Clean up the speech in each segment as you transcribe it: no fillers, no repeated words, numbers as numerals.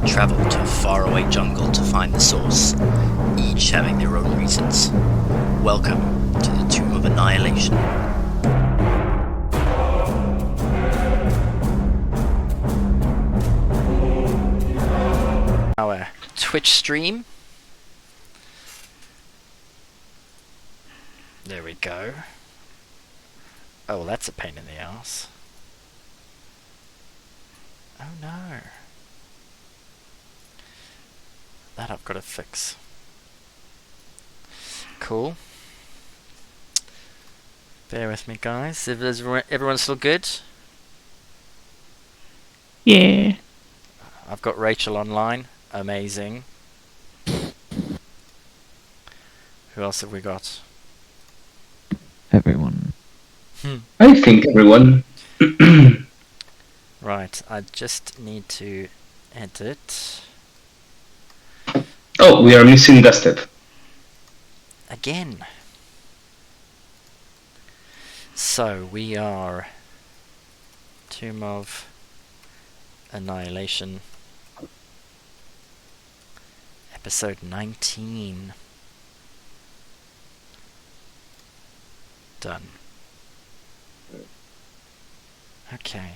travel to a faraway jungle to find the source, each having their own reasons. Welcome to the Tomb of Annihilation. Our Twitch stream. There we go. Oh, well, that's a pain in the ass. Oh no. That I've got to fix. Cool. Bear with me, guys. Is everyone still good? Yeah. I've got Rachel online. Amazing. Who else have we got? Everyone. I think everyone. Right, I just need to edit. Oh, we are missing Dusted. Again. So, we are Tomb of Annihilation, episode 19. Done. Okay.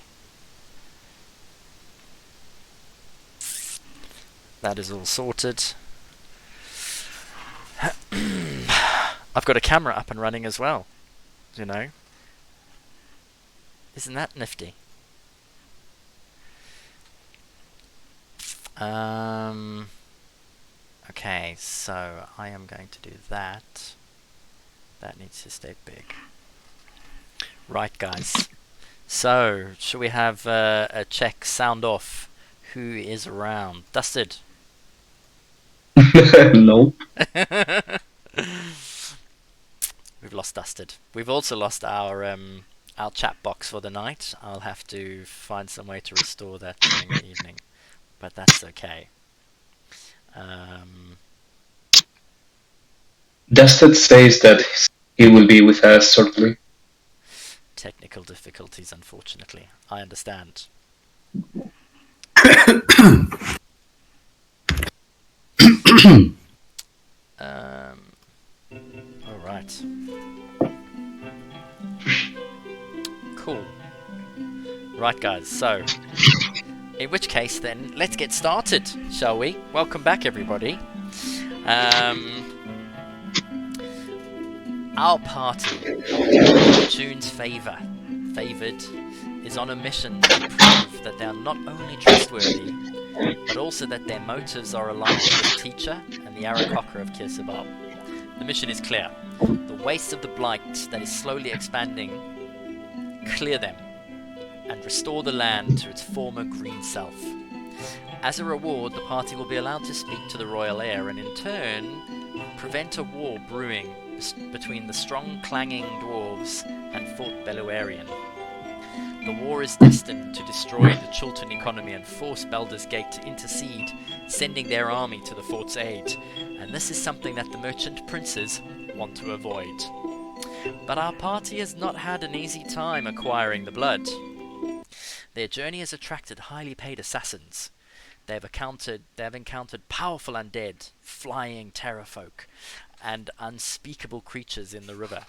That is all sorted. I've got a camera up and running as well. You know? Isn't that nifty? Okay, so I am going to do that. That needs to stay big. Right, guys. So, shall we have a check sound off? Who is around? Dusted. Nope. We've lost Dusted. We've also lost our chat box for the night. I'll have to find some way to restore that during the evening, but that's okay. Dusted says that he will be with us shortly. Technical difficulties, unfortunately. I understand. All right. Cool. Right, guys. So, in which case, then, let's get started, shall we? Welcome back, everybody. Our party, Fortune's favoured, is on a mission to prove that they are not only trustworthy, but also that their motives are aligned with the teacher and the Aarakocra of Kirsabal. The mission is clear. The wastes of the blight that is slowly expanding, clear them, and restore the land to its former green self. As a reward, the party will be allowed to speak to the royal heir and in turn prevent a war brewing between the strong clanging dwarves and Fort Belluarian. The war is destined to destroy the Chultan economy and force Baldur's Gate to intercede, sending their army to the fort's aid, and this is something that the merchant princes want to avoid. But our party has not had an easy time acquiring the blood. Their journey has attracted highly paid assassins. They have encountered powerful undead, flying terrorfolk, and unspeakable creatures in the river.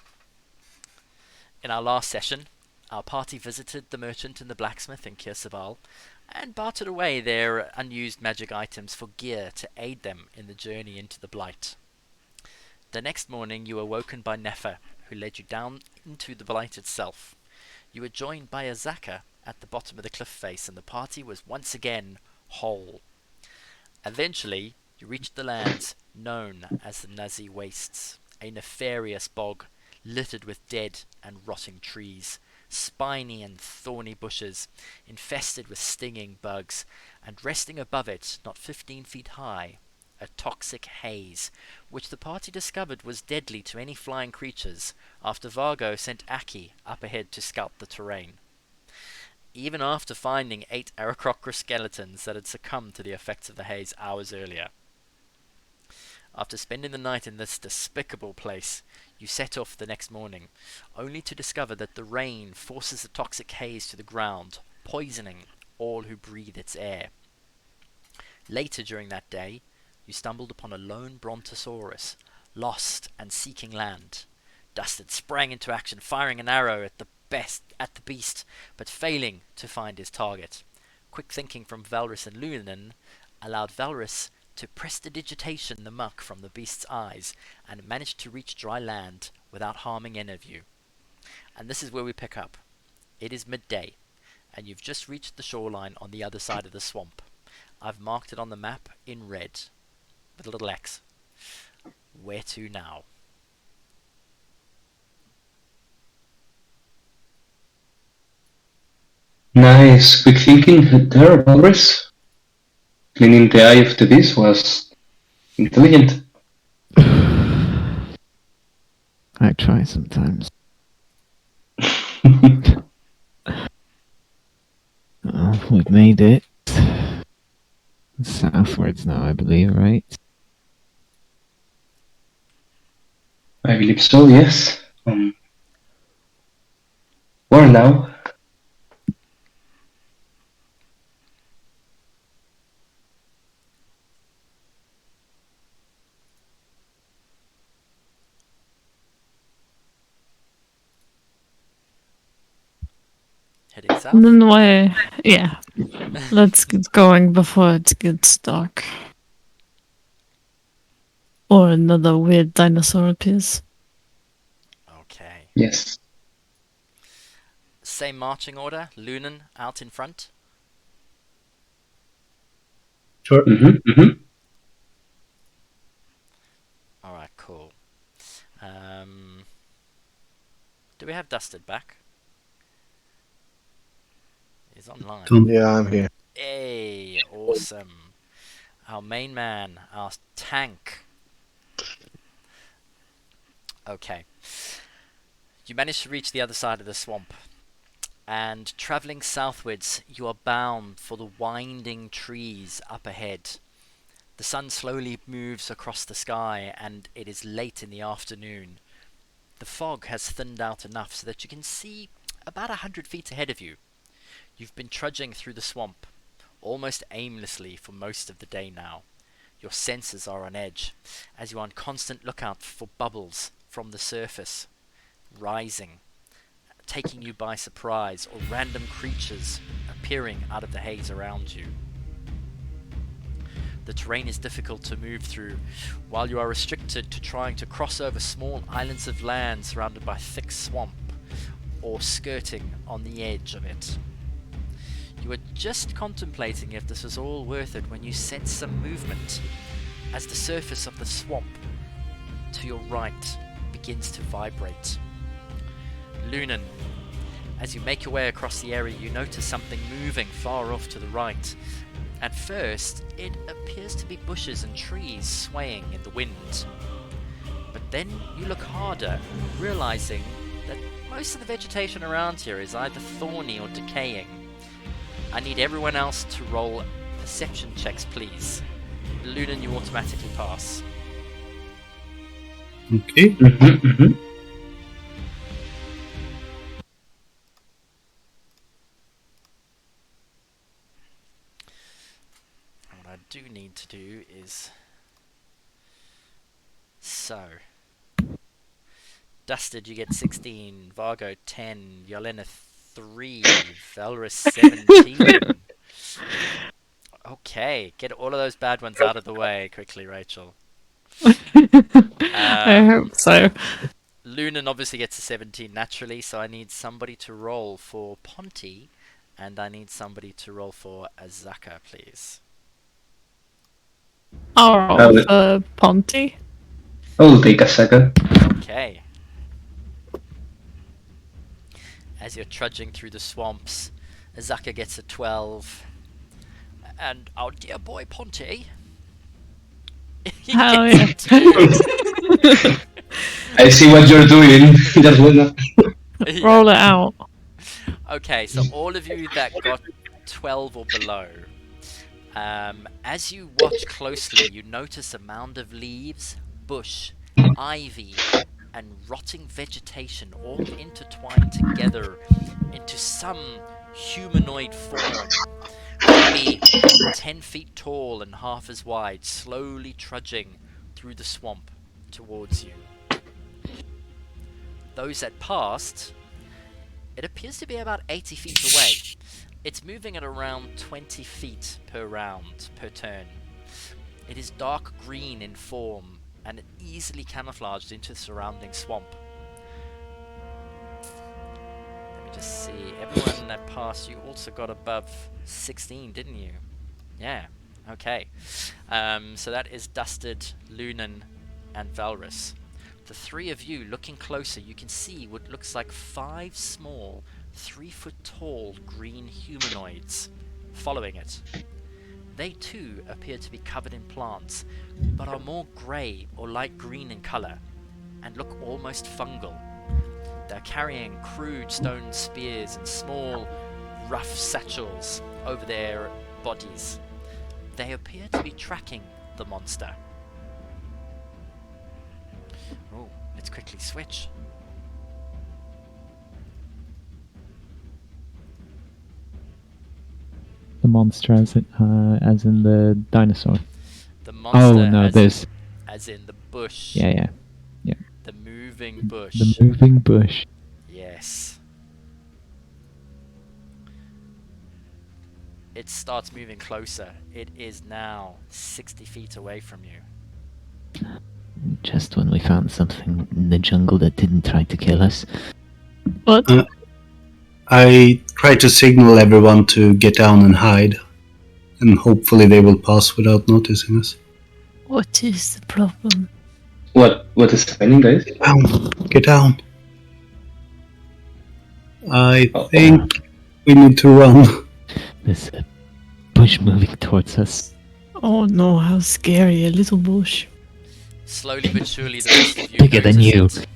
In our last session, our party visited the merchant and the blacksmith in Kirsabal and bartered away their unused magic items for gear to aid them in the journey into the Blight. The next morning you were woken by Nefer, who led you down into the Blight itself. You were joined by Azaka at the bottom of the cliff face, and the party was once again whole. Eventually, you reached the lands known as the Nsi Wastes, a nefarious bog littered with dead and rotting trees, spiny and thorny bushes, infested with stinging bugs, and resting above it, not 15 feet high, a toxic haze, which the party discovered was deadly to any flying creatures after Vargo sent Aki up ahead to scout the terrain. Even after finding 8 Aarakocra skeletons that had succumbed to the effects of the haze hours earlier. After spending the night in this despicable place, you set off the next morning, only to discover that the rain forces the toxic haze to the ground, poisoning all who breathe its air. Later during that day, you stumbled upon a lone brontosaurus, lost and seeking land. Dusted sprang into action, firing an arrow at the beast, but failing to find his target. Quick thinking from Valrus and Lunan allowed Valrus to prestidigitation the muck from the beast's eyes and managed to reach dry land without harming any of you. And this is where we pick up. It is midday, and you've just reached the shoreline on the other side of the swamp. I've marked it on the map in red, with a little X. Where to now? Nice, quick thinking there, Valrus. Cleaning the eye of the beast was intelligent. I try sometimes. Oh, we've made it. Southwards now, I believe, right? I believe so, yes. Where now? Heading south? Then why? Yeah. Let's get going before it gets dark. Or another weird dinosaur appears. Okay. Yes. Same marching order. Lunan out in front. Sure. Alright, cool. Do we have Dusted back? He's online. Yeah, I'm here. Hey, awesome. Our main man, our tank. Okay. You managed to reach the other side of the swamp. And travelling southwards, you are bound for the winding trees up ahead. The sun slowly moves across the sky, and it is late in the afternoon. The fog has thinned out enough so that you can see about 100 feet ahead of you. You've been trudging through the swamp, almost aimlessly for most of the day now. Your senses are on edge, as you are on constant lookout for bubbles from the surface, rising, taking you by surprise, or random creatures appearing out of the haze around you. The terrain is difficult to move through, while you are restricted to trying to cross over small islands of land surrounded by thick swamp, or skirting on the edge of it. You were just contemplating if this was all worth it when you sense some movement, as the surface of the swamp to your right begins to vibrate. Lunan, as you make your way across the area, you notice something moving far off to the right. At first, it appears to be bushes and trees swaying in the wind. But then you look harder, realizing that most of the vegetation around here is either thorny or decaying. I need everyone else to roll perception checks, please. Lunan, you automatically pass. Okay. What I do need to do is... So... Dusted, you get 16. Vargo, 10. Yelena, 3. Valrus, 17. Okay, get all of those bad ones out of the way quickly, Rachel. I hope so. Lunan obviously gets a 17 naturally, so I need somebody to roll for Ponty, and I need somebody to roll for Azaka, please. I'll roll for Ponty. I'll take a second. Okay. As you're trudging through the swamps, Azaka gets a 12. And our dear boy Ponty... he Hell gets a yeah. 2. I see what you're doing. Just wanna... Yeah. Roll it out. Okay, so all of you that got 12 or below, as you watch closely, you notice a mound of leaves, bush, ivy, and rotting vegetation all intertwined together into some humanoid form. maybe 10 feet tall and half as wide, slowly trudging through the swamp towards you. Those that passed, it appears to be about 80 feet away. It's moving at around 20 feet per round, per turn. It is dark green in form and easily camouflaged into the surrounding swamp. Let me just see. Everyone that passed, you also got above 16, didn't you? Yeah. Okay. So that is Dusted, Lunan, and Valrus. The three of you, looking closer, you can see what looks like 5 small, 3-foot-tall green humanoids following it. They too appear to be covered in plants, but are more grey or light green in colour, and look almost fungal. They're carrying crude stone spears and small, rough satchels over their bodies. They appear to be tracking the monster. Oh, let's quickly switch. The monster as in the dinosaur. The monster Oh no, as in the bush. Yeah. The moving bush. The moving bush. Yes. It starts moving closer. It is now 60 feet away from you. Just when we found something in the jungle that didn't try to kill us. What? I try to signal everyone to get down and hide, and hopefully they will pass without noticing us. What is the problem? What is happening, guys? Get down. I Uh-oh. think we need to run. There's a bush moving towards us. Oh no, how scary, a little bush. Slowly but surely, the rest of you Bigger than notice you. it.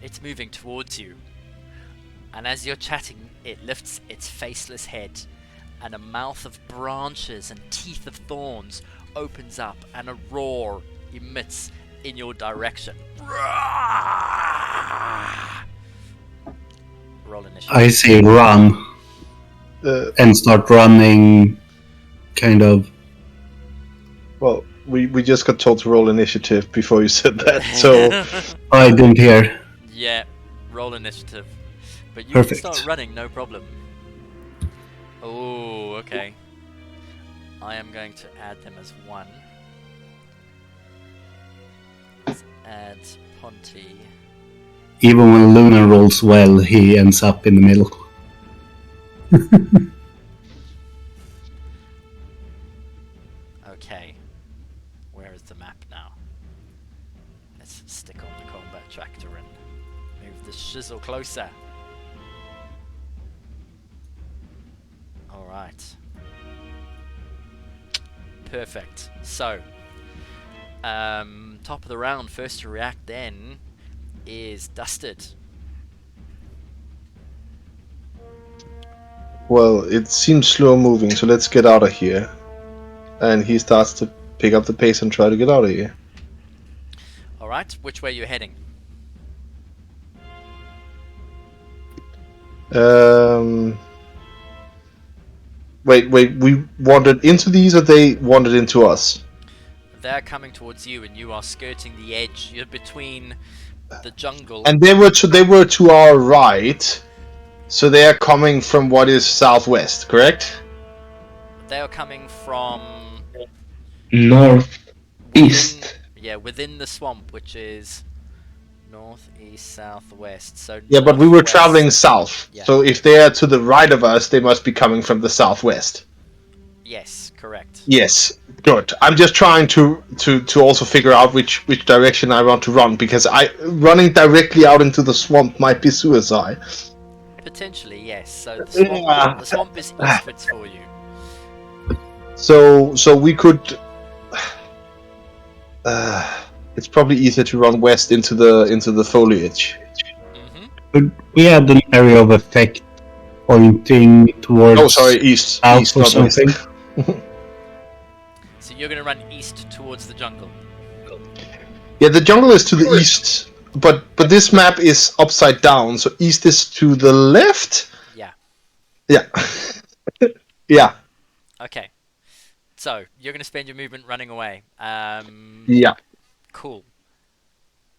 It's moving towards you. And as you're chatting, it lifts its faceless head, and a mouth of branches and teeth of thorns opens up, and a roar emits in your direction. Roll initiative. I say run, and start running, kind of. Well, we just got told to roll initiative before you said that, so I didn't hear. Yeah, roll initiative. But you Perfect. can start running, no problem. Oh, okay. I am going to add them as 1. Let's add Ponty. Even when Luna rolls well, he ends up in the middle. Okay. Where is the map now? Let's stick on the combat tractor and move the shizzle closer. Alright. Perfect. So, top of the round, first to react then is Dusted. well, it seems slow moving, so let's get out of here. And he starts to pick up the pace and try to get out of here. Alright, which way are you heading? Wait, we wandered into these, or they wandered into us? They're coming towards you, and you are skirting the edge. You're between the jungle. And they were to our right, so they are coming from what is southwest, correct? They are coming from Northeast. within the swamp, which is north, east, southwest. So Yeah, but we were northwest. traveling south, Yeah. so if they are to the right of us, they must be coming from the southwest. Yes, correct. Yes, good. I'm just trying to also figure out which direction I want to run, because running directly out into the swamp might be suicide. Potentially, yes. So Yeah. the swamp is eastwards for you. So we could. It's probably easier to run west into the foliage. Hmm. Could we add an area of effect pointing towards Oh, sorry, east south east, or not west. something? So you're going to run east towards the jungle. Yeah, the jungle is to the east, but this map is upside down, so east is to the left. Yeah. Yeah. Yeah. Okay. So you're going to spend your movement running away. Yeah. Cool.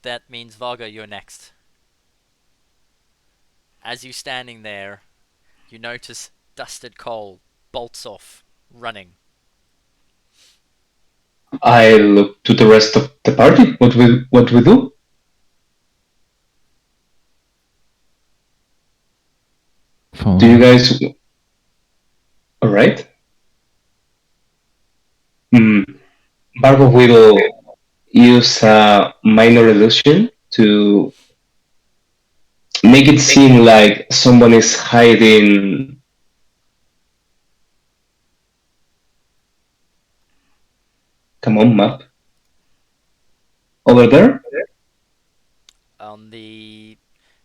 That means Varga, you're next. As you're standing there, you notice Dusted Cole bolts off, running. I look to the rest of the party. What we do? Follow Do you him. guys? All right. Barbo will use a minor illusion to make it seem like someone is hiding. Come on, map. Over there? On the...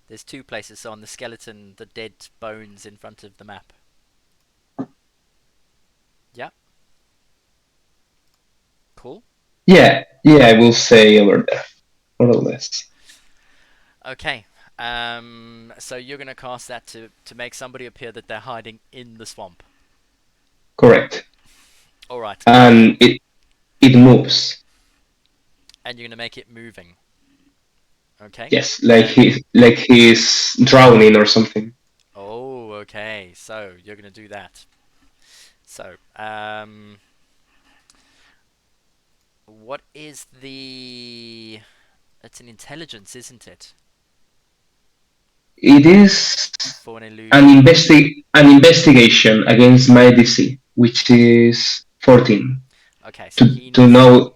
There's two places. So on the skeleton, the dead bones in front of the map. Yeah. Cool. Yeah, I will say over there, more or less. Okay. So you're going to cast that to make somebody appear that they're hiding in the swamp. Correct. All right. And it moves. And you're going to make it moving. Okay. Yes, like he's drowning or something. Oh, okay. So you're going to do that. So, what is the... It's an intelligence, isn't it? It is For an illusion. an investigation against my DC, which is 14. Okay, so To know.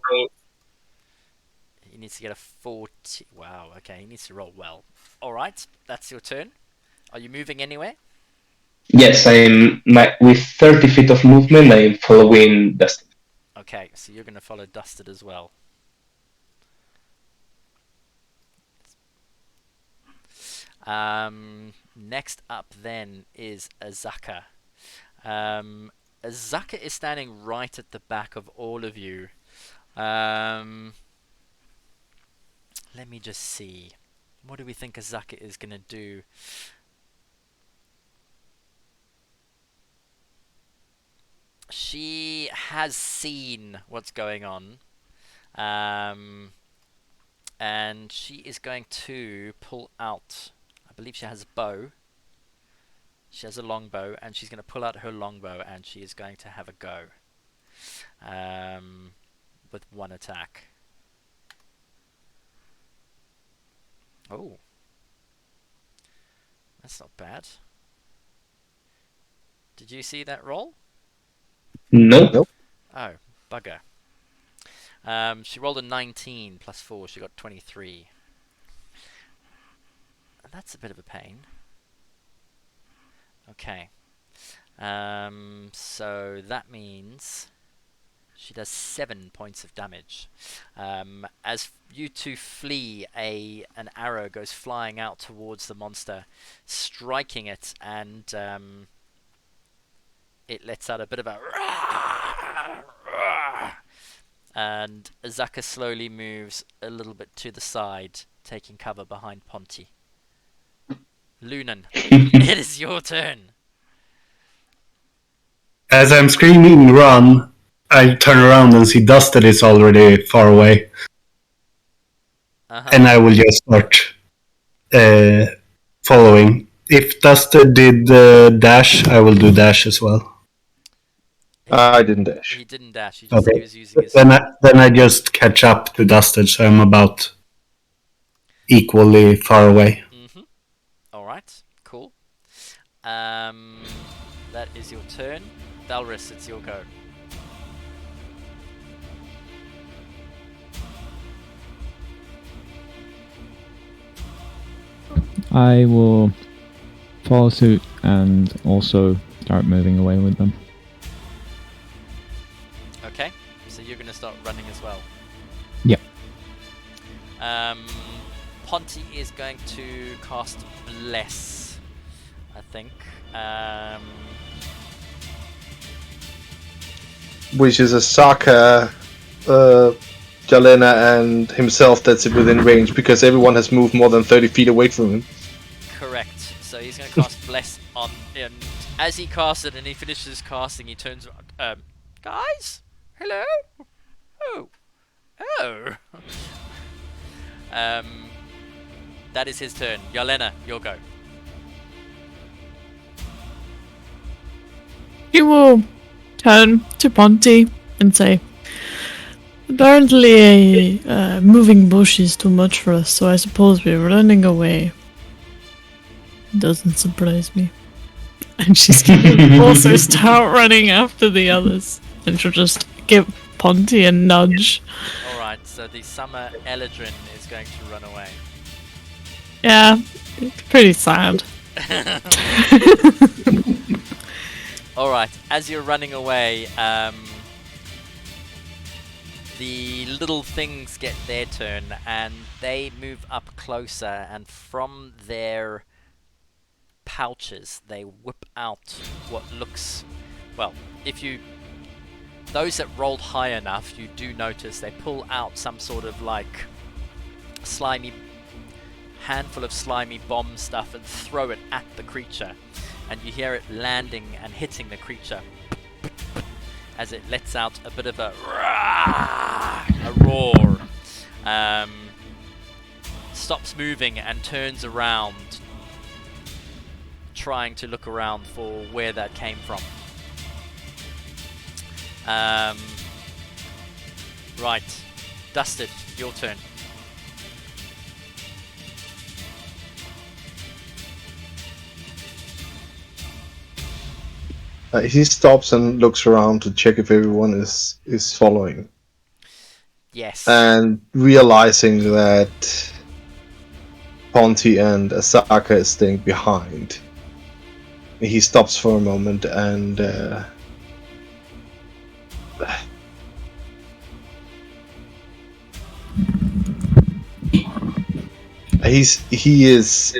he needs to get a 40. Wow, okay, he needs to roll well. Alright, that's your turn. Are you moving anywhere? Yes, with 30 feet of movement. I am following Dustin. Okay, so you're going to follow Dusted as well. Next up then is Azaka. Azaka is standing right at the back of all of you. Let me just see. What do we think Azaka is going to do? She has seen what's going on. And she is going to pull out... I believe she has a bow. She has a longbow, and she's going to pull out her longbow, and she is going to have a go. With one attack. Oh. That's not bad. Did you see that roll? Nope. Oh, bugger. She rolled a 19 plus 4, she got 23. That's a bit of a pain. Okay. So that means she does 7 points of damage. As you two flee, an arrow goes flying out towards the monster, striking it, and it lets out a bit of a... And Azaka slowly moves a little bit to the side, taking cover behind Ponty. Lunan, it is your turn. As I'm screaming run, I turn around and see Dusted is already far away. And I will just start following. If Dusted did dash, I will do dash as well. I didn't dash. He didn't dash, he just said he was using his... Then I just catch up to Dusted, so I'm about equally far away. Mm-hmm. Alright, cool. That is your turn. Dalris, it's your go. I will follow suit and also start moving away with them. Okay, so you're going to start running as well. Yep. Ponty is going to cast Bless, I think. Which is a Saka, Jalena, and himself that's within range, because everyone has moved more than 30 feet away from him. Correct. So he's going to cast Bless on... And as he casts it and he finishes casting, he turns around. Guys? Hello? Oh. Oh. That is his turn. Yelena, your go. He will turn to Ponty and say, apparently moving bush is too much for us, so I suppose we're running away. Doesn't surprise me. And she's gonna also start running after the others. And she'll just give Ponty a nudge. Alright, so the summer Eladrin is going to run away. Yeah, it's pretty sad. Alright, as you're running away, the little things get their turn and they move up closer, and from their pouches they whip out what looks, well, those that rolled high enough, you do notice they pull out some sort of like handful of slimy bomb stuff and throw it at the creature, and you hear it landing and hitting the creature as it lets out a bit of a roar, stops moving and turns around, trying to look around for where that came from. Right, Dusted, your turn. He stops and looks around to check if everyone is following. Yes. And realizing that Ponty and Asaka is staying behind, he stops for a moment and he is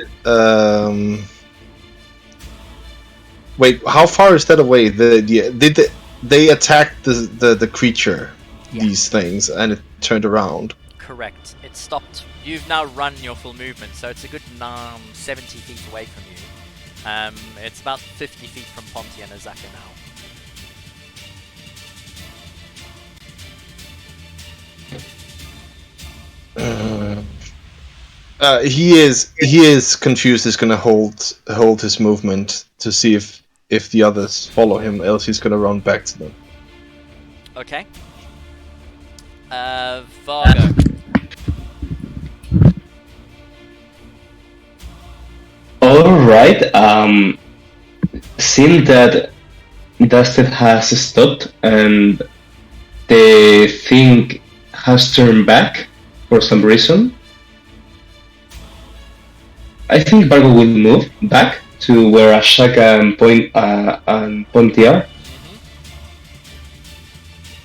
wait, how far is that away? Did they attack the creature, Yeah. these things, and it turned around? Correct. It stopped. You've now run your full movement, so it's a good 70 feet away from you. It's about 50 feet from Ponty and Azaka now. He is confused. He's gonna hold his movement to see if the others follow him. Else he's gonna run back to them. Okay. Vargo. Alright, seeing that Dusted has stopped and the thing has turned back for some reason, I think Vargo will move back to where Ashaka and Ponty are.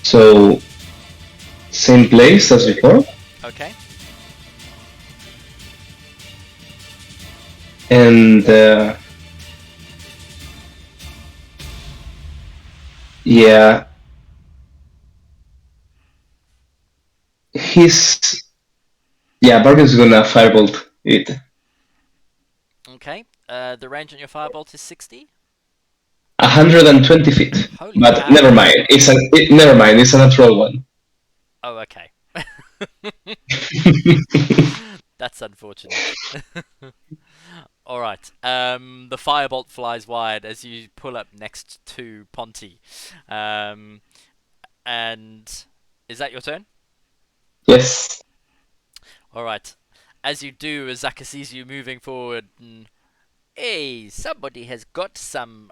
So, same place as before. Okay. And yeah, Vargo's gonna firebolt it. Okay. The range on your firebolt is 60? 120 feet. Holy But cow. never mind. Never mind. It's a natural one. Oh, okay. That's unfortunate. Alright. The firebolt flies wide as you pull up next to Ponty. And is that your turn? Yes. Alright. As you do, Azaka sees you moving forward, and hey, somebody has got some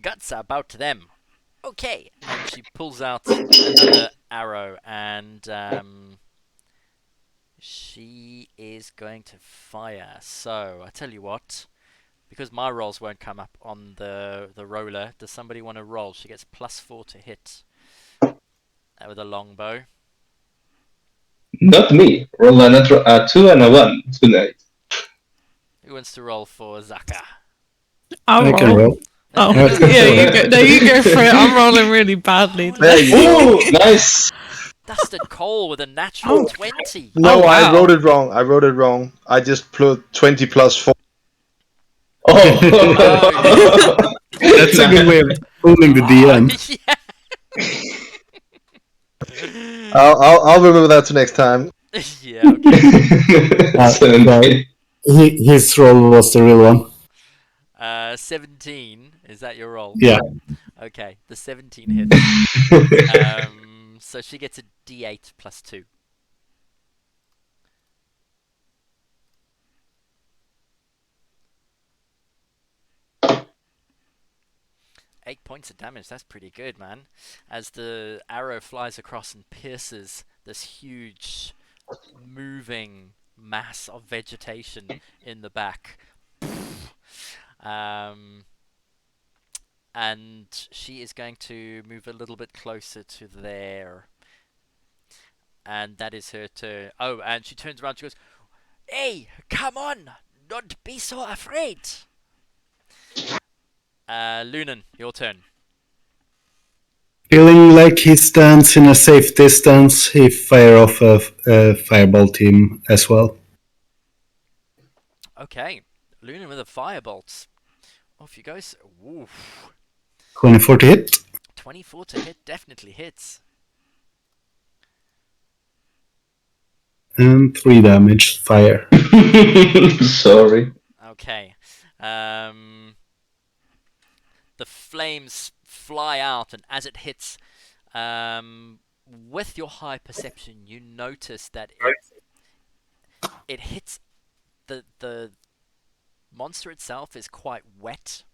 guts about them. Okay. And she pulls out another arrow, and she is going to fire. So, I tell you what, because my rolls won't come up on the roller, does somebody want to roll? She gets +4 to hit with a longbow. Not me. Roll a 2 and a 1 tonight. Who wants to roll for Zaka? I can roll. Oh, yeah, you go. No, you go for it. I'm rolling really badly. There you go. Oh, nice. Dusted Cole with a natural 20. No, Oh, wow. I wrote it wrong. I just put 20 plus 4. Oh. That's a good way of fooling the DM. Yeah. I'll remember that to next time. Yeah, okay. 17. His roll was the real one. 17. Is that your roll? Yeah. Okay, the 17 hits. So she gets a D8 plus 2. Eight points of damage, that's pretty good, man. As the arrow flies across and pierces this huge, moving mass of vegetation in the back. And she is going to move a little bit closer to there. And that is her turn. Oh, and she turns around, she goes, "Hey, come on! Don't be so afraid!" Lunan, your turn. Feeling like he stands in a safe distance, he fire off a fireball team as well. Okay, Lunan with the firebolts. Off you goes. Oof. 24 to hit. 24 to hit, definitely hits. And 3 damage, fire. Sorry. Okay. The flames fly out, and as it hits, with your high perception, you notice that it hits the monster itself is quite wet,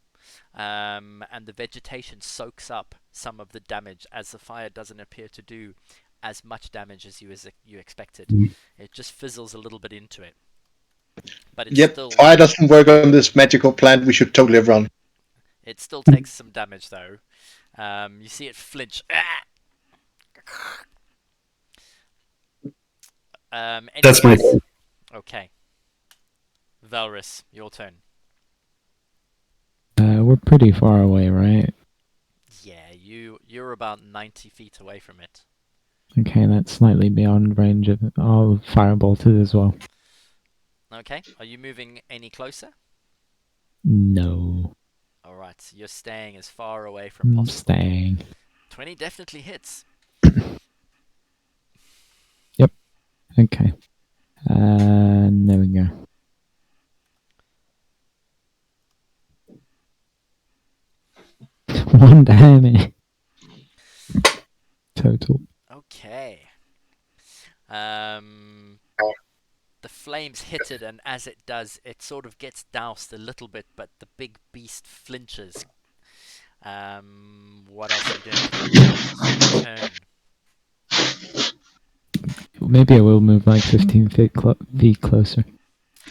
and the vegetation soaks up some of the damage, as the fire doesn't appear to do as much damage as you expected. It just fizzles a little bit into it. But it's Yep, still fire doesn't work on this magical plant. We should totally run. it still takes some damage though. You see it flinch. That's my turn. Okay. Valrus, your turn. We're pretty far away, right? Yeah, you're about 90 feet away from it. Okay, that's slightly beyond range of... I'll firebolt it as well. Okay, are you moving any closer? No. Alright, you're staying as far away from I'm possible. staying. 20 definitely hits. Yep. Okay. There we go. One damage. Total. Okay. The flames hit it, and as it does, it sort of gets doused a little bit, but the big beast flinches. What else are you doing? Turn. Maybe I will move like 15 feet closer.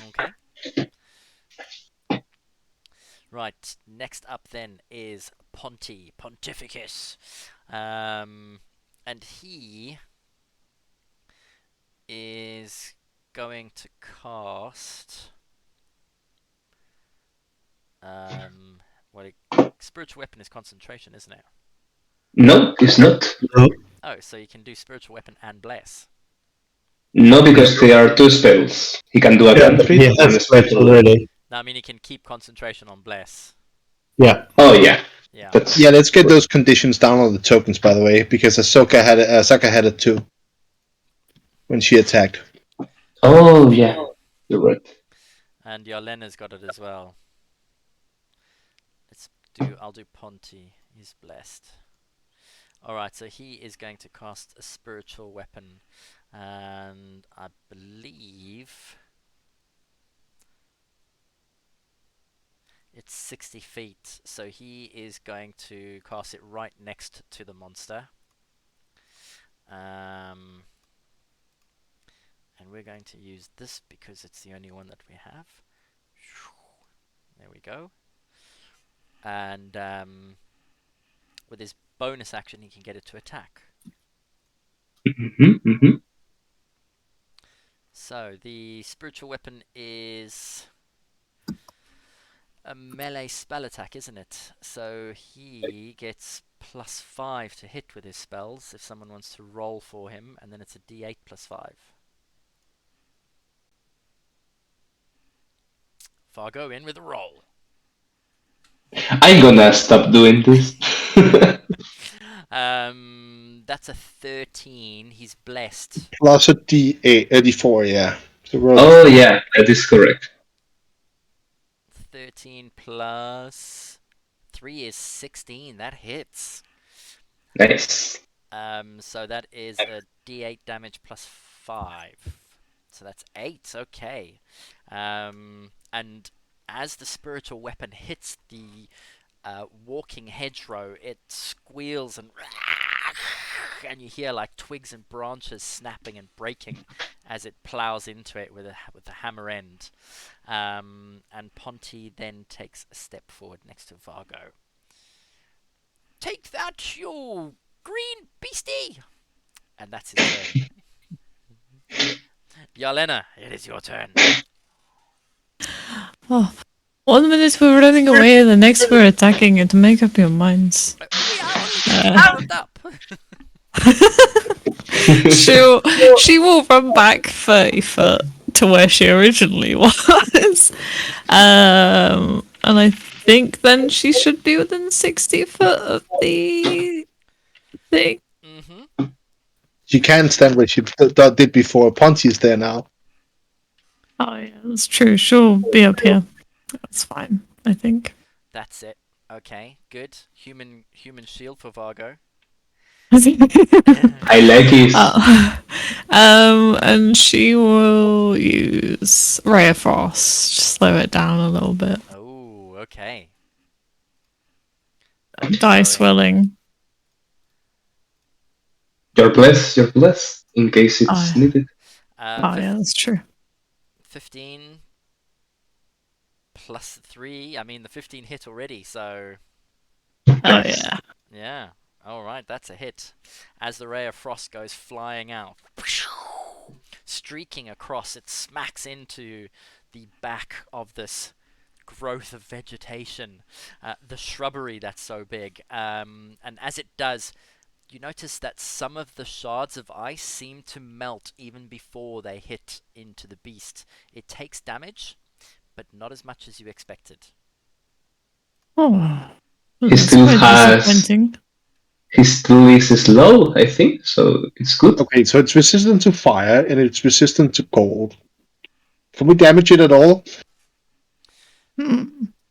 Okay. Right, next up then is Pontificus. And he is going to cast spiritual weapon is concentration, isn't it? No, it's not. No. Oh, so you can do spiritual weapon and bless. No, because they are two spells. He can do a cantrip He and has a spells spell. already. No, I mean you can keep concentration on bless. Yeah. Oh yeah. Yeah. That's Yeah, let's get those conditions down on the tokens, by the way, because Ahsoka had it too when she attacked. Oh yeah. You're right. And Yarlena's got it as well. I'll do Ponti. He's blessed. Alright, so he is going to cast a spiritual weapon. And I believe it's 60 feet. So he is going to cast it right next to the monster. And we're going to use this because it's the only one that we have. There we go. And with his bonus action, he can get it to attack. So the spiritual weapon is a melee spell attack, isn't it? So he gets +5 to hit with his spells if someone wants to roll for him, and then it's a D8 +5. Fargo in with a roll. that's a 13. He's blessed. Plus a D8, a D4, yeah. So roll Oh yeah, that is correct. 13 plus 3 is 16. That hits. Nice. So that is a D8 damage plus 5. So that's 8. Okay. And as the spiritual weapon hits the walking hedgerow, it squeals and you hear like twigs and branches snapping and breaking as it plows into it with the hammer end. And Ponty then takes a step forward next to Vargo. Take that, you green beastie! And that's his turn. Yelena, it is your turn. Oh, 1 minute we're running away, and the next we're attacking it. Make up your minds. We are only getting warmed up. She will run back 30 foot to where she originally was. And I think then she should be within 60 foot of the thing. Mm-hmm. She can stand where she did before. Ponty's there now. Oh yeah, that's true. She'll be up here. That's fine, I think. That's it. Okay, good. Human shield for Vargo. I like it. And she will use Ray of Frost. Just slow it down a little bit. Oh, okay. Die swelling. You're blessed, in case it's needed. Oh yeah, that's true. 15 plus 3. I mean, the 15 hit already, so... Oh yeah. Yeah. Alright, that's a hit. As the ray of frost goes flying out, streaking across, it smacks into the back of this growth of vegetation, the shrubbery that's so big. And as it does, you notice that some of the shards of ice seem to melt even before they hit into the beast. It takes damage, but not as much as you expected. Oh, He still has. disappointing. He still is slow, I think, so it's good. Okay, so it's resistant to fire and it's resistant to cold. Can we damage it at all?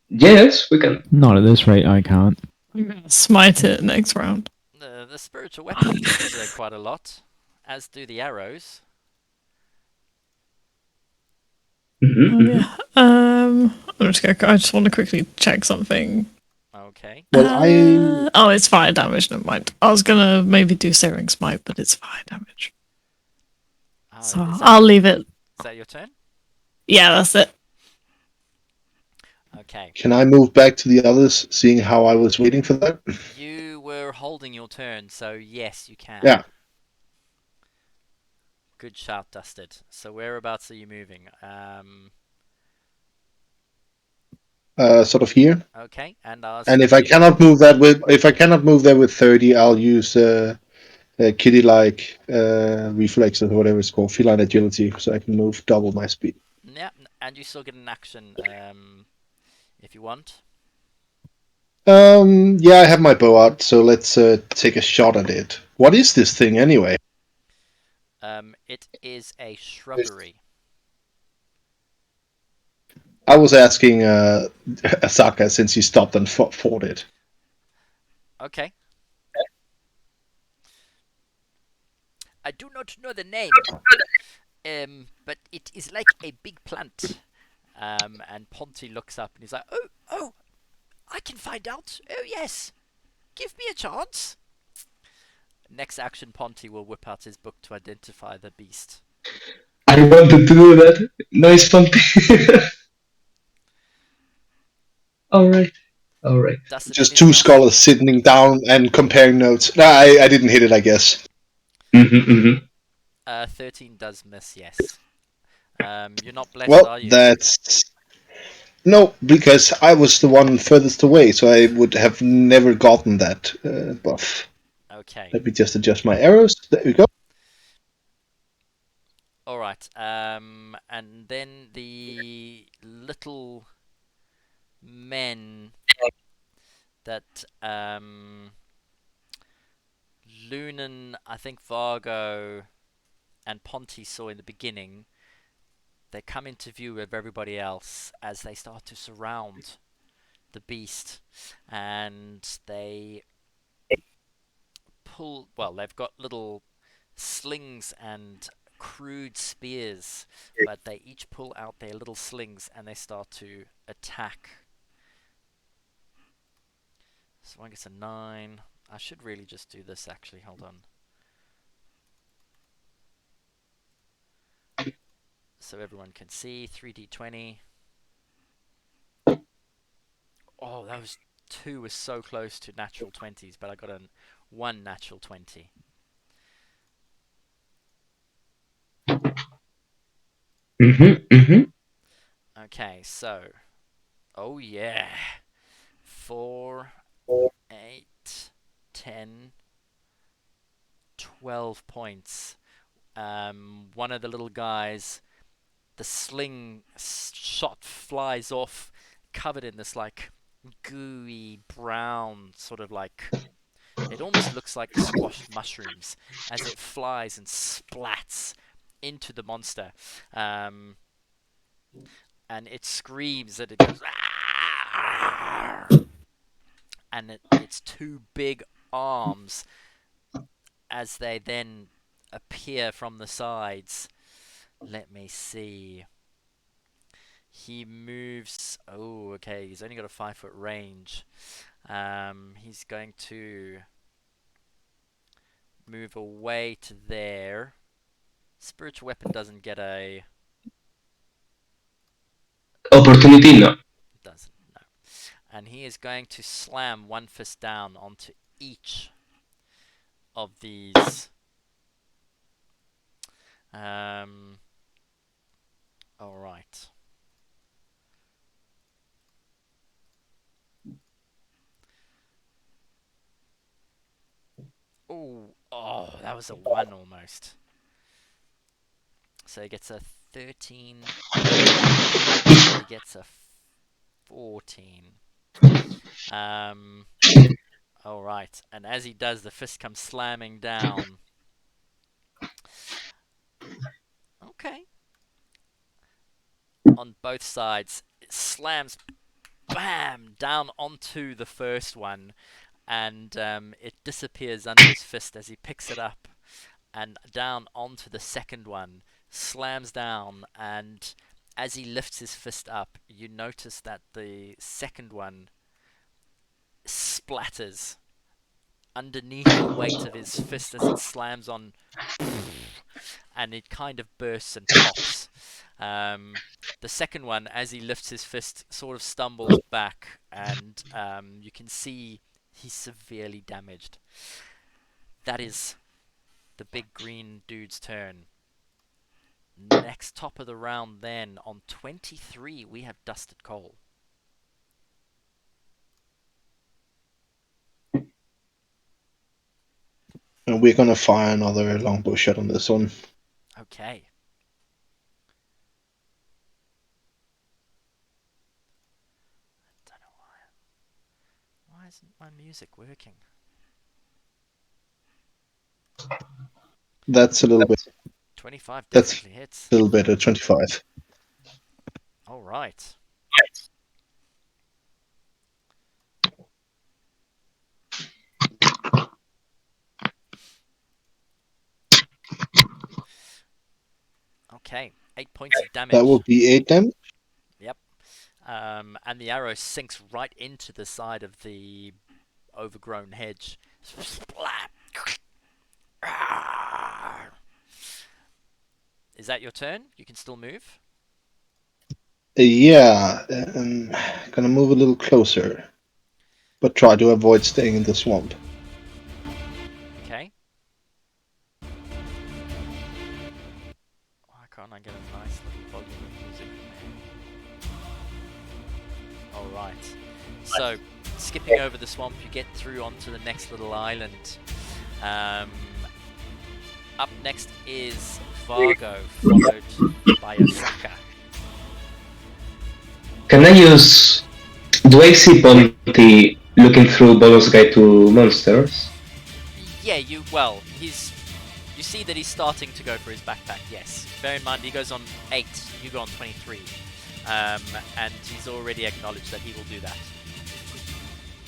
Yes, we can. Not at this rate, I can't. I'm gonna smite it next round. The spiritual weapon does quite a lot, as do the arrows. Mm-hmm, Yeah. I just want to quickly check something. Okay. Well, Oh, it's fire damage. Never mind. I was gonna maybe do Searing Smite, but it's fire damage. Oh, So is I'll leave it. that your turn? Yeah, that's it. Okay. Can I move back to the others, seeing how I was waiting for that? You were holding your turn, so yes, you can. Yeah. Good shout, Dusted. So whereabouts are you moving? Sort of here. Okay, and if I cannot move that with 30, I'll use kitty-like reflexes or whatever it's called, feline agility, so I can move double my speed. Yeah, and you still get an action if you want. Yeah, I have my bow out, so let's take a shot at it. What is this thing anyway? It is a shrubbery. I was asking Asaka since he stopped and fought it. Okay. I do not know the name, but it is like a big plant. And Ponty looks up and he's like, "Oh, I can find out. Oh yes, give me a chance." Next action, Ponty will whip out his book to identify the beast. I wanted to do that. Nice, Ponty. Alright. Just two scholars sitting down and comparing notes. No, I didn't hit it, I guess. 13 does miss, yes. You're not blessed, are you? That's... No, because I was the one furthest away, so I would have never gotten that buff. Okay. Let me just adjust my arrows. There we go. Alright, and then the little men that Lunan, I think Vargo, and Ponti saw in the beginning, they come into view of everybody else as they start to surround the beast, and they pull. Well, they've got little slings and crude spears, but they each pull out their little slings and they start to attack. So one gets a 9. I should really just do this actually, hold on. So everyone can see, 3d20. Oh, those 2 were so close to natural 20s, but I got a 1 natural 20. Okay, so, oh yeah, 4, 8, 10, 12 points. One of the little guys, the sling shot flies off, covered in this like gooey brown sort of like, it almost looks like squashed mushrooms as it flies and splats into the monster. And it screams and it goes, "Aah!" And its 2 big arms, as they then appear from the sides. Let me see. He moves. Oh, okay. He's only got a 5-foot range. He's going to move away to there. Spiritual weapon doesn't get a. Opportunity, no. Doesn't, no. And he is going to slam one fist down onto each of these. Alright. Oh, that was a 1 almost. So he gets a 13. He gets a 14. Alright, and as he does, the fist comes slamming down. Okay. On both sides, it slams, bam, down onto the first one, and it disappears under his fist as he picks it up, and down onto the second one, slams down, and as he lifts his fist up, you notice that the second one splatters underneath the weight of his fist as it slams on, and it kind of bursts and pops. The second one, as he lifts his fist, sort of stumbles back, and you can see he's severely damaged. That is the big green dude's turn. Next top of the round then, on 23, we have Dusted Coal. And we're gonna fire another longbow shot on this one. Okay. I don't know why. Why isn't my music working? That's a little bit. 25 That's definitely hits. A little bit at 25. All right. Okay, 8 points of damage. That will be 8 damage. Yep. And the arrow sinks right into the side of the overgrown hedge. Splat! Is that your turn? You can still move? Yeah, gonna move a little closer, but try to avoid staying in the swamp. Okay. Why can't I get a nice little volume of music in there? Alright. So, skipping over the swamp, you get through onto the next little island. Up next is Vargo, followed by Osaka. Can I use... Do I see Ponti looking through Bonus Guide to Monsters? Yeah, you see that he's starting to go for his backpack, yes. Bear in mind, he goes on 8, you go on 23. And he's already acknowledged that he will do that.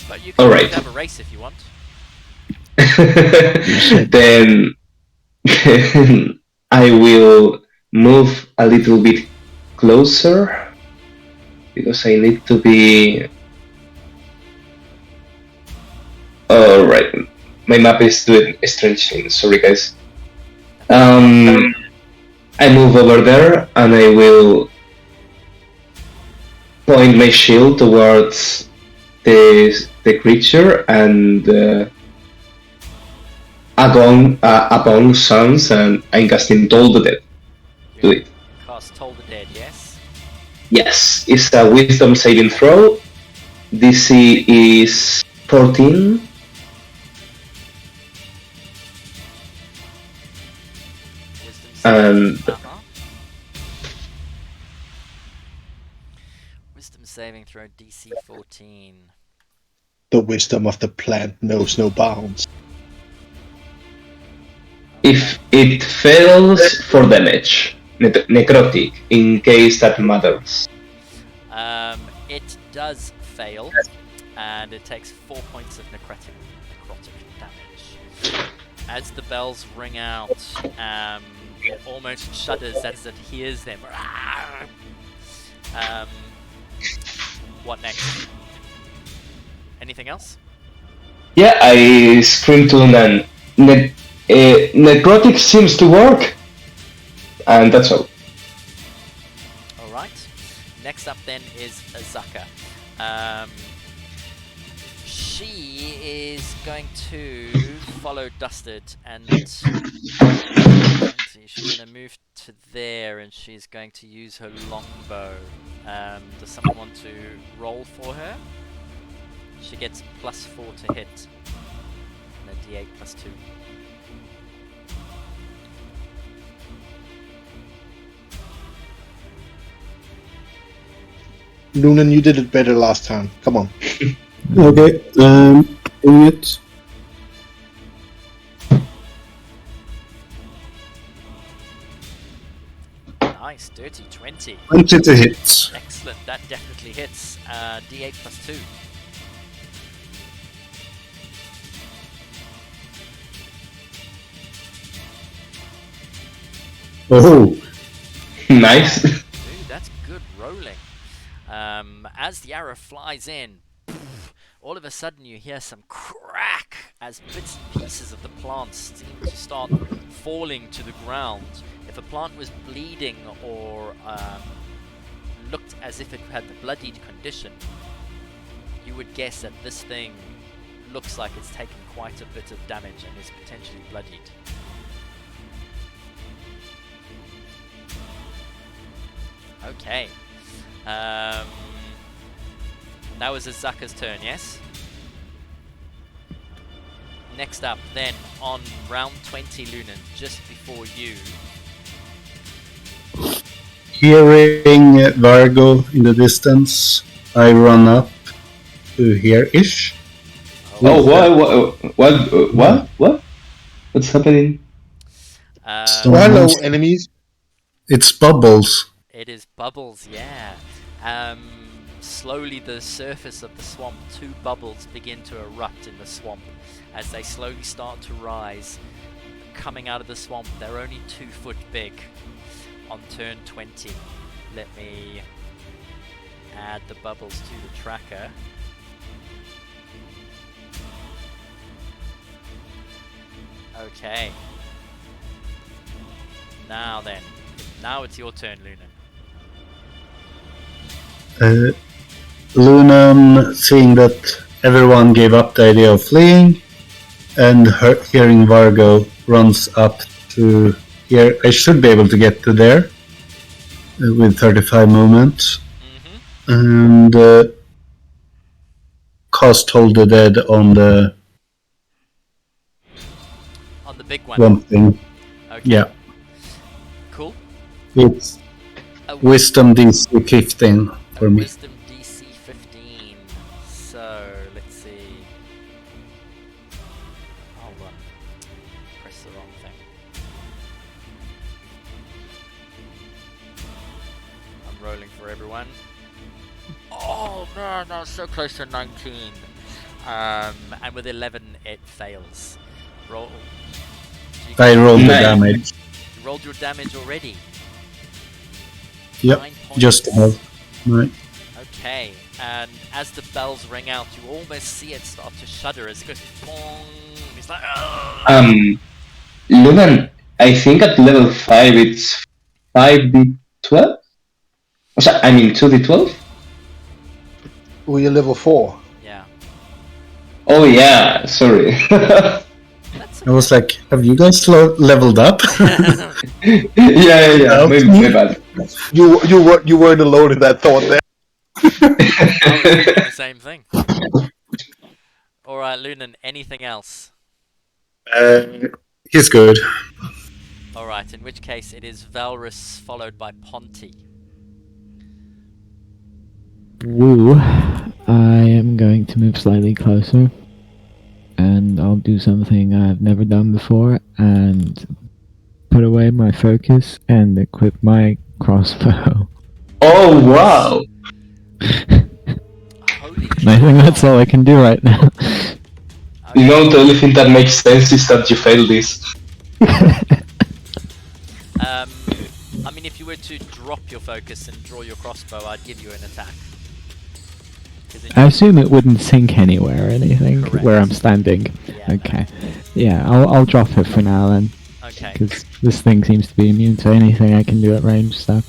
But you can Alright. have a race if you want. Then I will move a little bit closer because I need to be. Alright, my map is doing strange things. Sorry, guys. I move over there and I will point my shield towards the creature and upon sounds, and I'm casting Toll the Dead. Do it. Cast Toll the Dead, yes. Yes, it's a Wisdom saving throw. DC is 14. Wisdom And Wisdom saving throw DC 14. The wisdom of the plant knows no bounds. if it fails for damage, necrotic, in case that matters. It does fail, and it takes 4 points of necrotic damage. As the bells ring out, it almost shudders as it hears them. What next? Anything else? Yeah, I scream to them, and necrotic seems to work, and that's all. Alright. Next up then is Azaka. She is going to follow Dusted and let's see, she's going to move to there and she's going to use her longbow. Does someone want to roll for her? She gets +4 to hit and a d8 +2. Lunan, you did it better last time. Come on. Okay, doing it. Nice, dirty 20. 20 to hit. Excellent, that definitely hits. D8 +2. Oh, Nice. Dude, that's good rolling. As the arrow flies in, all of a sudden you hear some crack as bits and pieces of the plant seem to start falling to the ground. If a plant was bleeding or looked as if it had the bloodied condition, you would guess that this thing looks like it's taken quite a bit of damage and is potentially bloodied. Okay. That was Azaka's turn, yes? Next up, then, on round 20, Lunan, just before you. hearing Vargo in the distance, I run up to here-ish. What? What's happening? Oh, hello, enemies. It's Bubbles. It is Bubbles, yeah. Slowly the surface of the swamp, 2 bubbles begin to erupt in the swamp as they slowly start to rise. Coming out of the swamp, they're only 2 foot big. On turn 20, let me add the bubbles to the tracker. Okay. Now then, now it's your turn, Lunan. Lunan, seeing that everyone gave up the idea of fleeing, and hearing Vargo, runs up to here. I should be able to get to there with 35 movement. And cast Hold the Dead on the Big one thing. Okay. Yeah. Cool. It's Wisdom DC 15 for me. Wisdom DC 15. So let's see. Hold on. That's the wrong thing. I'm rolling for everyone. Oh man, that was so close to 19. And with 11, it fails. Roll. I rolled the Nice. damage. You rolled your damage already. Yep, 9 points. just have. Right. Okay, and as the bells ring out, you almost see it start to shudder as it goes bong. It's like, "Ugh." Lumen, I think at level 5 it's 5d12? I mean 2d12? Oh, you're level 4. Yeah. Oh yeah, sorry. That's I was like, have you guys leveled up? yeah, my bad. You weren't alone in that thought there. I was thinking the same thing. Alright, Lunan, anything else? He's good. Alright, in which case it is Valrus followed by Ponty. Woo. I am going to move slightly closer. And I'll do something I've never done before and put away my focus and equip my crossbow. Oh wow! Holy And I think that's all I can do right now. You know, the only thing that makes sense is that you failed this. I mean, if you were to drop your focus and draw your crossbow, I'd give you an attack. 'Cause I assume it wouldn't sink anywhere or anything Correct. where I'm standing. Yeah, Okay. Yeah, I'll drop it for now then. Okay. Because this thing seems to be immune to anything I can do at range, so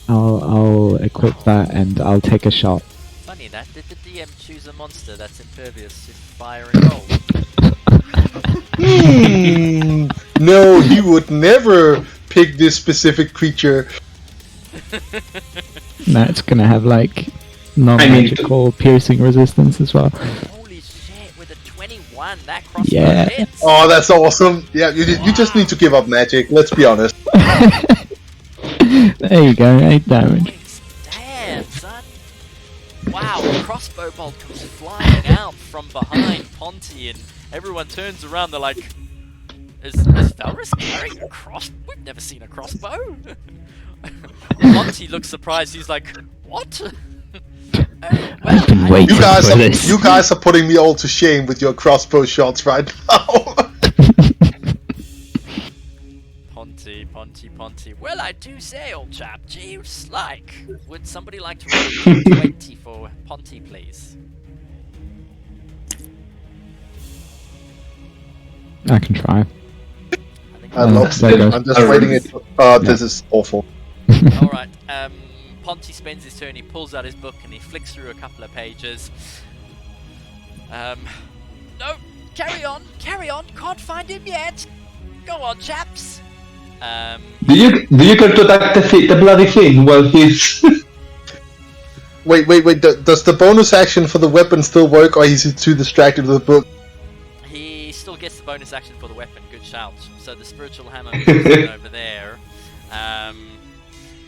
I'll equip that and I'll take a shot. Funny that. Did the DM choose a monster that's impervious to fire and cold? No, he would never pick this specific creature. That's gonna have like non-magical piercing resistance as well. Holy shit, with a 21, that crossbow Yeah. hits! Oh, that's awesome. Yeah, you just need to give up magic, let's be honest. There you go, 8 damage. Points. Damn, son! Wow, a crossbow bolt comes flying out from behind Ponty and everyone turns around, they're like, Is Valrus carrying a crossbow? We've never seen a crossbow! Ponty looks surprised, he's like, what? I've been waiting for this. You guys are putting me all to shame with your crossbow shots right now. Ponty. Well, I do say, old chap, jeez, like, would somebody like to roll a 20 for Ponty, please? I can try. I think I love there it. goes. I'm just writing it. This is awful. Alright, Ponty spends his turn, he pulls out his book and he flicks through a couple of pages. No, carry on, can't find him yet! Go on, chaps! Do you care to attack the bloody thing while he's... Wait. Does the bonus action for the weapon still work, or is he too distracted with the book? He still gets the bonus action for the weapon, good shout. So the spiritual hammer moves in over there.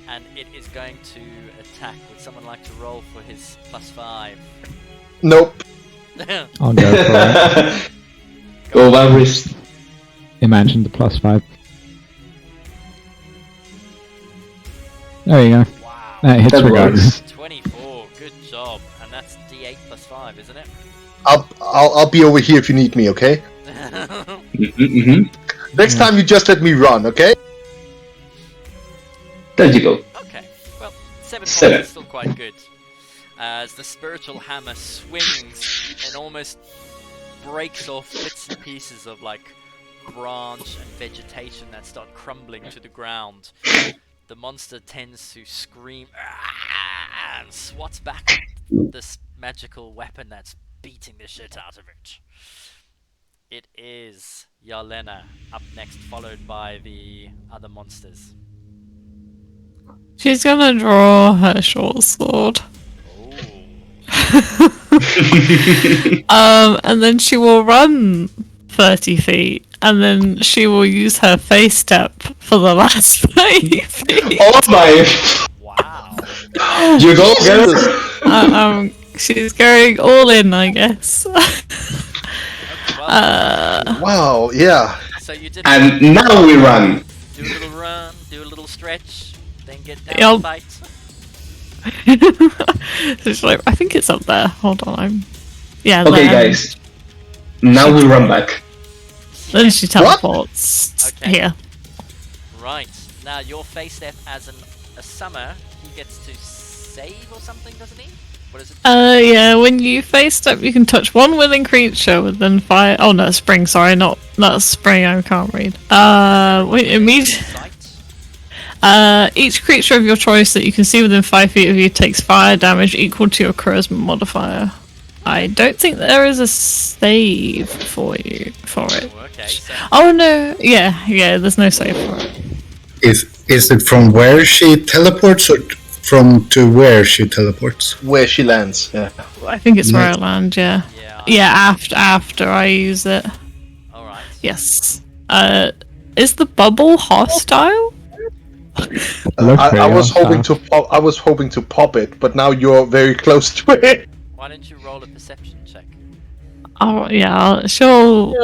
And it is going to attack. Would someone like to roll for his +5? Nope. I'll go for it. Go Valrus. Imagine the +5. There you go. Wow. That hits That regardless. works. 24, good job. And that's D8 +5, isn't it? I'll be over here if you need me, okay? Next time you just let me run, okay? There you go. Okay, well, 7 Seven. points is still quite good. As the spiritual hammer swings and almost breaks off bits and pieces of like branch and vegetation that start crumbling to the ground. The monster tends to scream and swats back at this magical weapon that's beating the shit out of it. It is Yarlena up next, followed by the other monsters. She's gonna draw her short sword. And then she will run 30 feet, and then she will use her face step for the last 30 feet. Oh my! Wow. You go, girl! She's going all in, I guess. Well, Wow, yeah. So you did. And now we run. Do a little run, do a little stretch, then get down Yup. and fight. It's like, I think it's up there. Hold on. Yeah. Okay, there. guys. Now we run back. Then she teleports Okay. here. Right. Now your face step as a summer, he gets to save or something, doesn't he? What is it? Yeah, when you face step, you can touch one willing creature within 5. Oh no, spring. Sorry, not spring. I can't read. Wait, Sight. each creature of your choice that you can see within 5 feet of you takes fire damage equal to your charisma modifier. I don't think there is a save for it. Oh, okay. So Oh no, yeah, there's no save for it. Is it from where she teleports or from to where she teleports? Where she lands, yeah. I think it's where I land. Yeah, yeah. after I use it. All right. Yes. Is the bubble hostile? I was hoping to pop. I was hoping to pop it, but now you're very close to it. Why don't you roll a perception check? Oh yeah,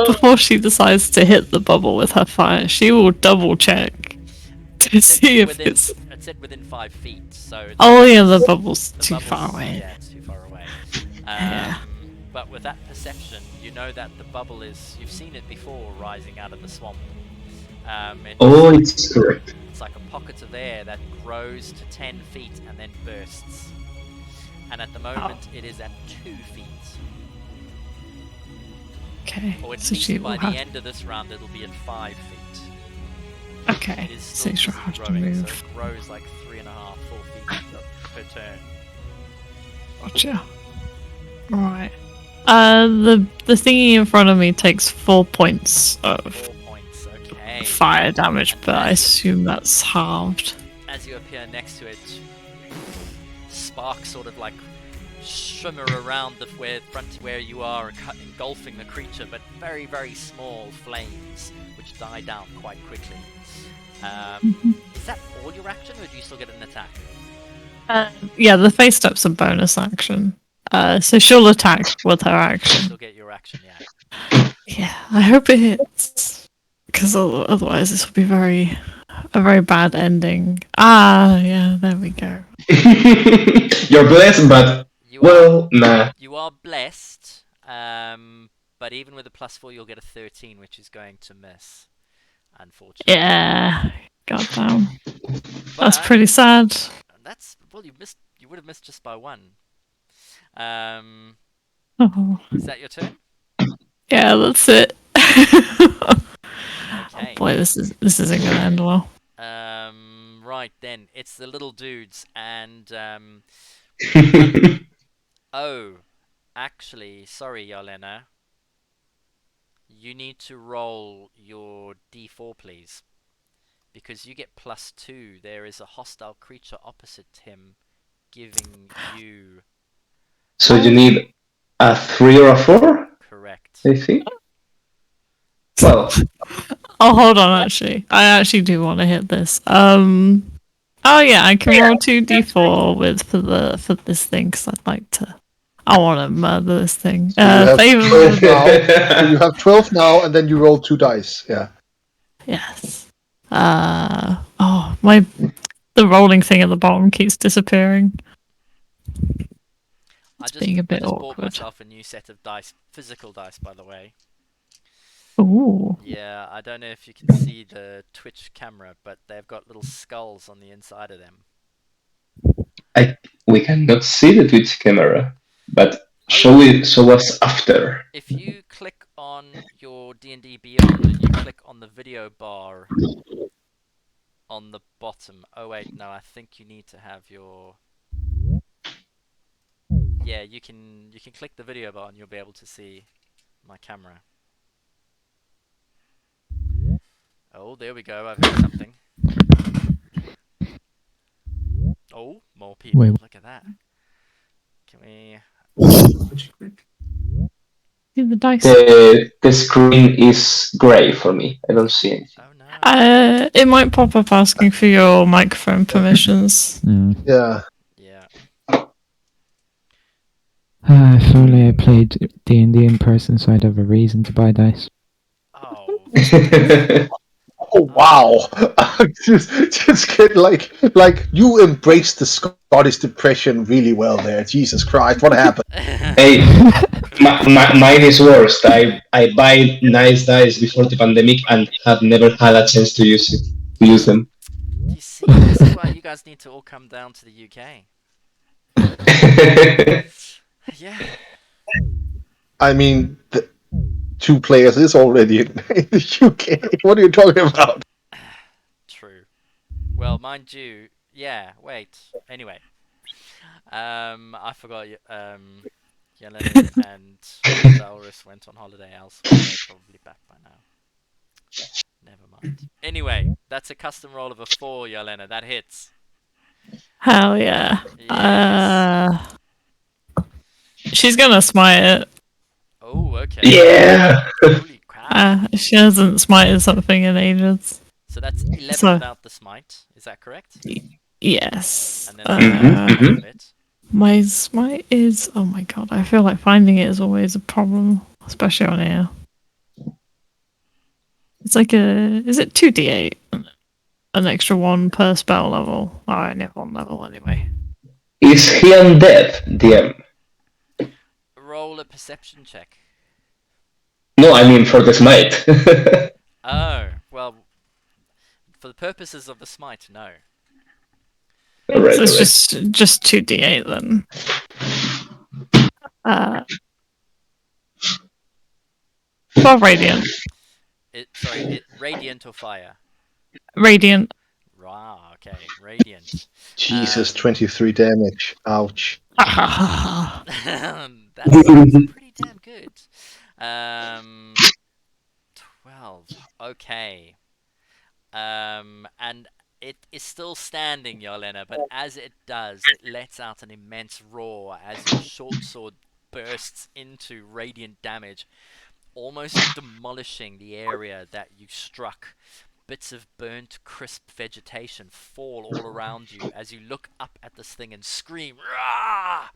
before she decides to hit the bubble with her fire, she will double check to see if it's. It said within 5 feet, so. It's Oh yeah, the bubble's the too bubble's- far away. Yeah, it's too far away. Yeah. But with that perception, you know that the bubble is. You've seen it before rising out of the swamp. It's correct. It's like a pocket of air that grows to 10 feet and then bursts. And at the moment, it is at 2 feet. Okay, Or at so least she by will the have. end of this round, it'll be at 5 feet. Okay, It is so still she'll busy have to growing, move. so it grows like 3.5, 4 feet per turn. Gotcha. Right. The thingy in front of me takes 4 points of 4 points, okay. fire damage, but I assume that's halved. As you appear next to it, sparks sort of like shimmer around the front where you are, engulfing the creature, but very, very small flames, which die down quite quickly. Is that all your action, or do you still get an attack? Yeah, the face step's a bonus action. So she'll attack with her action. Still get your action, yeah. Yeah, I hope it hits. Because otherwise this will be a very bad ending. Ah, yeah, there we go. You're blessed, but nah. You are blessed, but even with a +4, you'll get a 13, which is going to miss, unfortunately. Yeah, goddamn. That's But pretty sad. you missed. You would have missed just by 1. Oh. Is that your turn? Yeah, that's it. Okay. Boy, this isn't gonna end well. Right then, it's the little dudes, and oh, actually, sorry, Yelena. You need to roll your D4, please, because you get +2. There is a hostile creature opposite him, giving you. So you need a 3 or a 4, Correct. I think. Well, Oh, hold on, actually. I actually do want to hit this. Oh yeah, I can roll 2d4 for this thing, because I want to murder this thing. You have Favor 12 now. So you have 12 now, and then you roll 2 dice. Yeah. Yes. The rolling thing at the bottom keeps disappearing. Being a bit I just bought awkward. myself a new set of dice, physical dice, by the way. Ooh. Yeah, I don't know if you can see the Twitch camera, but they've got little skulls on the inside of them. we cannot see the Twitch camera, but show us after. If you click on your D&D Beyond and you click on the video bar on the bottom. Oh wait, no, I think you need to have your. Yeah, you can click the video bar and you'll be able to see my camera. Oh, there we go. I've got something. Oh, more people. Wait. Look at that. Can we? See the dice. The screen is grey for me. I don't see anything. Oh no. It might pop up asking for your microphone permissions. Yeah. Yeah. If only I played D&D in person, so I'd have a reason to buy dice. Oh, Oh wow! just get like you embraced the Scottish depression really well there. Jesus Christ, what happened? Hey, mine is worse. I buy nice dice before the pandemic and have never had a chance to use them. You see, this is why you guys need to all come down to the UK. Yeah. I mean, 2 players is already in the UK. What are you talking about? True. Well, mind you, yeah. Wait. Anyway, I forgot. Yelena and Zaurus went on holiday elsewhere. They're probably back by now. Never mind. Anyway, that's a custom roll of a 4, Yelena. That hits. Hell yeah. Yes. She's gonna smite it. Oh, okay. Yeah. Holy crap. She hasn't smited something in ages. So that's 11 So- without the smite. Is that correct? Yes. And then of it. My smite is. Oh my god, I feel like finding it is always a problem, especially on air. It's like a. Is it 2d8? An extra 1 per spell level. Oh, I only have 1 level anyway. Is he undead, DM? Roll a perception check. No, I mean for the smite. Oh, well, for the purposes of the smite, no. Alright, So it's alright. just 2d8 then. For radiant. Radiant or fire? Radiant. Wow, okay, radiant. Jesus, 23 damage. Ouch. That's pretty damn good. 12. Okay. And it is still standing, Yolena, but as it does, it lets out an immense roar as your short sword bursts into radiant damage, almost demolishing the area that you struck. Bits of burnt, crisp vegetation fall all around you as you look up at this thing and scream, "Rah!"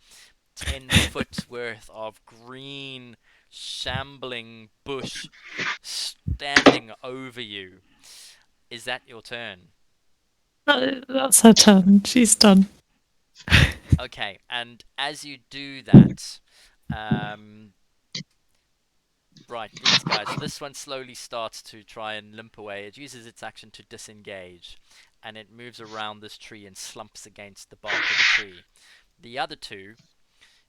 10 foot worth of green, shambling bush standing over you. Is that your turn? That's her turn. She's done. Okay, and as you do that, right, these guys, this one slowly starts to try and limp away. It uses its action to disengage, and it moves around this tree and slumps against the bark of the tree. The other two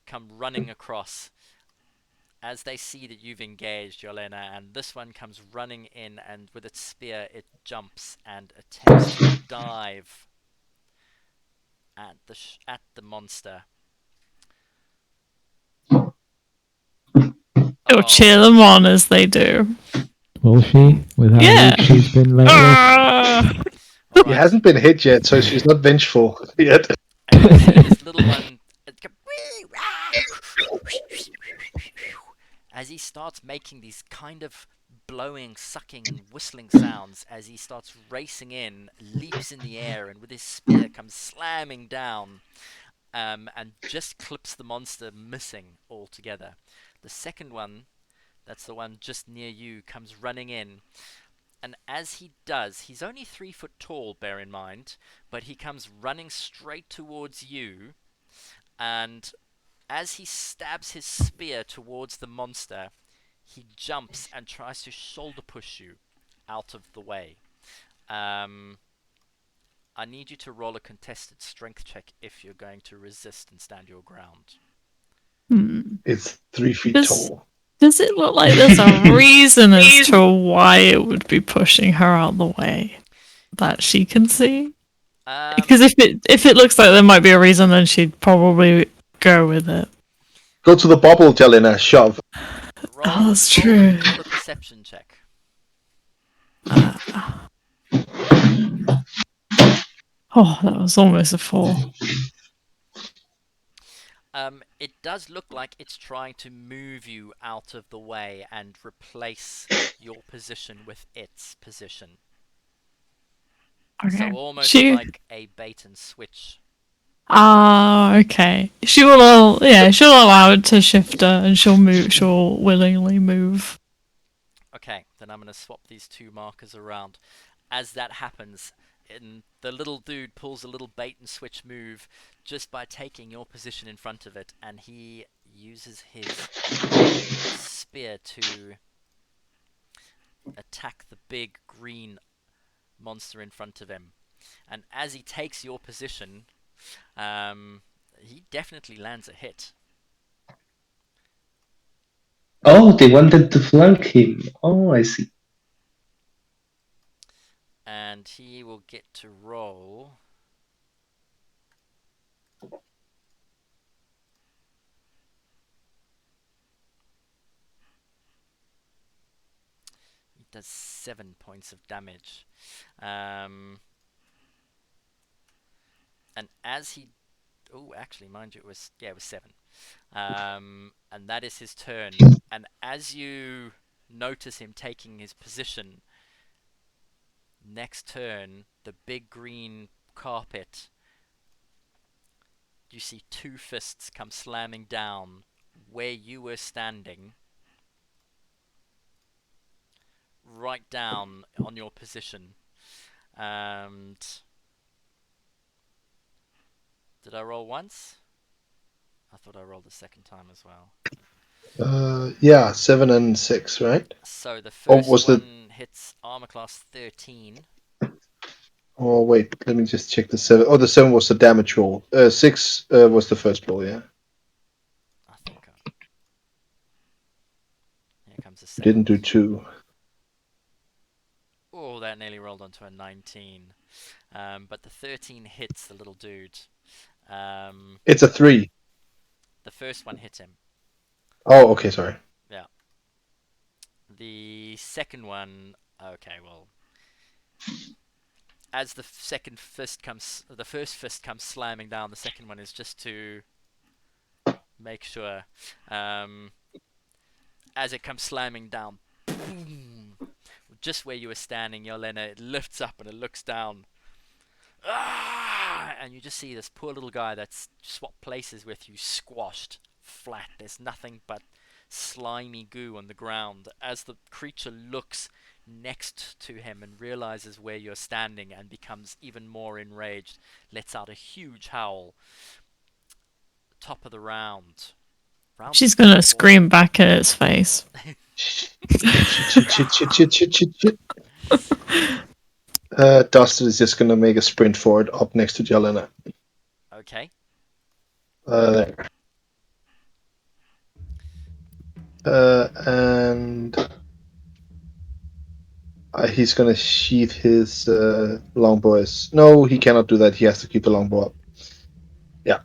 come running across as they see that you've engaged, Yolena, and this one comes running in, and with its spear it jumps and attempts to dive at the monster. Or cheer them on as they do. Will she? With how Yeah. weak she's been lately? He hasn't been hit yet, so she's not vengeful yet. And you see this little one as he starts making these kind of blowing, sucking, and whistling sounds as he starts racing in, leaps in the air, and with his spear comes slamming down, and just clips the monster, missing altogether. The second one, that's the one just near you, comes running in. And as he does, he's only 3 foot tall, bear in mind, but he comes running straight towards you, and as he stabs his spear towards the monster, he jumps and tries to shoulder push you out of the way. I need you to roll a contested strength check if you're going to resist and stand your ground. It's 3 feet This- tall. Does it look like there's a reason as to why it would be pushing her out the way that she can see? Because if it looks like there might be a reason, then she'd probably go with it. Go to the bubble, Jelena, shove. Roll, that's true. Roll a perception check. Oh, that was almost a 4. It does look like it's trying to move you out of the way and replace your position with its position. Okay. So almost She- like a bait and switch. Ah, okay. She'll allow it to shift her, and she'll willingly move. Okay, then I'm going to swap these two markers around. As that happens, the little dude pulls a little bait and switch move just by taking your position in front of it, and he uses his spear to attack the big green monster in front of him. And as he takes your position, he definitely lands a hit. Oh, they wanted to flank him. Oh, I see. And he will get to roll. He does 7 points of damage. And as he... Oh, actually, mind you, it was 7. And that is his turn. And as you notice him taking his position, next turn, the big green carpet, you see 2 fists come slamming down where you were standing, right down on your position. And did I roll once? I thought I rolled a second time as well. Yeah, 7 and 6, right? So the Or first was one hits armor class 13. Oh wait, let me just check the 7. Oh, the 7 was the damage roll. 6 was the first roll. Yeah, I think. Here comes the second. didn't do 2. Oh, that nearly rolled onto a 19. But the 13 hits the little dude. It's a 3. The first one hit him. Oh, okay, sorry. Yeah. The second one, okay, well, as the second fist comes, the first fist comes slamming down. The second one is just to make sure. As it comes slamming down, boom, just where you were standing, Yelena, it lifts up and it looks down. And you just see this poor little guy that's swapped places with you, squashed, flat. There's nothing but slimy goo on the ground. As the creature looks next to him and realizes where you're standing and becomes even more enraged, lets out a huge howl. Top of the round. She's gonna scream back at its face. Shit. Dustin is just gonna make a sprint forward up next to Jelena. Okay. There. And he's gonna sheath his longbow. No, he cannot do that. He has to keep the longbow up. Yeah,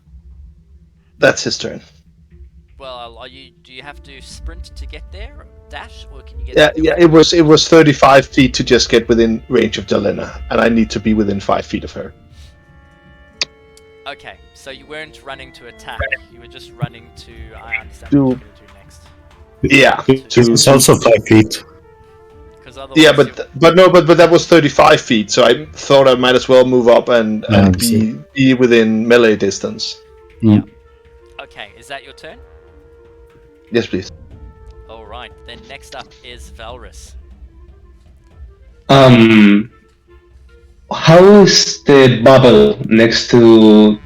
that's his turn. Well, do you have to sprint to get there, or dash, or can you get? Yeah. It was 35 feet to just get within range of Jelena, and I need to be within 5 feet of her. Okay, so you weren't running to attack. You were just running to. I understand Do- what you're going to do next. Yeah, It's also 5 feet. Because otherwise, yeah, but that was 35 feet, so I thought I might as well move up and be within melee distance. Yeah. Okay, is that your turn? Yes, please. All right. Then next up is Valrus. How is the bubble next to?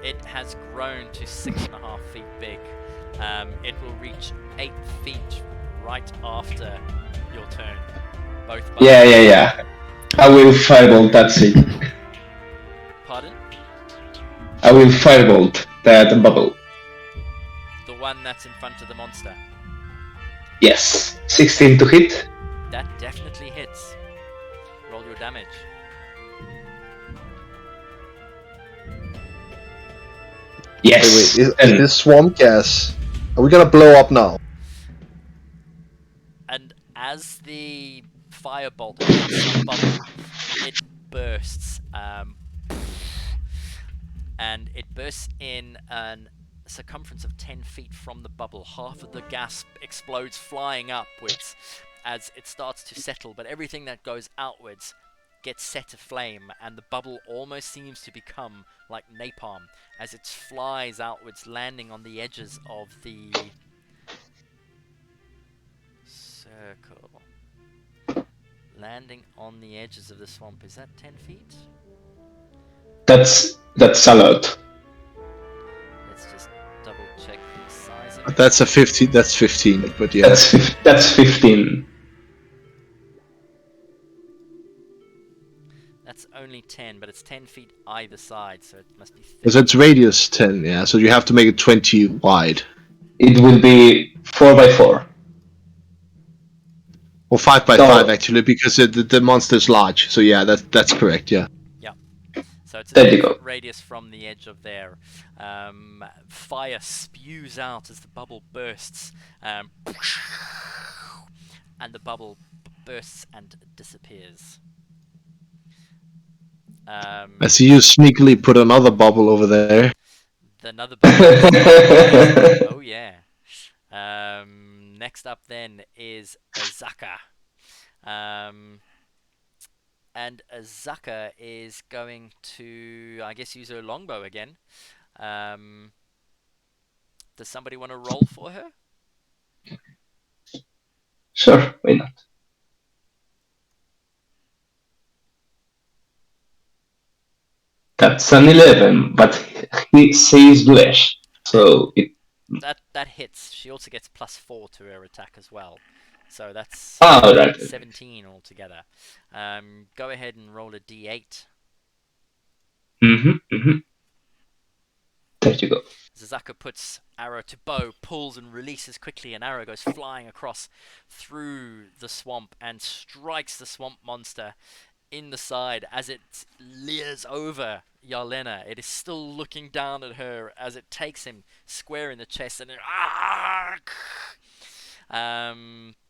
It has grown to 6.5 feet big. It will reach 8 feet right after your turn. Both. Yeah. I will firebolt. That's it. Pardon? I will firebolt that bubble. The one that's in front of the monster. Yes, 16 to hit. That definitely hits. Roll your damage. Yes. Wait, is this swamp gas? Are we gonna blow up now? And as the firebolt hits the bubble, it bursts. And it bursts in a circumference of 10 feet from the bubble. Half of the gas explodes, flying upwards as it starts to settle, but everything that goes outwards gets set aflame, and the bubble almost seems to become like napalm as it flies outwards, landing on the edges of the circle. Landing on the edges of the swamp. Is that 10 feet? That's a lot. Let's just double check the size of it. That's a 15. That's 15. But yeah, That's 15. That's only 10, but it's 10 feet either side, so it must be thick. because it's radius 10. Yeah, so you have to make it 20 wide. It will be 4x4. Or 5 by No. 5 actually, because the monster's large. So yeah, that's correct. Yeah. So it's a There you 10-foot go. radius from the edge of there. Fire spews out as the bubble bursts. And the bubble bursts and disappears. I see you sneakily put another bubble over there. Another bubble. Oh yeah. Next up then is Azaka. And Azaka is going to, I guess, use her longbow again. Does somebody want to roll for her? Sure, why not? That's an 11, but he says flesh, so it. That hits. She also gets +4 to her attack as well. So that's Right. 17 altogether. Go ahead and roll a d8. There you go. Zazaka puts arrow to bow, pulls and releases quickly, and arrow goes flying across through the swamp and strikes the swamp monster in the side as it leers over Yarlena. It is still looking down at her as it takes him square in the chest, and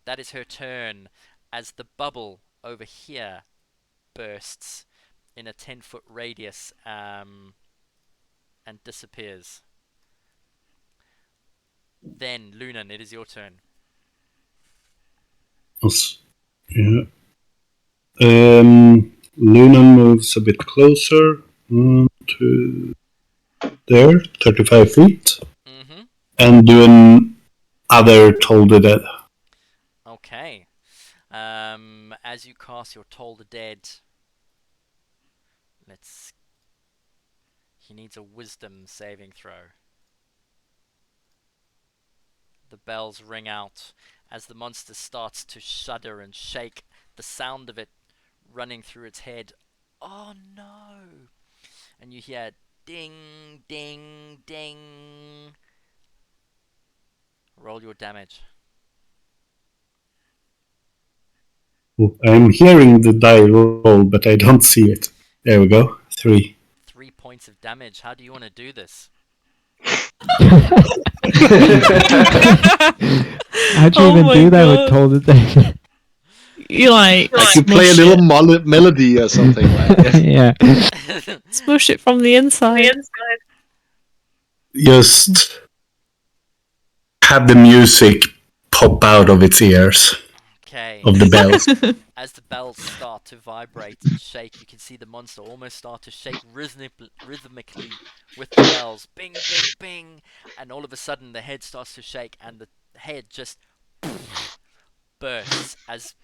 that is her turn as the bubble over here bursts in a 10-foot radius and disappears. Then, Lunan, it is your turn. Yeah. Luna moves a bit closer to there, 35 feet, and do an other Toll the Dead. Okay. As you cast your Toll the Dead, he needs a wisdom saving throw. The bells ring out as the monster starts to shudder and shake, the sound of it running through its head. Oh no! And you hear ding, ding, ding. Roll your damage. I'm hearing the die roll, but I don't see it. There we go. 3. 3 points of damage. How do you want to do this? How'd you even do that with Toll the Dead? You like you play a little melody or something like that. Yeah. Smush it from the inside. Just have the music pop out of its ears. Okay. Of the bells. As the bells start to vibrate and shake, you can see the monster almost start to shake rhythmically with the bells. Bing, bing, bing. And all of a sudden the head starts to shake and the head just bursts as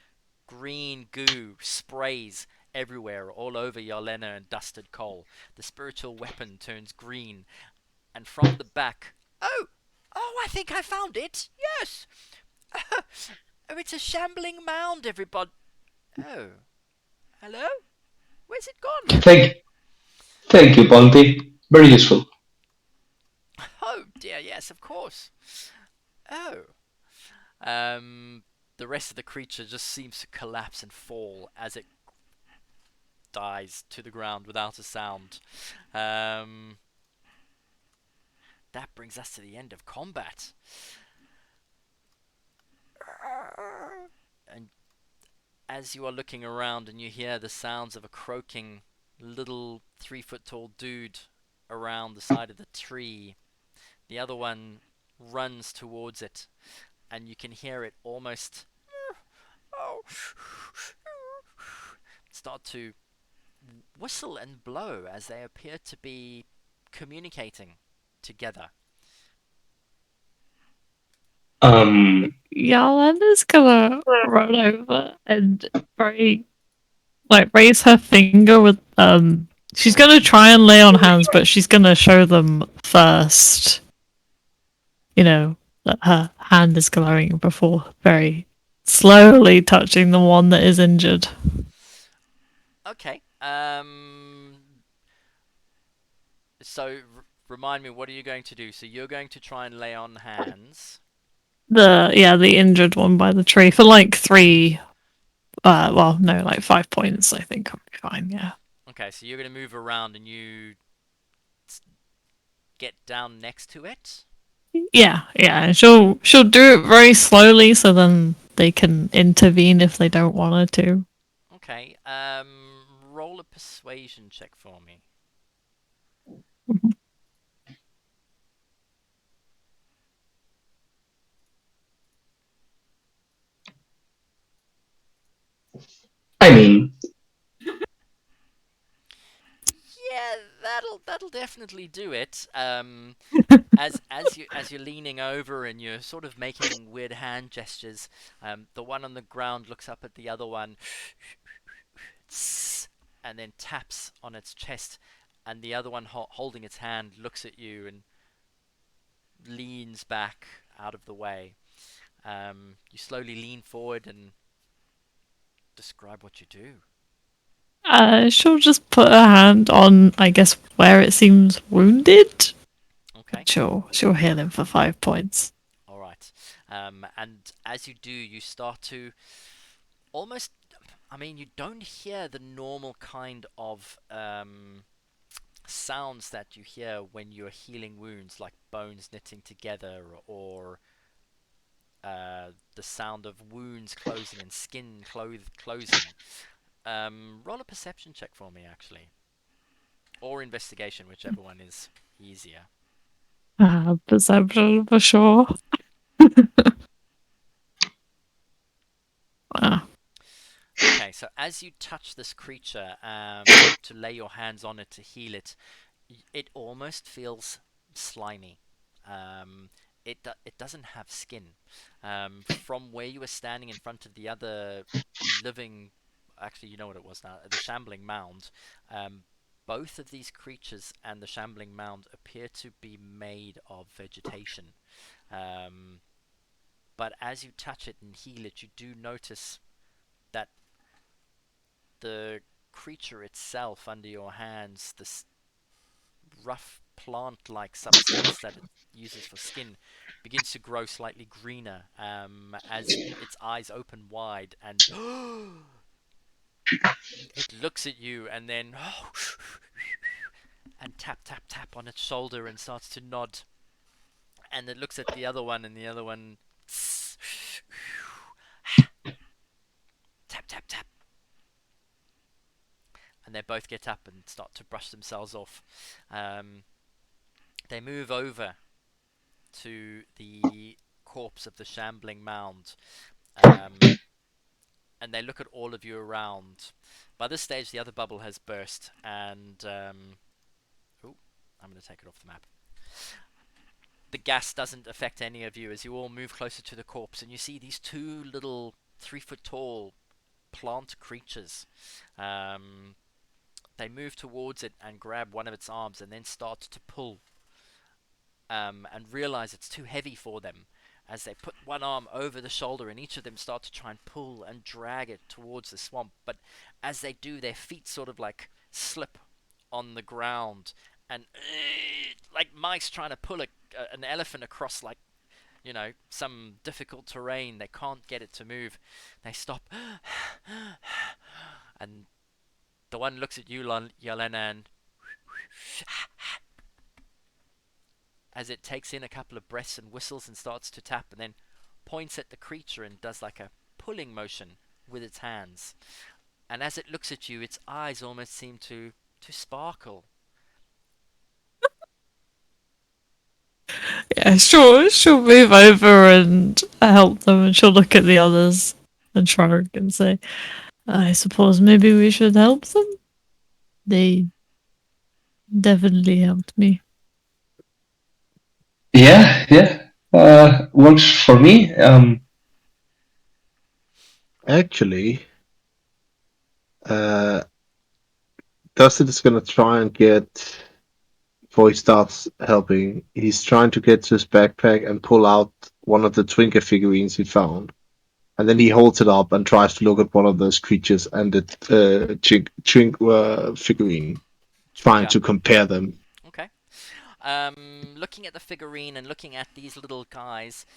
green goo sprays everywhere, all over Yarlena and Dusted Coal. The spiritual weapon turns green, and from the back... Oh, I think I found it! Yes! Oh, it's a shambling mound, everybody. Oh. Hello? Where's it gone? Thank you, Ponty. Very useful. Oh, dear, yes, of course. Oh. The rest of the creature just seems to collapse and fall as it dies to the ground without a sound. That brings us to the end of combat. And as you are looking around and you hear the sounds of a croaking little 3-foot-tall dude around the side of the tree, the other one runs towards it, and you can hear it almost start to whistle and blow as they appear to be communicating together. Yalenda's gonna run over and raise her finger with she's gonna try and lay on hands, but she's gonna show them first. That her hand is glowing before very slowly touching the one that is injured. Okay. So remind me, what are you going to do? So you're going to try and lay on hands. The injured one by the tree for like 3. Well, no, like 5 points. I think I'll be fine. Yeah. Okay, so you're going to move around and you get down next to it. Yeah, and she'll do it very slowly, so then they can intervene if they don't want her to. Okay. Roll a persuasion check for me. I mean, Yeah, that'll definitely do it. As you're leaning over and you're sort of making weird hand gestures, the one on the ground looks up at the other one, and then taps on its chest, and the other one holding its hand looks at you and leans back out of the way. You slowly lean forward and describe what you do. She'll just put her hand on, I guess, where it seems wounded. Okay. She'll heal him for 5 points. All right. And as you do, you start to almost. I mean, you don't hear the normal kind of sounds that you hear when you're healing wounds, like bones knitting together, or the sound of wounds closing and skin closing. Roll a perception check for me, actually. Or investigation, whichever one is easier. Perception for sure. Okay, so as you touch this creature to lay your hands on it to heal it, it almost feels slimy. It doesn't have skin. From where you were standing in front of the other living, actually, you know what it was now, the shambling mound. Both of these creatures and the shambling mound appear to be made of vegetation. But as you touch it and heal it, you do notice that the creature itself under your hands, this rough plant-like substance that it uses for skin, begins to grow slightly greener as its eyes open wide, and it looks at you and then and tap tap tap on its shoulder and starts to nod, and it looks at the other one, and the other one tap tap tap, and they both get up and start to brush themselves off. They move over to the corpse of the shambling mound, and they look at all of you around. By this stage, the other bubble has burst, and I'm going to take it off the map. The gas doesn't affect any of you as you all move closer to the corpse, and you see these 2 little 3-foot-tall plant creatures. They move towards it and grab one of its arms and then start to pull, and realize it's too heavy for them as they put one arm over the shoulder, and each of them start to try and pull and drag it towards the swamp. But as they do, their feet sort of like slip on the ground, and like mice trying to pull an elephant across like, some difficult terrain. They can't get it to move. They stop and the one looks at you, Yelena, and as it takes in a couple of breaths and whistles and starts to tap, and then points at the creature and does like a pulling motion with its hands. And as it looks at you, its eyes almost seem to sparkle. Yeah, she'll move over and help them, and she'll look at the others and shrug and say, I suppose maybe we should help them? They definitely helped me. yeah. works for me. Actually, Dustin is gonna try and get. Before he starts helping, he's trying to get to his backpack and pull out one of the Twinker figurines he found. And then he holds it up and tries to look at one of those creatures and the figurine, trying Chwinga. to compare them. Okay. Looking at the figurine and looking at these little guys,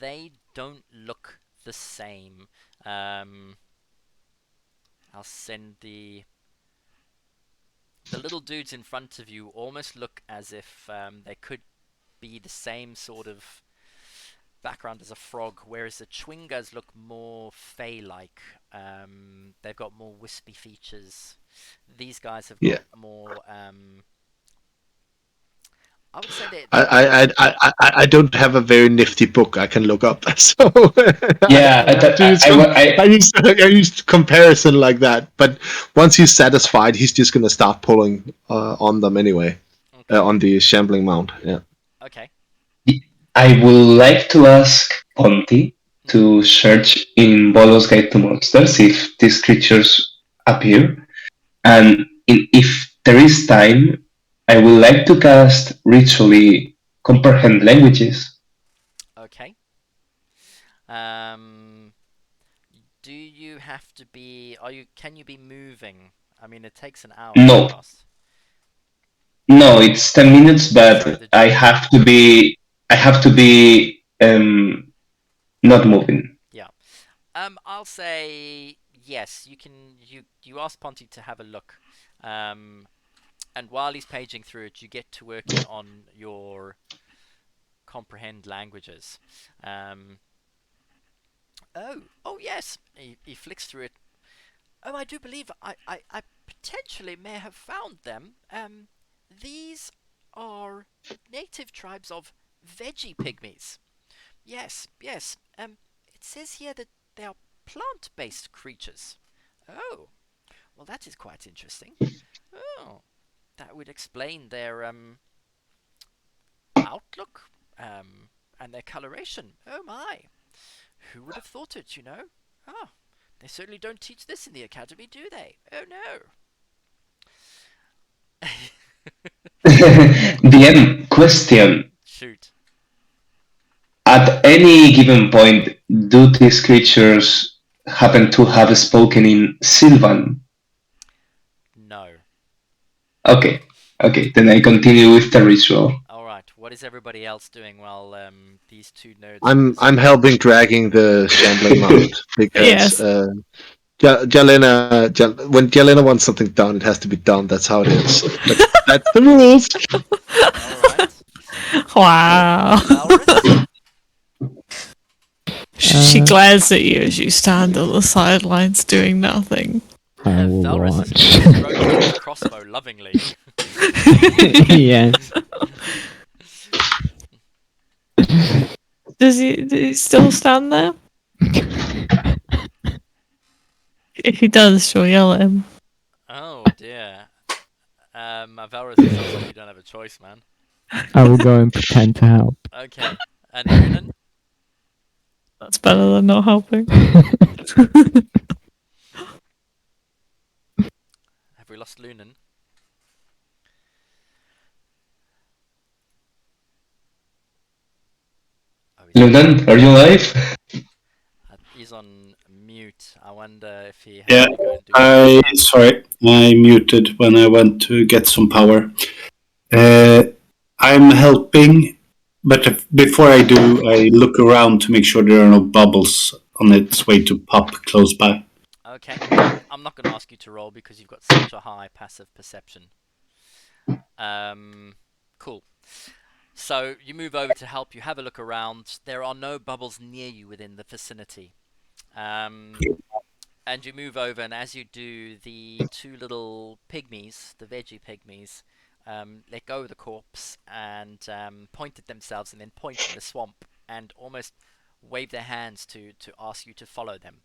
they don't look the same. I'll send the little dudes in front of you almost look as if they could be the same sort of background as a frog, whereas the Chwingas look more fey-like. They've got more wispy features. These guys have got Yeah. more. I would say they. I don't have a very nifty book I can look up, so Yeah, I used comparison like that. But once he's satisfied, he's just gonna start pulling on them anyway, Okay. on the shambling mount. Yeah. Okay. I would like to ask Ponty to search in Bolo's Guide to Monsters if these creatures appear, and if there is time, I would like to cast Ritually Comprehend Languages. Okay. Do you have to be? Can you be moving? I mean, it takes an hour No. to cast. No, it's 10 minutes, but Sorry, I have to be not moving. Yeah. I'll say yes. You can. You ask Ponty to have a look. And while he's paging through it, you get to working on your comprehend languages. Oh yes. He flicks through it. Oh, I do believe I potentially may have found them. These are native tribes of Vegepygmies. Yes. It says here that they are plant-based creatures. Oh, well, that is quite interesting. Oh, that would explain their outlook and their coloration. Oh my, who would have thought it? Ah, they certainly don't teach this in the academy, do they? Oh no. DM question. Shoot. At any given point, do these creatures happen to have spoken in Sylvan? No. Okay, then I continue with the ritual. Alright, what is everybody else doing while these two nerds... I'm helping dragging the shambling mount because Yes. when Jelena wants something done, it has to be done. That's how it is. That's the rules. Alright. Wow. Valrus? She glares at you as you stand on the sidelines doing nothing. I will Valrus watch. is stroking his crossbow lovingly. Yes. Does he still stand there? If he does, she'll yell at him. Oh dear. Valrus, it sounds like you don't have a choice, man. I will go and pretend to help. Okay. And Noonan? That's better than not helping. Have we lost Lunan? Oh, Lunan, are you alive? he's on mute. I wonder if he has Yeah, to go and do sorry, I muted when I went to get some power. I'm helping, but before I do, I look around to make sure there are no bubbles on its way to pop close by. Okay. I'm not going to ask you to roll because you've got such a high passive perception. Cool. So you move over to help. You have a look around. There are no bubbles near you within the vicinity. And you move over, and as you do, the two little pygmies, the Vegepygmies, let go of the corpse and point at themselves, and then point in the swamp and almost wave their hands to ask you to follow them.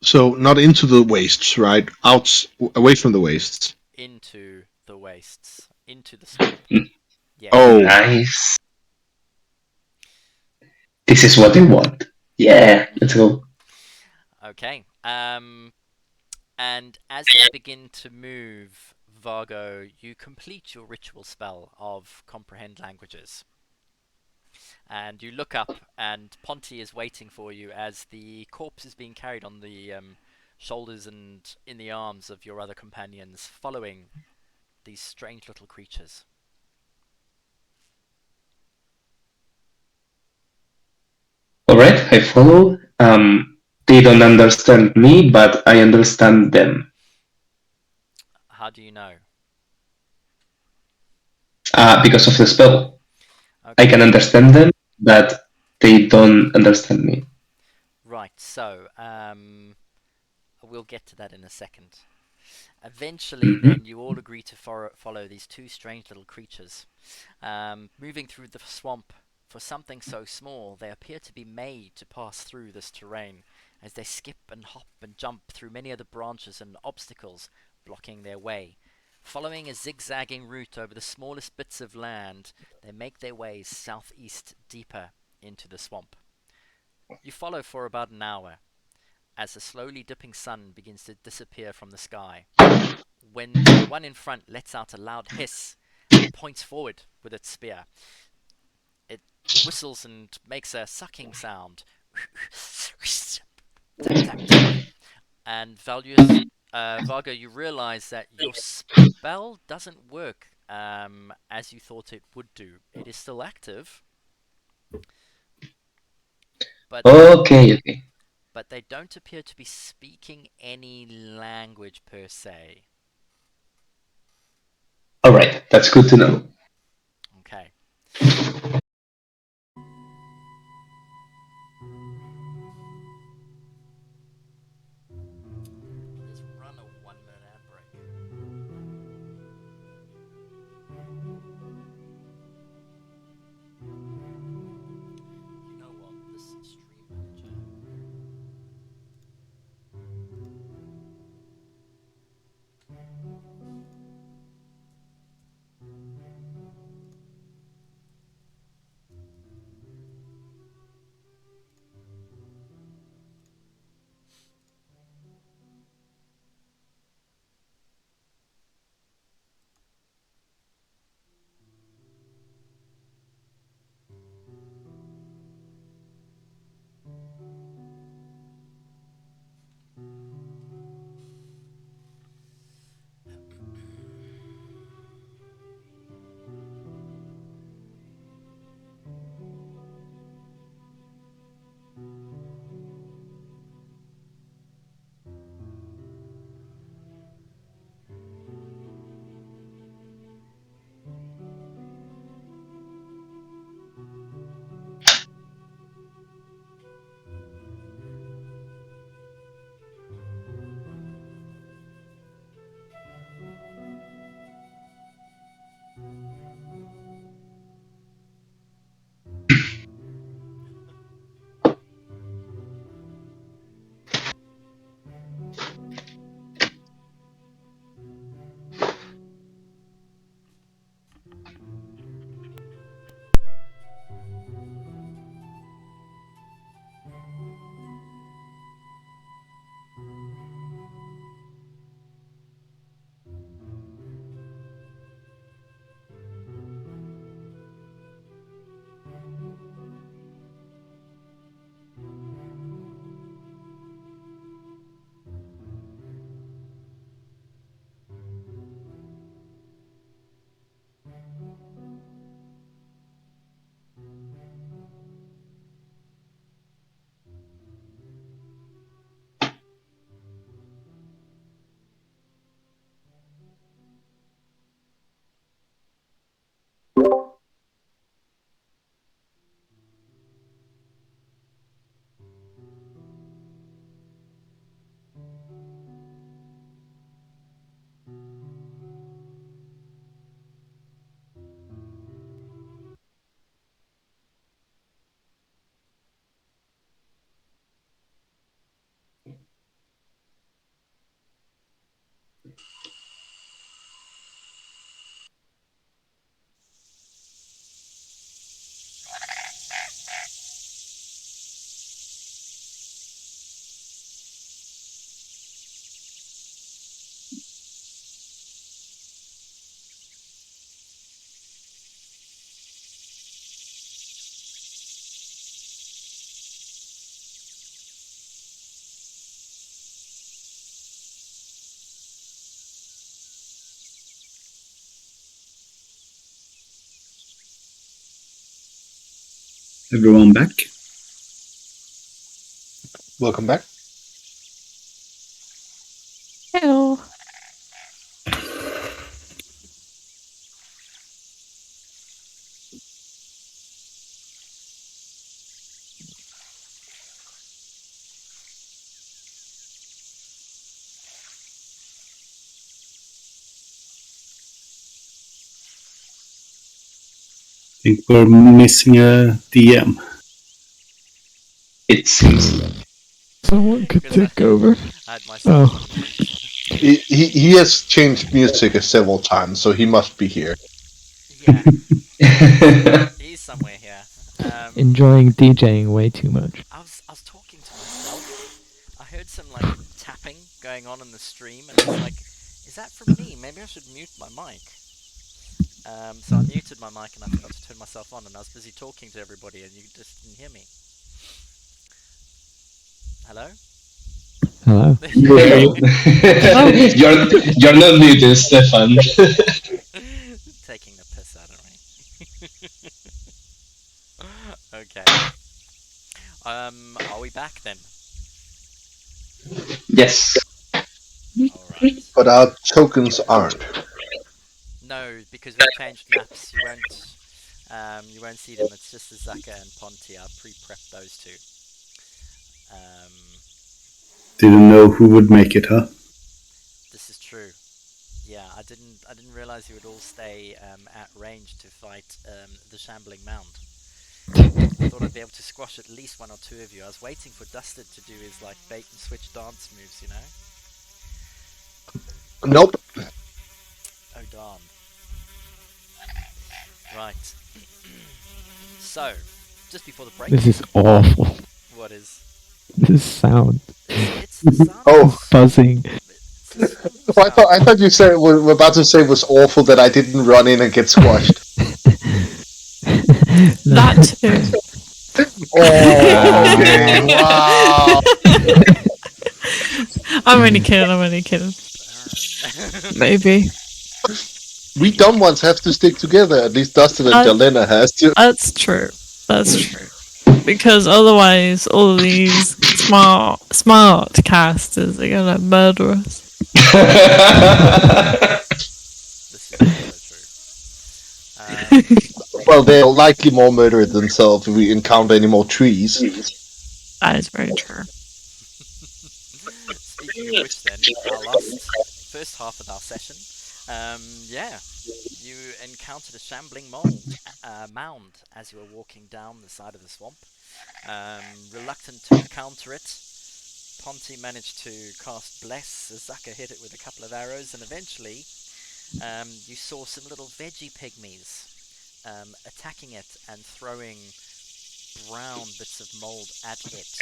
So not into the wastes, right? Out, away from the wastes. Into the Wastes into the swamp. Mm. Yes. Oh, Nice. This is what I want. Yeah, let's go. Okay. And as they begin to move, Vargo, you complete your ritual spell of comprehend languages. And you look up, and Ponty is waiting for you as the corpse is being carried on the shoulders and in the arms of your other companions, following these strange little creatures. All right, I follow. They don't understand me, but I understand them. How do you know? Because of the spell. I Okay. can understand them, but they don't understand me. Right, so we'll get to that in a second. Eventually, Mhm. then, you all agree to follow these two strange little creatures. Moving through the swamp, for something so small, they appear to be made to pass through this terrain, as they skip and hop and jump through many of the branches and obstacles blocking their way. Following a zigzagging route over the smallest bits of land, they make their way southeast deeper into the swamp. You follow for about an hour, as the slowly dipping sun begins to disappear from the sky, when the one in front lets out a loud hiss and points forward with its spear. It whistles and makes a sucking sound. Tap, tap, tap. And Vargo, you realize that your spell doesn't work as you thought it would do. It is still active, but Okay, okay. they don't appear to be speaking any language per se. All right, that's good to know. Okay. Let's run a 1 minute ad break. You know what? This stream manager. everyone back. Welcome back. Hello. I think we're missing a DM. It seems. Someone could Because take over. I had myself Oh. on mute. He has changed music several times, so he must be here. Yeah, he's somewhere here. Enjoying DJing way too much. I was talking to myself. I heard some like tapping going on in the stream, and I was like, "Is that from me? Maybe I should mute my mic." So I muted my mic, and I forgot to turn myself on, and I was busy talking to everybody, and you just didn't hear me. Hello? Hello. There you go. you're not muted, Stefan. Taking the piss out of me. Okay. Are we back then? Yes. Alright. But our tokens aren't. No, because we've changed maps. You won't see them. It's just Azaka and Ponty. I pre-prepped those two. Didn't know who would make it, huh? This is true. Yeah, I didn't realize you would all stay at range to fight the shambling mound. I thought I'd be able to squash at least one or two of you. I was waiting for Dusted to do his like bait and switch dance moves, you know? Nope. Oh darn. Right. So, just before the break, This is awful. what is? This sound. It's the sound. Oh. Buzzing. It's the Oh, I thought you said were about to say it was awful that I didn't run in and get squashed. That too. Oh, okay, wow. I'm only kidding. sound. Maybe. We dumb ones have to stick together. At least Dustin and Jelena has to. That's true. Because otherwise, all of these smart casters are gonna murder us. This is also true. Well, they'll likely more murder themselves if we encounter any more trees. That is very true. Speaking of which, then, our first half of our session, you encountered a shambling mound as you were walking down the side of the swamp. Reluctant to encounter it, Ponty managed to cast Bless. Azaka hit it with a couple of arrows, and eventually you saw some little Vegepygmies attacking it and throwing brown bits of mold at it,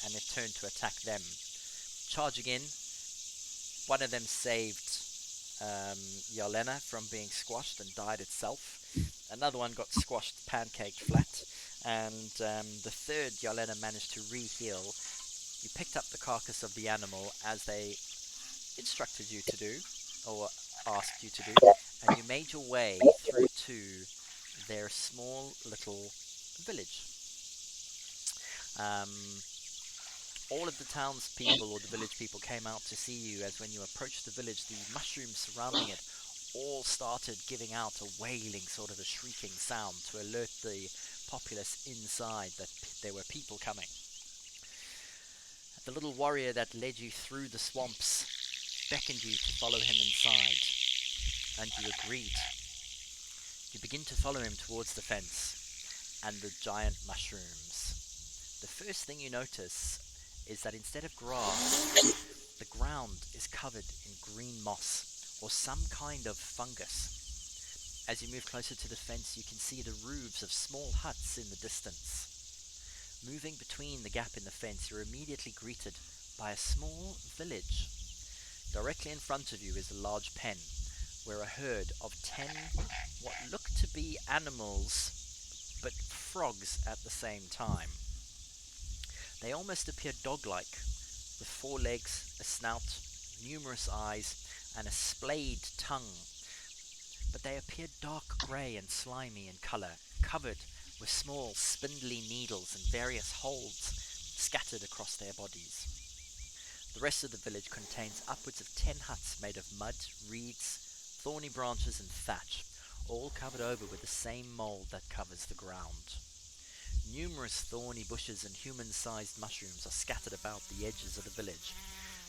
and it turned to attack them. Charging in, one of them saved Yelena from being squashed and died itself. Another one got squashed, pancaked flat, and the third Yelena managed to re-heal. You picked up the carcass of the animal as they instructed you to do, or asked you to do, and you made your way through to their small little village. All of the townspeople or the village people came out to see you, as when you approached the village, the mushrooms surrounding it all started giving out a wailing, sort of a shrieking sound to alert the populace inside that there were people coming. The little warrior that led you through the swamps beckoned you to follow him inside, and you agreed. You begin to follow him towards the fence and the giant mushrooms. The first thing you notice is that instead of grass, the ground is covered in green moss or some kind of fungus. As you move closer to the fence, you can see the roofs of small huts in the distance. Moving between the gap in the fence, you're immediately greeted by a small village. Directly in front of you is a large pen, where a herd of 10 what look to be animals, but frogs at the same time. They almost appear dog-like, with 4 legs, a snout, numerous eyes, and a splayed tongue. But they appear dark grey and slimy in colour, covered with small, spindly needles and various holes scattered across their bodies. The rest of the village contains upwards of 10 huts made of mud, reeds, thorny branches, and thatch, all covered over with the same mould that covers the ground. Numerous thorny bushes and human-sized mushrooms are scattered about the edges of the village,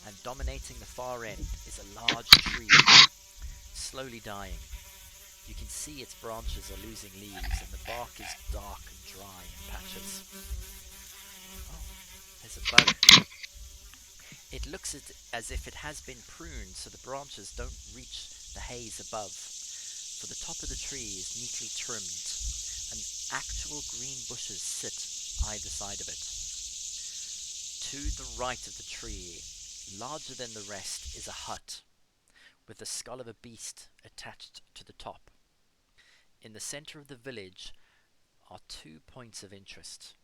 and dominating the far end is a large tree, slowly dying. You can see its branches are losing leaves, and the bark is dark and dry in patches. Oh, there's a bug. It looks as if it has been pruned so the branches don't reach the haze above, for the top of the tree is neatly trimmed, and actual green bushes sit either side of it. To the right of the tree, larger than the rest, is a hut, with the skull of a beast attached to the top. In the center of the village are 2 points of interest.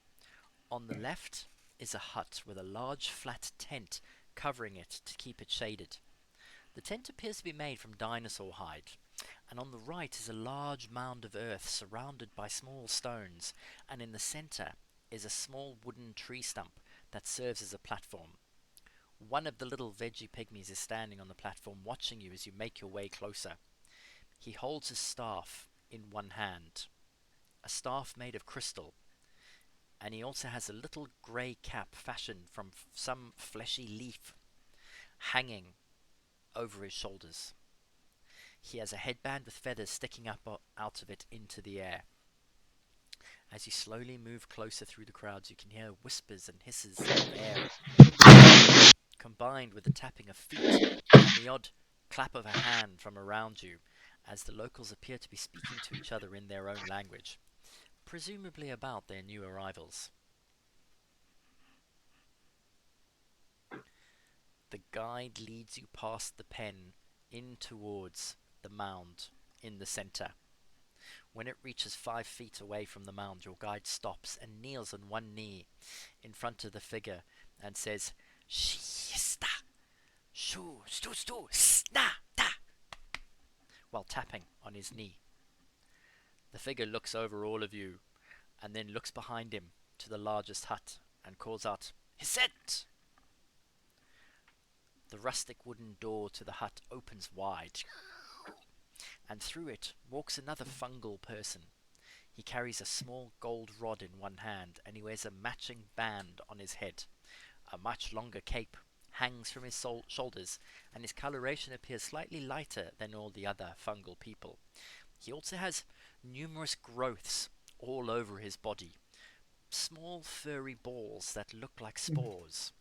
On the left is a hut with a large flat tent covering it to keep it shaded. The tent appears to be made from dinosaur hide, and on the right is a large mound of earth surrounded by small stones, and in the center is a small wooden tree stump that serves as a platform. One of the little Vegepygmies is standing on the platform watching you as you make your way closer. He holds his staff in one hand, a staff made of crystal, and he also has a little grey cap fashioned from some fleshy leaf hanging over his shoulders. He has a headband with feathers sticking up out of it into the air. As you slowly move closer through the crowds, you can hear whispers and hisses of air, combined with the tapping of feet and the odd clap of a hand from around you, as the locals appear to be speaking to each other in their own language, presumably about their new arrivals. The guide leads you past the pen in towards the mound in the center. When it reaches 5 feet away from the mound, your guide stops and kneels on one knee in front of the figure and says, "Shista, shu, stu, stu, sna, da," while tapping on his knee. The figure looks over all of you and then looks behind him to the largest hut and calls out, "Hiset!" The rustic wooden door to the hut opens wide, and through it walks another fungal person. He carries a small gold rod in one hand, and he wears a matching band on his head. A much longer cape hangs from his shoulders, and his coloration appears slightly lighter than all the other fungal people. He also has numerous growths all over his body, small furry balls that look like spores.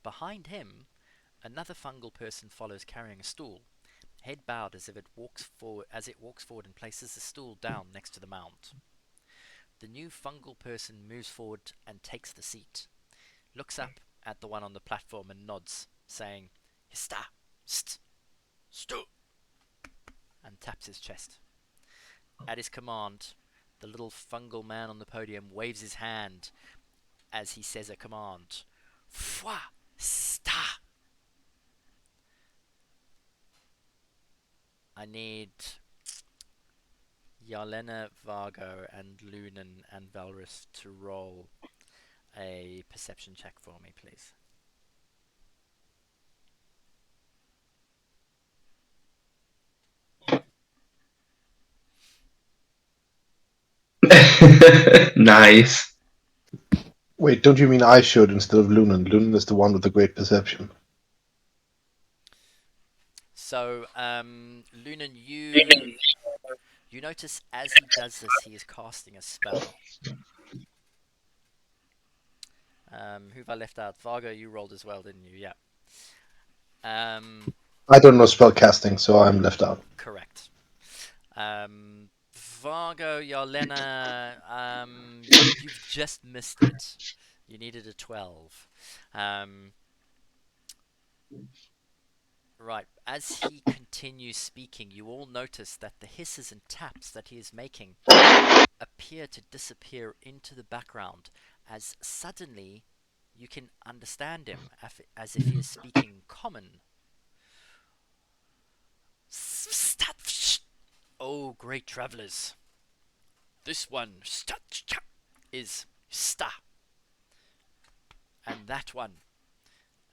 Behind him, another fungal person follows carrying a stool, head bowed as it walks forward and places the stool down next to the mound. The new fungal person moves forward and takes the seat, looks up at the one on the platform and nods, saying, "Hista, st, stu," and taps his chest. At his command, the little fungal man on the podium waves his hand as he says a command, "Fwa, sta." I need Yarlena, Vargo, and Lunan and Valrus to roll a perception check for me, please. Nice. Wait, don't you mean I should instead of Lunan? Lunan is the one with the great perception. So, Lunan, you notice as he does this, he is casting a spell. Who've I left out? Vargo, you rolled as well, didn't you? Yeah. I don't know spell casting, so I'm left out. Correct. Vargo, Yarlena, you've just missed it. You needed a 12. Right, as he continues speaking, you all notice that the hisses and taps that he is making appear to disappear into the background, as suddenly you can understand him as if he is speaking common. "Oh, great travelers, This one is sta, and that one,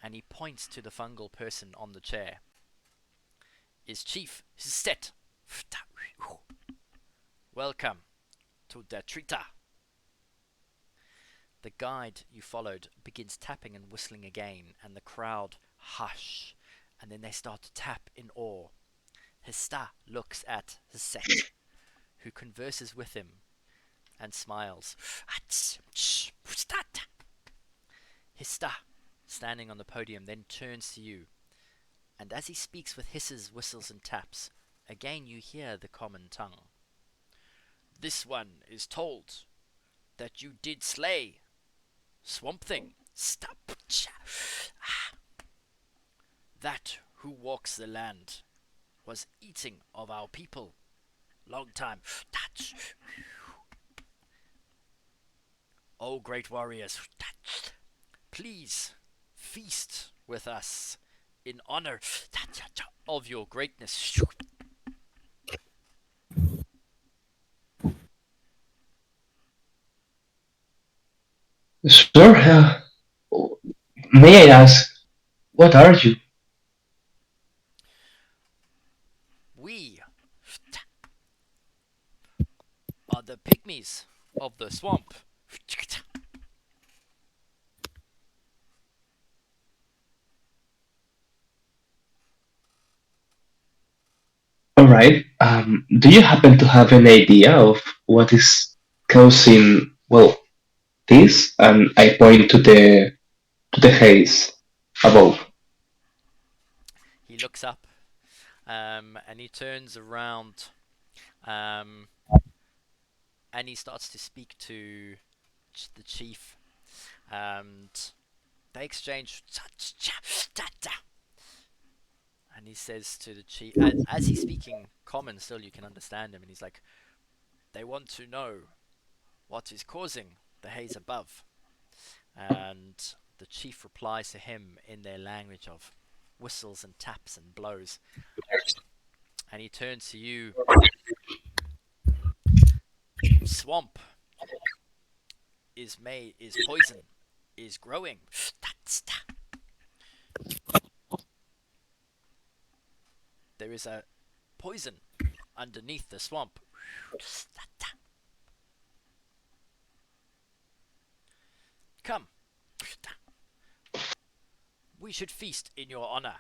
and he points to the fungal person on the chair, is Chief Set. Welcome to Detrita. The guide you followed begins tapping and whistling again, and the crowd hush, and then they start to tap in awe. Hista looks at Set, who converses with him and smiles. Hista, standing on the podium, then turns to you, and as he speaks with hisses, whistles, and taps, again you hear the common tongue. This one is told that you did slay Swamp Thing. Stop. That who walks the land was eating of our people. Long time. Oh, great warriors, please feast with us in honor of your greatness. Sure. May I ask, what are you? We are the pygmies of the swamp. All right. Do you happen to have an idea of what is causing, well, this? And I point to the haze above. He looks up, and he turns around, and he starts to speak to the chief, and they exchange. And he says to the chief, as he's speaking common, still you can understand him, and he's like, they want to know what is causing the haze above. And the chief replies to him in their language of whistles and taps and blows. And he turns to you. Swamp is poison, is growing. There is a poison underneath the swamp. Come. We should feast in your honor.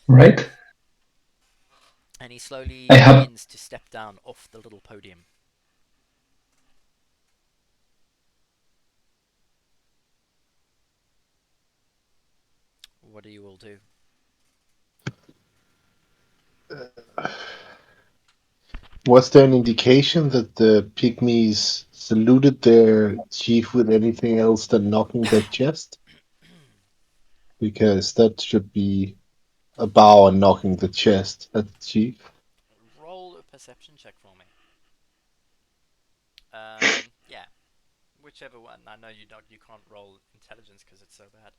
Right? And he slowly I have. begins to step down off the little podium. What do you all do? Was there an indication that the pygmies saluted their chief with anything else than knocking their chest? Because that should be a bow and knocking the chest at the chief. Roll a perception check for me. Yeah, whichever one. I know you can't roll intelligence because it's so bad.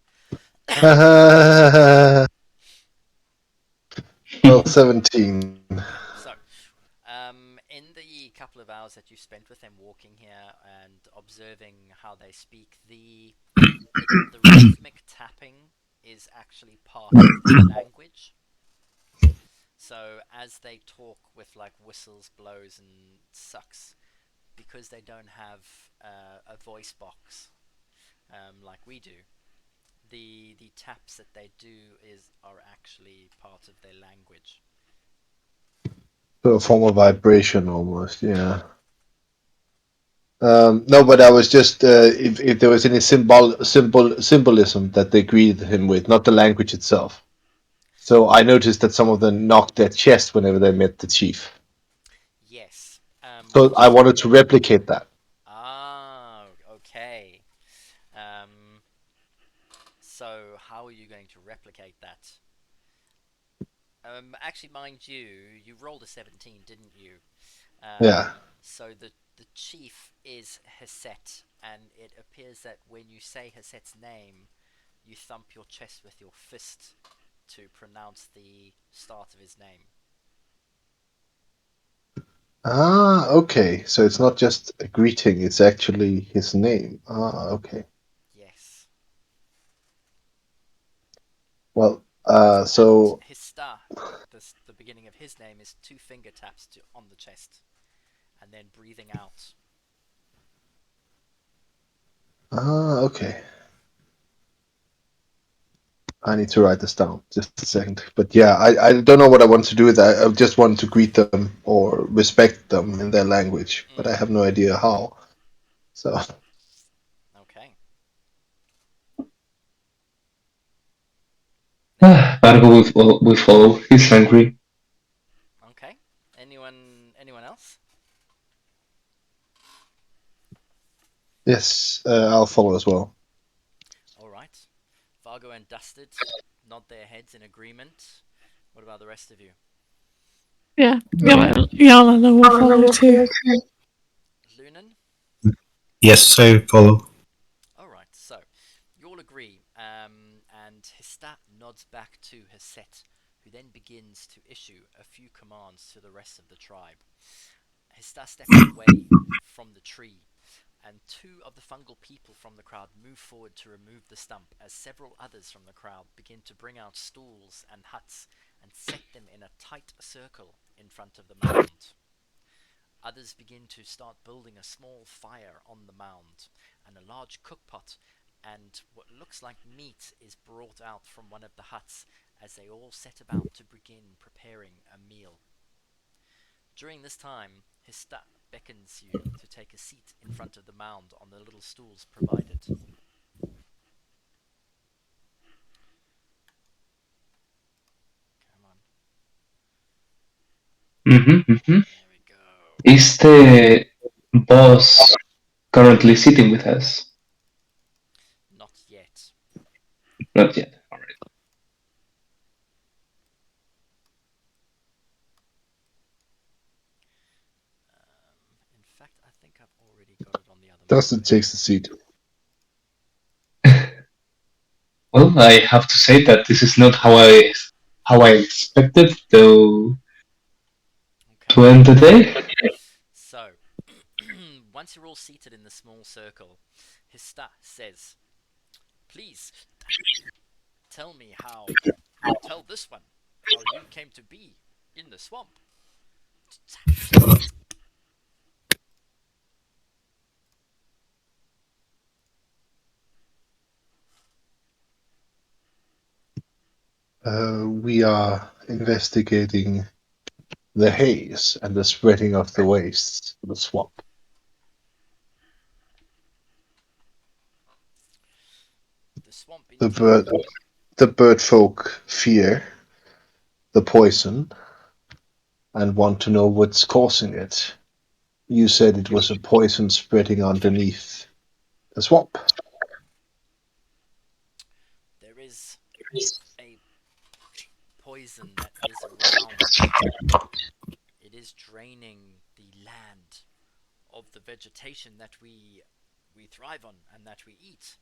Well, 17. So, in the couple of hours that you spent with them walking here and observing how they speak, the rhythmic tapping is actually part of their language. So as they talk with like whistles, blows, and sucks, because they don't have a voice box like we do, the taps that they do are actually part of their language. So a form of vibration almost, yeah. No, but I was just if there was any symbolism that they greeted him with, not the language itself. So I noticed that some of them knocked their chest whenever they met the chief. Yes. So I wanted to replicate that. Ah, okay. So how are you going to replicate that? Actually, mind you, you rolled a 17, didn't you? Yeah. So the chief is Haset, and it appears that when you say Haset's name, you thump your chest with your fist to pronounce the start of his name. Ah, okay. So it's not just a greeting, it's actually his name. Ah, okay. Yes. Well, And so his star, the beginning of his name is 2 finger taps on the chest, and then breathing out. okay. I need to write this down. Just a second. But yeah, I don't know what I want to do with that. I just want to greet them or respect them in their language, but I have no idea how. So Okay. Vargo will follow. He's angry. Okay. Anyone else? yes, I'll follow as well. All right. Vargo and Dusted nod their heads in agreement. What about the rest of you? Yeah, Yala will follow too. Lunan? Yes, I follow. All right. So you all agree, and Hista nods back to Hiset, who then begins to issue a few commands to the rest of the tribe. Hista steps away from the tree, and 2 of the fungal people from the crowd move forward to remove the stump as several others from the crowd begin to bring out stools and huts and set them in a tight circle in front of the mound. Others begin to start building a small fire on the mound, and a large cookpot and what looks like meat is brought out from one of the huts as they all set about to begin preparing a meal. During this time, Hista beckons you to take a seat in front of the mound on the little stools provided. Come on. Mm-hmm. There we go. Is the boss currently sitting with us? Not yet. Not yet. All right. In fact, I think I've already got it on the other Dustin map. takes the seat. Well, I have to say that this is not how I expected to Okay. end the day. So, once you're all seated in the small circle, Hista says, "Please tell me how. Tell this one how you came to be in the swamp." We are investigating the haze and the spreading of the wastes, the swamp. The swamp, The indeed. bird, the bird folk fear the poison and want to know what's causing it. You said it was a poison spreading underneath the swamp. There is a poison that is around. It is draining the land of the vegetation that we thrive on and that we eat.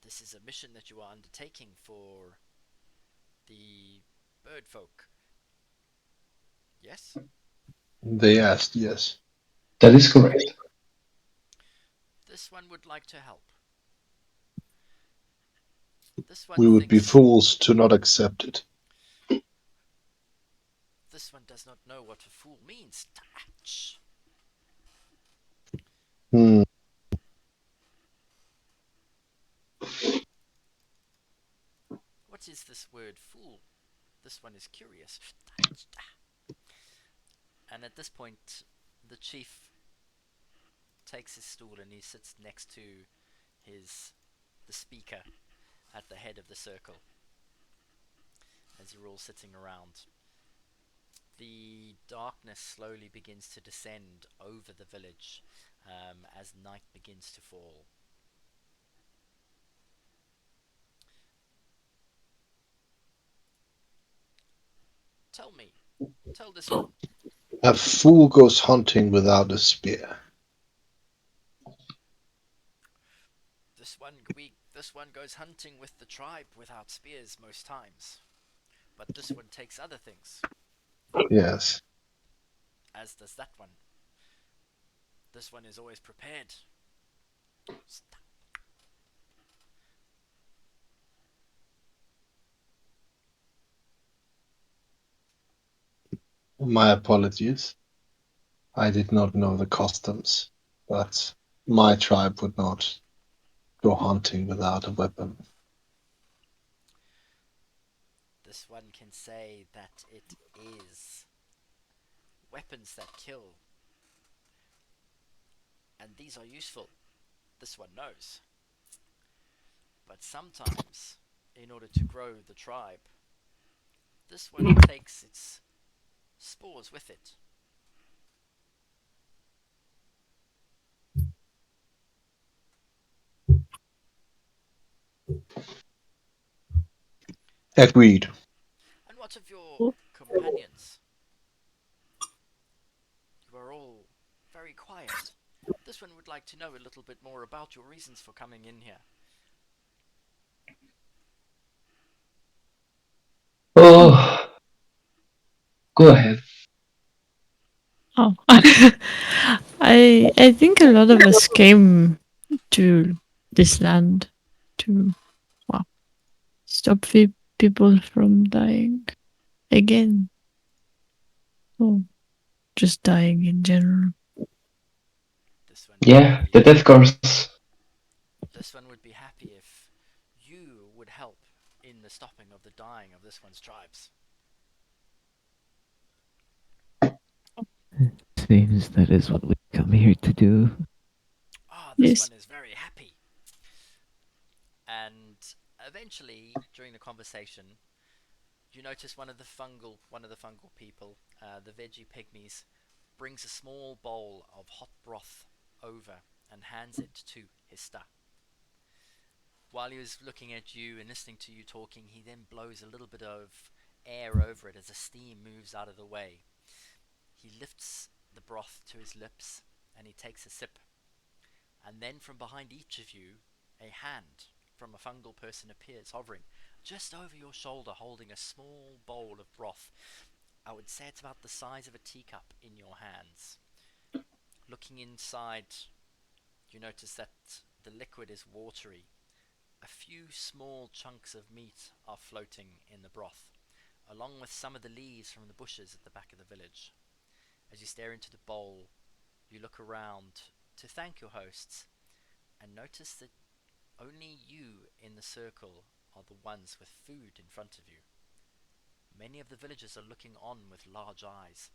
This is a mission that you are undertaking for the bird folk. Yes? They asked, yes. That is correct. This one would like to help. This one We would be thinks fools to not accept it. this one does not know what a fool means. Hmm. What is this word fool? This one is curious. And at this point, the chief takes his stool and he sits next to the speaker at the head of the circle as you're all sitting around. The darkness slowly begins to descend over the village as night begins to fall. Tell this one. A fool goes hunting without a spear. This one goes hunting with the tribe without spears most times, but this one takes other things, Yes. as does that one. This one is always prepared. My apologies. I did not know the customs, but my tribe would not go hunting without a weapon. This one can say that it is weapons that kill, and these are useful. This one knows. But sometimes, in order to grow the tribe, this one takes its spores with it. Agreed. And what of your companions? You are all very quiet. This one would like to know a little bit more about your reasons for coming in here. Oh, go ahead. Oh, I think a lot of us came to this land to stop people from dying again, or just dying in general. This one Yeah, the death course. This one would be happy if you would help in the stopping of the dying of this one's tribes. Seems that is what we come here to do. This Yes. one is very happy. And eventually, during the conversation, you notice one of the fungal people, the Vegepygmies, brings a small bowl of hot broth over and hands it to Hista. While he was looking at you and listening to you talking, he then blows a little bit of air over it as the steam moves out of the way. He lifts the broth to his lips and he takes a sip. And then from behind each of you, a hand from a fungal person appears, hovering just over your shoulder, holding a small bowl of broth. I would say it's about the size of a teacup in your hands. Looking inside, you notice that the liquid is watery. A few small chunks of meat are floating in the broth, along with some of the leaves from the bushes at the back of the village. As you stare into the bowl, you look around to thank your hosts and notice that only you in the circle are the ones with food in front of you. Many of the villagers are looking on with large eyes.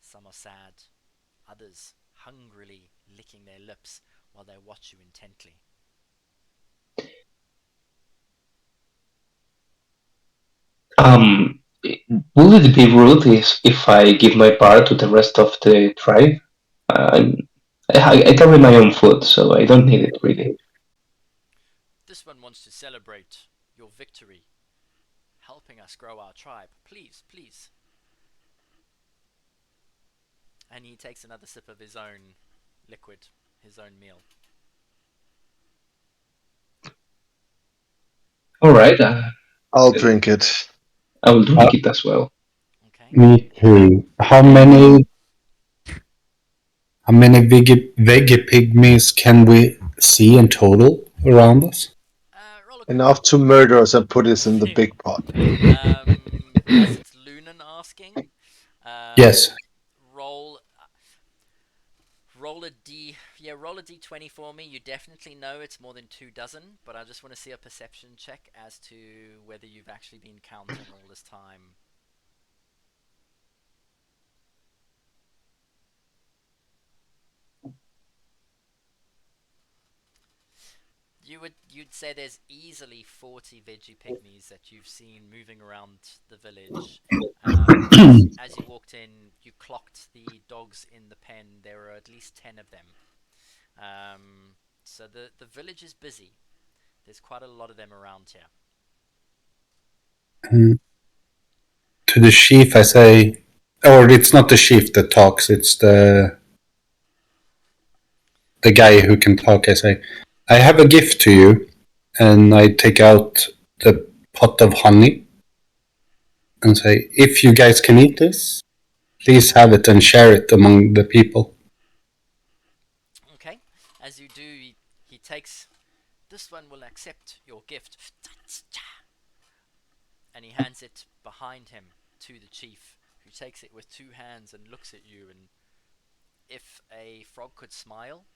Some are sad, others hungrily licking their lips while they watch you intently. Will it be rude if I give my part to the rest of the tribe? I carry my own food, so I don't need it really. This one wants to celebrate your victory, helping us grow our tribe. Please, please. And he takes another sip of his own liquid, his own meal. Alright, I'll drink it. I will drink it as well. Okay. Me too. How many Vegepygmies can we see in total around us? Enough to murder us and put us in the big pot. As it's Lunan asking, Yes. roll a d20 for me. You definitely know it's more than 24, but I just want to see a perception check as to whether you've actually been counting all this time. You'd say there's easily 40 Vegepygmies that you've seen moving around the village. As you walked in, you clocked the dogs in the pen. There were at least 10 of them. So the village is busy. There's quite a lot of them around here. To the chief, I say, or it's not the chief that talks. It's the guy who can talk. I say, I have a gift to you, and I take out the pot of honey and say, if you guys can eat this, please have it and share it among the people. Okay, as you do, he takes. This one will accept your gift. And he hands it behind him to the chief, who takes it with two hands and looks at you. And if a frog could smile,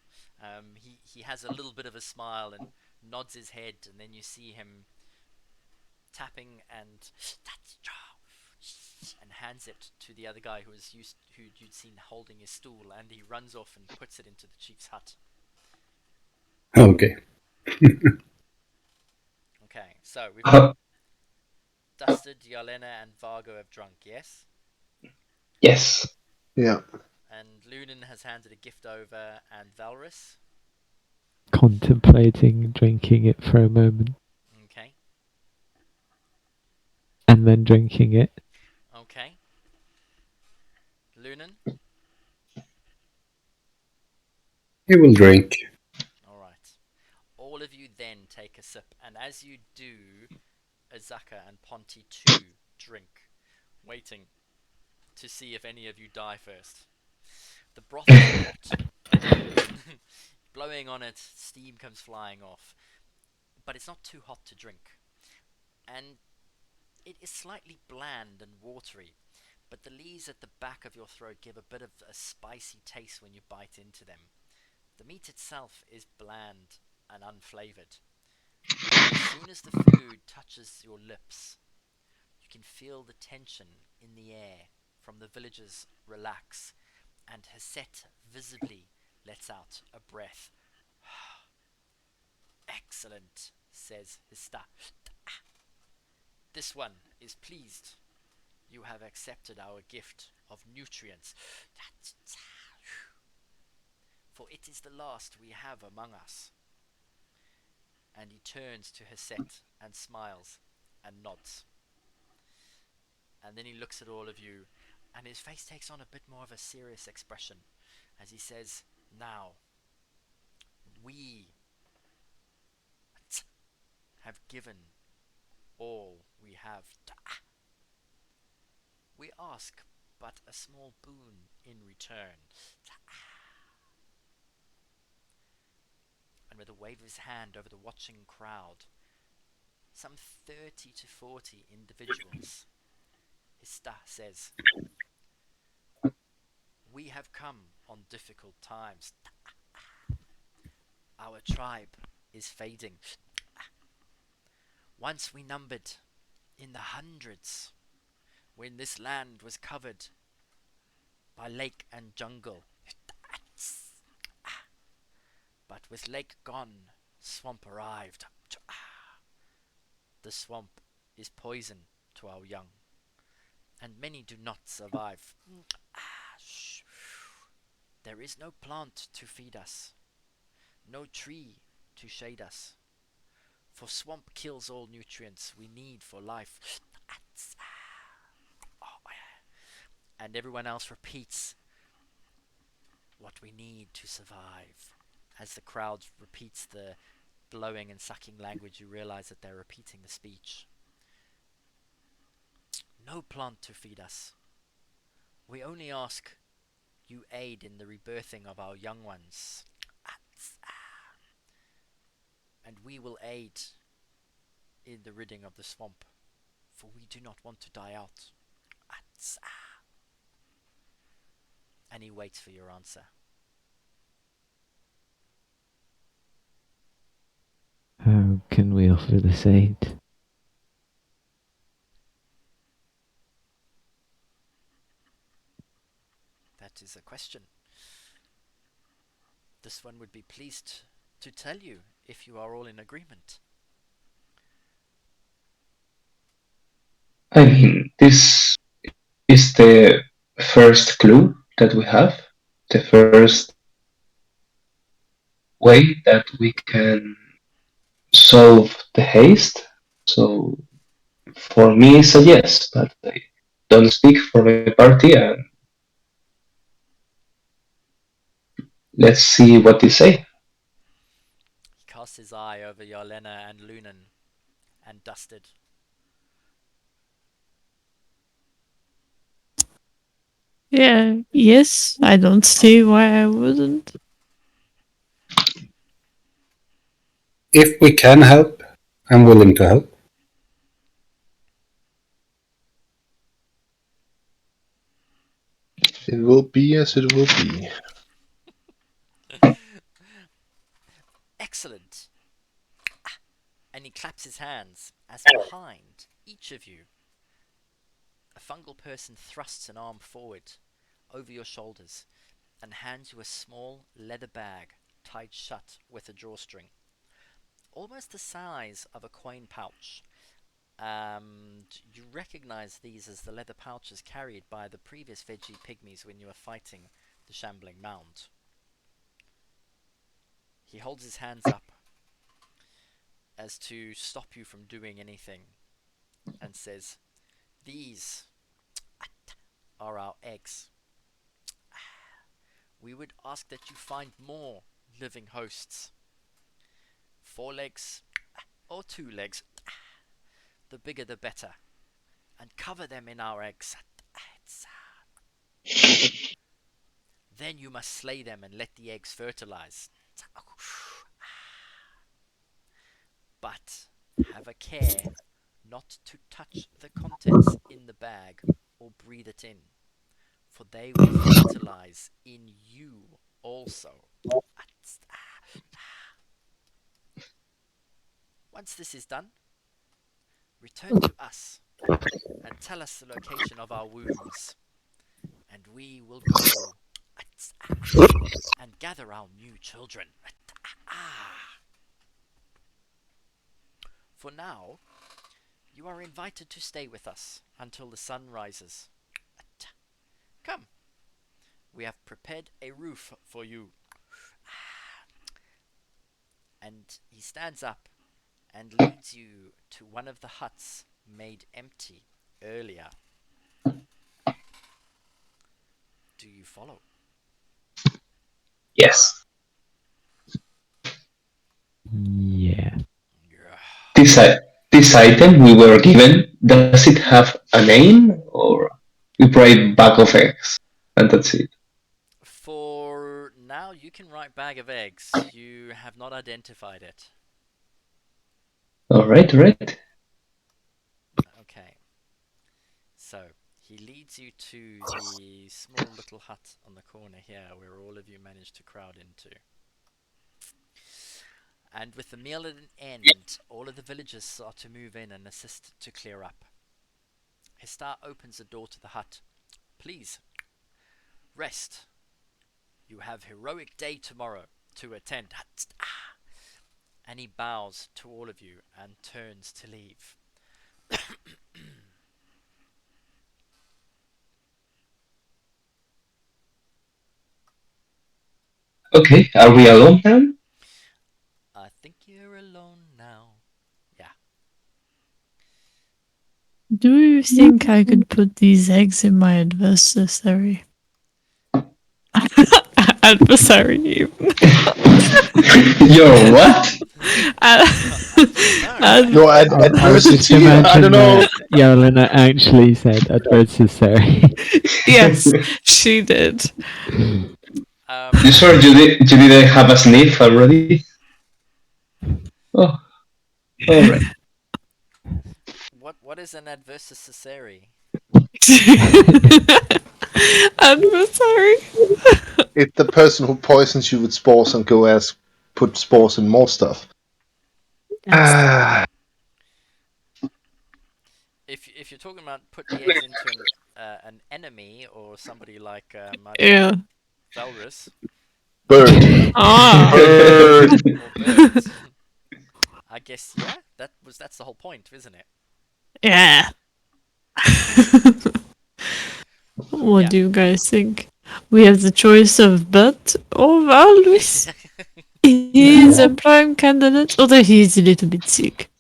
he has a little bit of a smile and nods his head, and then you see him tapping and hands it to the other guy who you'd seen holding his stool, and he runs off and puts it into the chief's hut. Okay. Okay, so we've got Dusted, Yelena, and Vargo have drunk, yes? Yes. Yeah. And Lunan has handed a gift over, and Valrus? Contemplating drinking it for a moment Okay, and then drinking it. okay. Lunan? He will drink. Alright. All of you then take a sip, and as you do, Azaka and Ponti too drink, waiting to see if any of you die first. The broth is hot. Blowing on it, steam comes flying off. But it's not too hot to drink. And it is slightly bland and watery, but the leaves at the back of your throat give a bit of a spicy taste when you bite into them. The meat itself is bland and unflavoured. As soon as the food touches your lips, you can feel the tension in the air from the villagers relax, and Haset visibly lets out a breath. Excellent, says Hista. This one is pleased. You have accepted our gift of nutrients. For it is the last we have among us. And he turns to Haset and smiles and nods. And then he looks at all of you, and his face takes on a bit more of a serious expression as he says, now, we have given all we have. We ask but a small boon in return. And with a wave of his hand over the watching crowd, some 30 to 40 individuals, Hista says, we have come on difficult times. Our tribe is fading. Once we numbered in the hundreds, when this land was covered by lake and jungle. But with lake gone, swamp arrived. The swamp is poison to our young, and many do not survive. There is no plant to feed us, no tree to shade us, for swamp kills all nutrients we need for life. And everyone else repeats what we need to survive. As the crowd repeats the blowing and sucking language, you realize that they're repeating the speech. No plant to feed us. We only ask you aid in the rebirthing of our young ones. And we will aid in the ridding of the swamp, for we do not want to die out. And he waits for your answer. How can we offer this aid? That is a question. This one would be pleased to tell you if you are all in agreement. I mean, this is the first clue that we have, the first way that we can solve the haste. So for me, it's a yes, but I don't speak for my party, and let's see what they say. He casts casts his eye over Yarlena and Lunan and Dusted. Yeah, yes, I don't see why I wouldn't. If we can help, I'm willing to help. It will be as it will be. Excellent! And he claps his hands as behind each of you, a fungal person thrusts an arm forward over your shoulders and hands you a small leather bag tied shut with a drawstring, almost the size of a coin pouch. And you recognize these as the leather pouches carried by the previous Vegepygmies when you were fighting the shambling mound. He holds his hands up as to stop you from doing anything and says, "These are our eggs. We would ask that you find more living hosts. 4 legs or 2 legs, the bigger the better, and cover them in our eggs. Then you must slay them and let the eggs fertilize. But have a care not to touch the contents in the bag or breathe it in, for they will fertilize in you also. Once this is done, return to us and tell us the location of our wombs, and we will go and gather our new children. For now, you are invited to stay with us until the sun rises. Come, we have prepared a roof for you." And he stands up and leads you to one of the huts made empty earlier. Do you follow? Yes. Yeah. This item we were given, does it have a name, or we write bag of eggs and that's it? For now, you can write bag of eggs. You have not identified it. All right. Okay. So, he leads you to the small little hut on the corner here where all of you managed to crowd into. And with the meal at an end, all of the villagers start to move in and assist to clear up. Histar opens the door to the hut. "Please, rest. You have heroic day tomorrow to attend." And he bows to all of you and turns to leave. Okay, are we alone now? I think you're alone now. Yeah. Do you think I could put these eggs in my adversary? Adversary, even. Your what? No, adversity. I don't know. Yarlena actually said adversary. Yes, she did. You sure you didn't have a sniff already? Oh, all right. What is an adversary? Adversary. It's the person who poisons you with spores and put spores in more stuff. If you're talking about put the eggs into an enemy or somebody like Yeah. Valrus. Bird. Ah. Or birds. I guess that's the whole point, isn't it? Yeah. What do you guys think? We have the choice of Bert or Valrus. He is a prime candidate, although he is a little bit sick.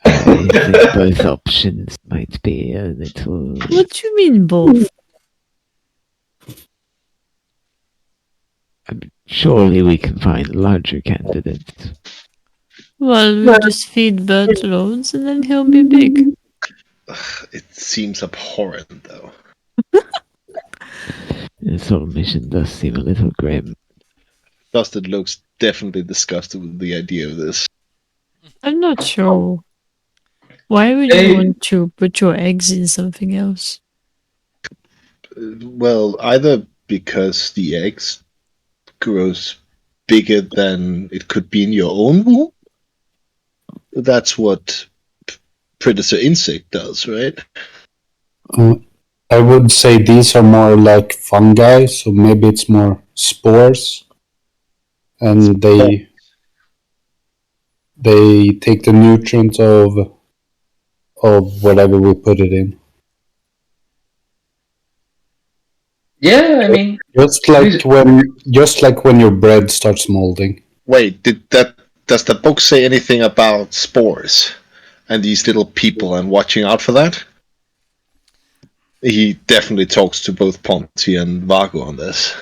I think both options might be a little. What do you mean both? Surely we can find larger candidates. Well, we'll just feed Bert loads and then he'll be big. It seems abhorrent, though. This whole mission does seem a little grim. Dustin looks definitely disgusted with the idea of this. I'm not sure. Why would you want to put your eggs in something else? Well, either because the eggs grows bigger than it could be in your own womb. That's what predator insect does, right? I would say these are more like fungi, so maybe it's more spores, and they take the nutrients of whatever we put it in. Yeah, I mean, Just like when your bread starts molding. Wait, does the book say anything about spores and these little people and watching out for that? He definitely talks to both Ponty and Vargo on this.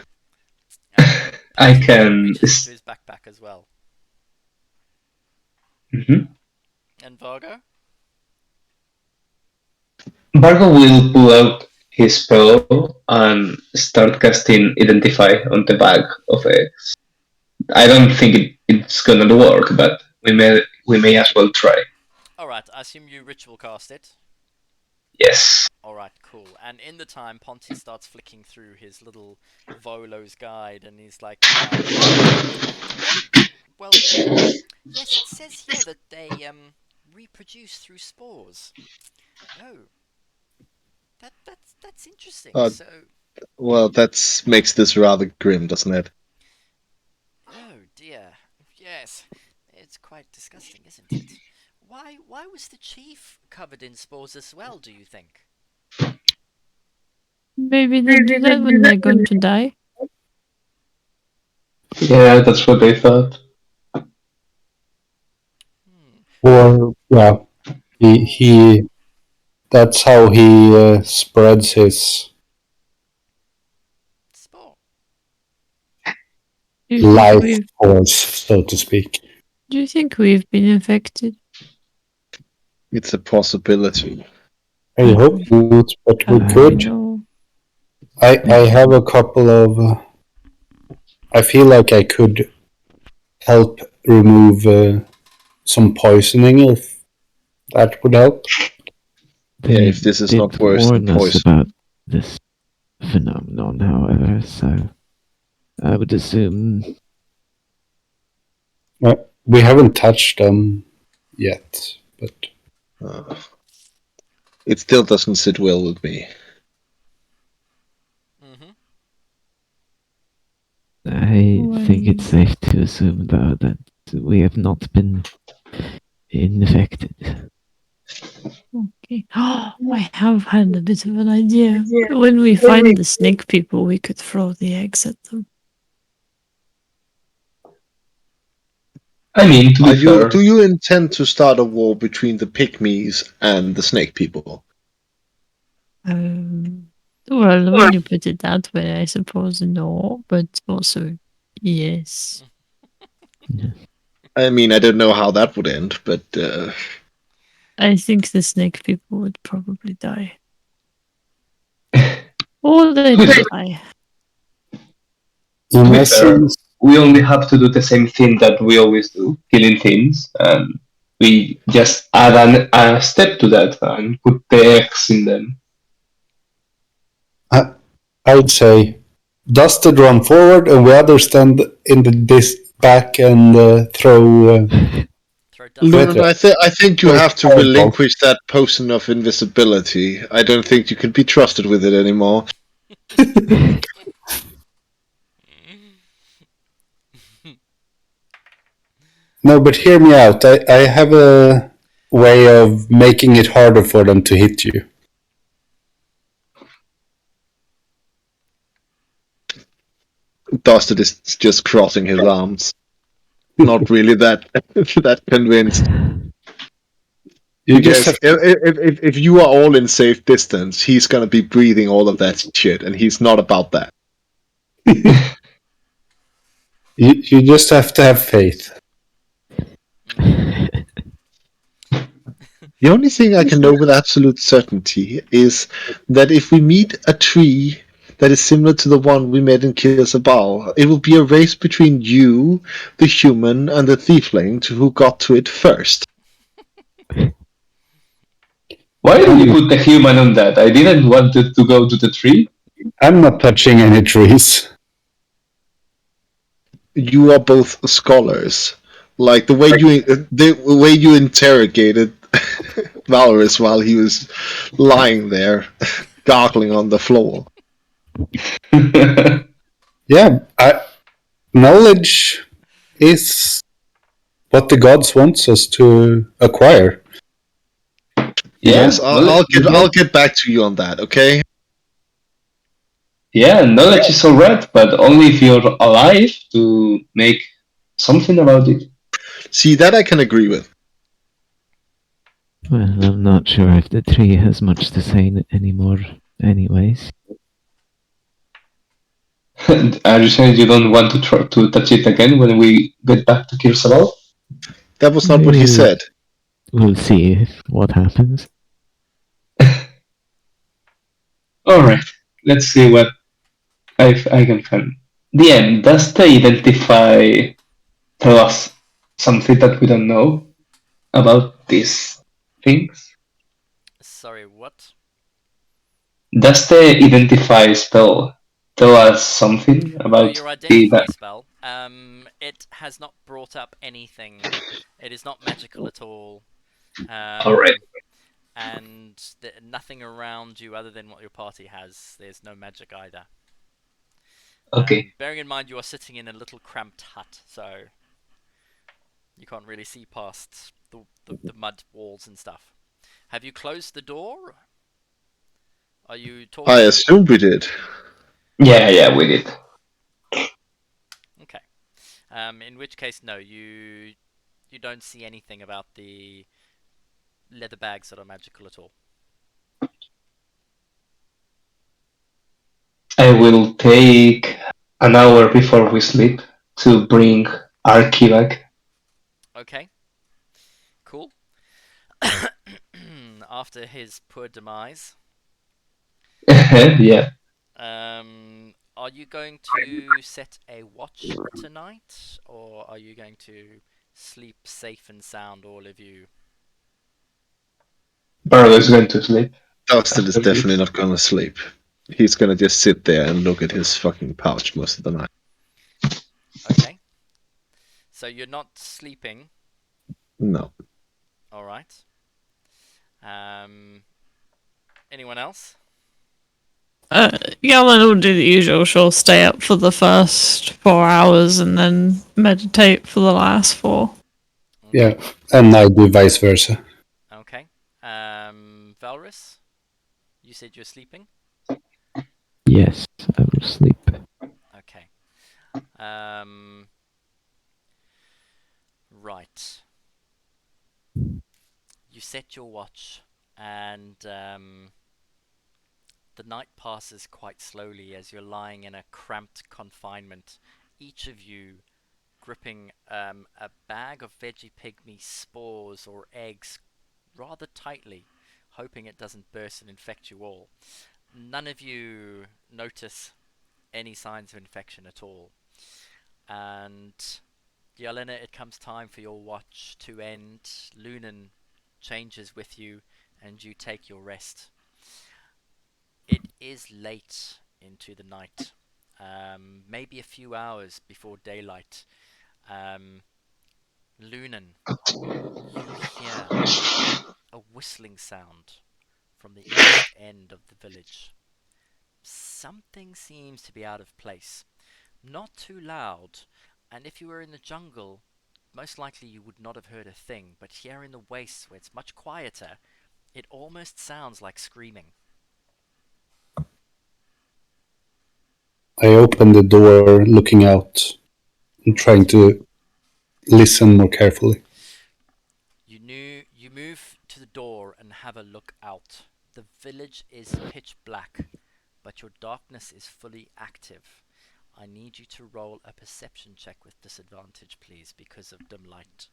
I can. Reaches into his backpack as well. Mhm. And Vargo? Vargo will pull out his spell and start casting Identify on the bag of eggs. I don't think it's gonna work, but we may as well try. Alright, I assume you ritual cast it. Yes. Alright, cool. And in the time, Ponty starts flicking through his little Volo's guide and he's like, well, yes, it says here that they reproduce through spores. Oh. That's interesting. So, Well, that makes this rather grim, doesn't it? oh dear. Yes. It's quite disgusting, isn't it? Why was the chief covered in spores as well, do you think? Maybe they do that when they're going to die. Yeah, that's what they thought. Or yeah, he that's how he spreads his Spore. Do you think life we've- force, so to speak. Do you think we've been infected? It's a possibility. I hope not, but we could. No. I have a couple of. I feel like I could help remove some poisoning if that would help. Yeah, if this is did not worse than warn us poison. about this phenomenon, however, so I would assume We haven't touched them yet, but It still doesn't sit well with me. Mm-hmm. I think it's safe to assume, though, that we have not been infected. Okay. I have had a bit of an idea. When we find the snake people, we could throw the eggs at them. I mean, to be fair, Do you intend to start a war between the pygmies and the snake people? Well, when you put it that way, I suppose no, but also yes. I mean, I don't know how that would end, but I think the snake people would probably die. Or they'd die. in be fair, essence, we only have to do the same thing that we always do, killing things, and we just add a step to that and put the eggs in them. I would say Dusted run forward and we others stand in this back and throw. Throw dust. Lunan, I think you have to Fireball. relinquish that potion of invisibility. I don't think you can be trusted with it anymore. No, but hear me out. I have a way of making it harder for them to hit you. Dusted is just crossing his arms. Not really that that convinced. You just Because have if you are all in safe distance, he's gonna be breathing all of that shit, and he's not about that. You just have to have faith. The only thing I can know with absolute certainty is that if we meet a tree that is similar to the one we met in Kirsabal, it will be a race between you, the human, and the tiefling to who got to it first. Why did you put the human on that? I didn't want it to go to the tree. I'm not touching any trees. You are both scholars. Like the way you interrogated Valorous while he was lying there, gargling on the floor. Yeah, knowledge is what the gods wants us to acquire. Yes, I'll get back to you on that. Okay. Yeah, knowledge is alright, but only if you're alive to make something about it. See, that I can agree with. Well, I'm not sure if the tree has much to say anymore, anyways. Are you saying you don't want to try to touch it again when we get back to Kirsabal? That was not what he said. We'll see what happens. Alright, let's see what I can find. DM, does the identify tell us something that we don't know about these things? Sorry, what? Does the identify spell tell us something about your identify the... spell. It has not brought up anything. It is not magical at all. Alright. And nothing around you other than what your party has. There's no magic either. Okay. Bearing in mind you are sitting in a little cramped hut, so you can't really see past the mud walls and stuff. Have you closed the door? Are you talking? I assumed we did. Yeah, we did. Okay. In which case, no, you don't see anything about the leather bags that are magical at all. I will take an hour before we sleep to bring Arky back. Okay. Cool. After his poor demise. Yeah. Are you going to set a watch tonight, or are you going to sleep safe and sound, all of you? Barlow is going to sleep. Dustin is definitely not gonna sleep. He's gonna just sit there and look at his fucking pouch most of the night. Okay. So you're not sleeping. No. All right. Anyone else? Yellen will do the usual. She'll stay up for the first 4 hours and then meditate for the last 4. Yeah, and I do vice versa. Okay. Valrus, you said you're sleeping? Yes, I will sleep. Okay. Right. You set your watch, and the night passes quite slowly as you're lying in a cramped confinement, each of you gripping a bag of Vegepygmies spores or eggs rather tightly, hoping it doesn't burst and infect you all. None of you notice any signs of infection at all. And Yelena, it comes time for your watch to end. Lunan changes with you, and you take your rest. It is late into the night, maybe a few hours before daylight. Lunan, you hear a whistling sound from the east end of the village. Something seems to be out of place. Not too loud, and if you were in the jungle, most likely you would not have heard a thing, but here in the wastes, where it's much quieter, it almost sounds like screaming. I open the door, looking out and trying to listen more carefully. You move to the door and have a look out. The village is pitch black, but your darkness is fully active. I need you to roll a perception check with disadvantage, please, because of dim light.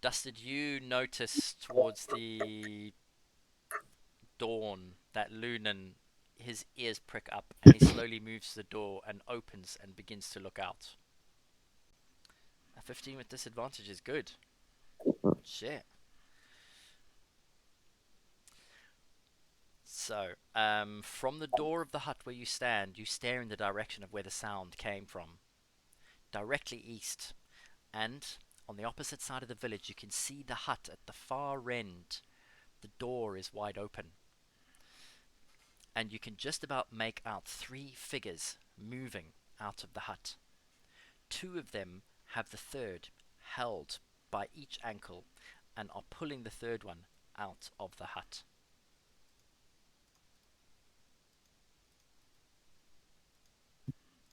Dusted, you notice towards the dawn that Lunan, his ears prick up, and he slowly moves to the door and opens and begins to look out. A 15 with disadvantage is good. Shit. So, from the door of the hut where you stand, you stare in the direction of where the sound came from. Directly east. And on the opposite side of the village, you can see the hut at the far end. The door is wide open. And you can just about make out 3 figures moving out of the hut. 2 of them have the third held by each ankle and are pulling the third one out of the hut.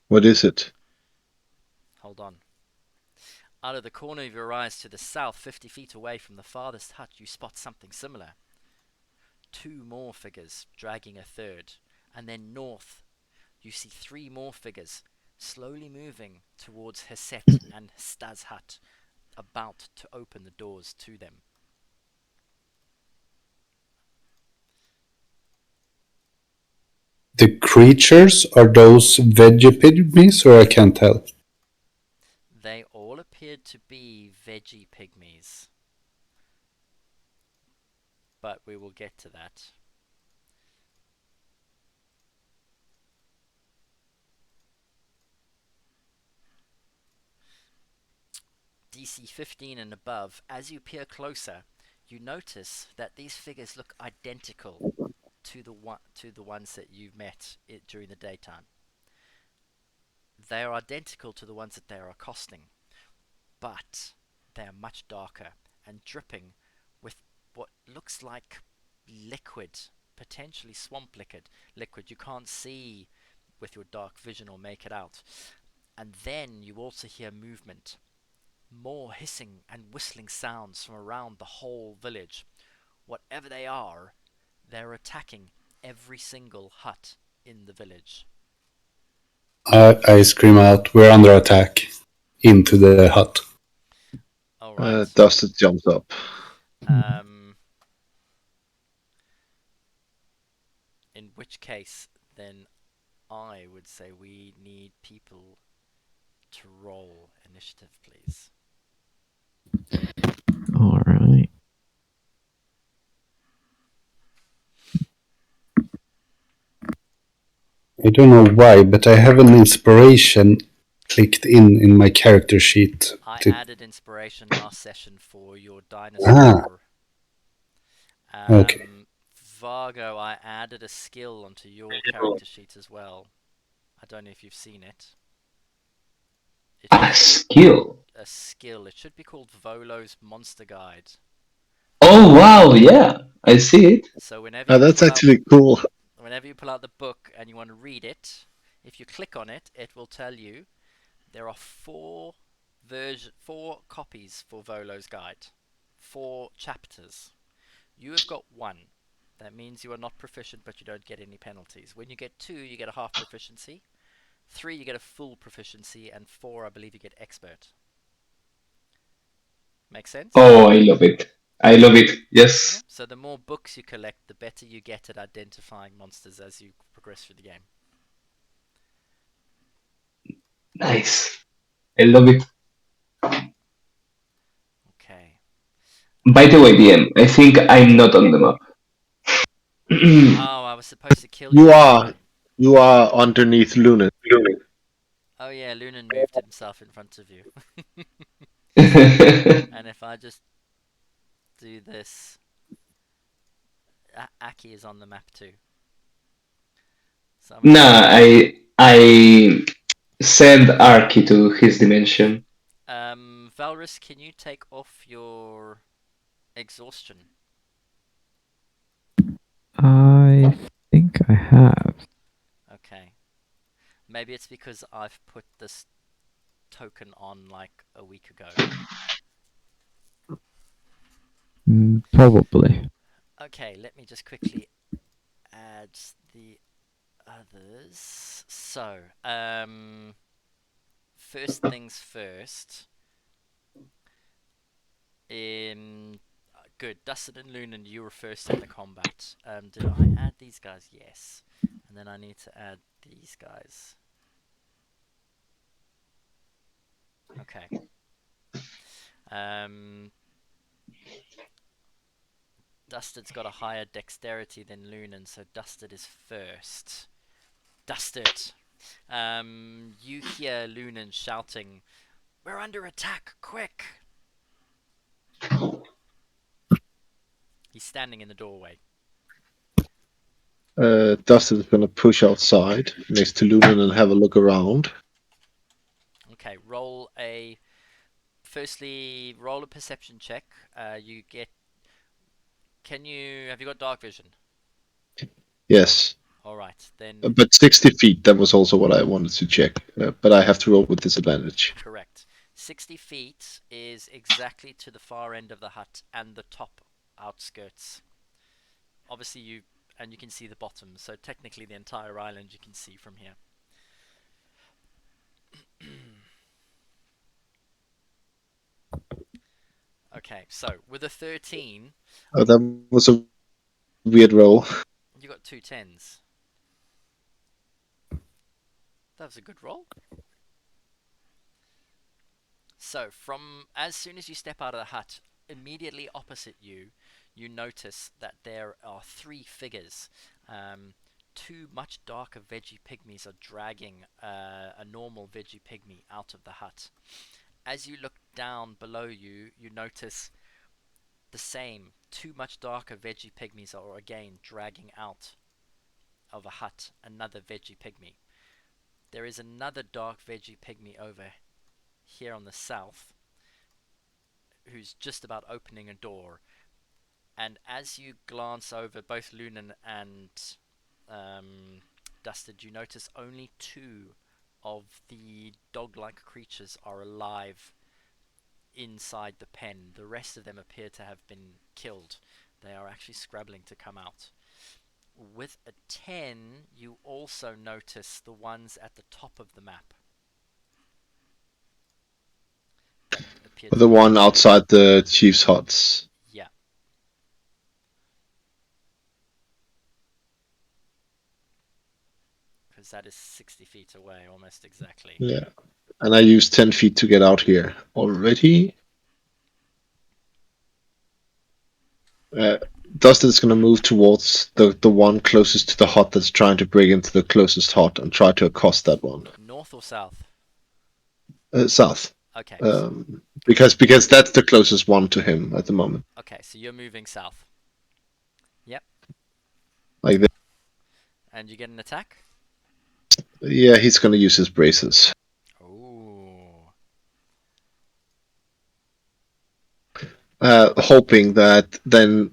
What is it? Hold on. Out of the corner of your eyes to the south, 50 feet away from the farthest hut, you spot something similar. 2 more figures dragging a third, and then north you see 3 more figures slowly moving towards Heset and Staz hut, about to open the doors to them. The creatures are those Vegepygmies, or I can't tell. They all appeared to be Vegepygmies, but we will get to that. DC 15 and above, as you peer closer, you notice that these figures look identical to the ones that you've met during the daytime. They are identical to the ones that they are accosting, but they are much darker and dripping with what looks like liquid, potentially swamp liquid. You can't see with your dark vision or make it out. And then you also hear movement. More hissing and whistling sounds from around the whole village. Whatever they are, they're attacking every single hut in the village. I scream out, "We're under attack!" into the hut. Alright. Dusted jumps up. In which case, then I would say we need people to roll initiative, please. Alright. I don't know why, but I have an inspiration clicked in my character sheet. I added inspiration last session for your dinosaur. Okay. Vargo, I added a skill onto your character sheet as well. I don't know if you've seen it. A skill? A skill. It should be called Volo's Monster Guide. Oh wow, yeah, I see it. So whenever That's actually cool. Whenever you pull out the book and you want to read it, if you click on it, it will tell you there are 4 copies for Volo's Guide. 4 chapters. You have got 1. That means you are not proficient, but you don't get any penalties. When you get 2, you get a half proficiency. 3, you get a full proficiency, and 4, I believe, you get expert. Make sense? Oh, I love it. I love it. Yes. Yeah. So the more books you collect, the better you get at identifying monsters as you progress through the game. Nice. I love it. Okay. By the way, DM, I think I'm not on the map. Oh, I was supposed to kill you. You are underneath Lunan. Oh yeah, Lunan moved himself in front of you. And if I just do this, Aki is on the map too. So I send Arky to his dimension. Valrus, can you take off your exhaustion? I think I have. Okay. Maybe it's because I've put this token on like a week ago. Probably. Okay, let me just quickly add the others. So, first things first. Good. Dustin and Lunan, you were first in the combat. Did I add these guys? Yes. And then I need to add these guys. Okay. Dustard's got a higher dexterity than Lunan, so Dustard is first. Dustard! You hear Lunan shouting, "We're under attack! Quick!" He's standing in the doorway. Dustin is going to push outside next to Lunan and have a look around. Okay, firstly, roll a perception check. You get... Have you got dark vision? Yes. Alright, then... But 60 feet, that was also what I wanted to check. But I have to roll with disadvantage. Correct. 60 feet is exactly to the far end of the hut and the top outskirts. Obviously you can see the bottom, so technically the entire island you can see from here. Okay, so with a 13... Oh, that was a weird roll. You got 2 10s. That was a good roll. So, as soon as you step out of the hut, immediately opposite you, you notice that there are 3 figures. 2 much darker Vegepygmies are dragging a normal Vegepygmy out of the hut. As you look down below you, you notice the same 2 much darker Vegepygmies are again dragging out of a hut another Vegepygmy. There is another dark Vegepygmy over here on the south who's just about opening a door, and as you glance over, both Lunan and Dusted, you notice only 2 of the dog-like creatures are alive inside the pen. The rest of them appear to have been killed. They are actually scrabbling to come out. With a 10, you also notice the ones at the top of the map. The one outside the chief's huts. Yeah. Because that is 60 feet away, almost exactly. Yeah. And I used 10 feet to get out here already. Dustin is going to move towards the one closest to the hut that's trying to break into the closest hut and try to accost that one. North or south? South. Okay. Because that's the closest one to him at the moment. Okay, so you're moving south. Yep. Like this. And you get an attack? Yeah, he's going to use his braces. Hoping that then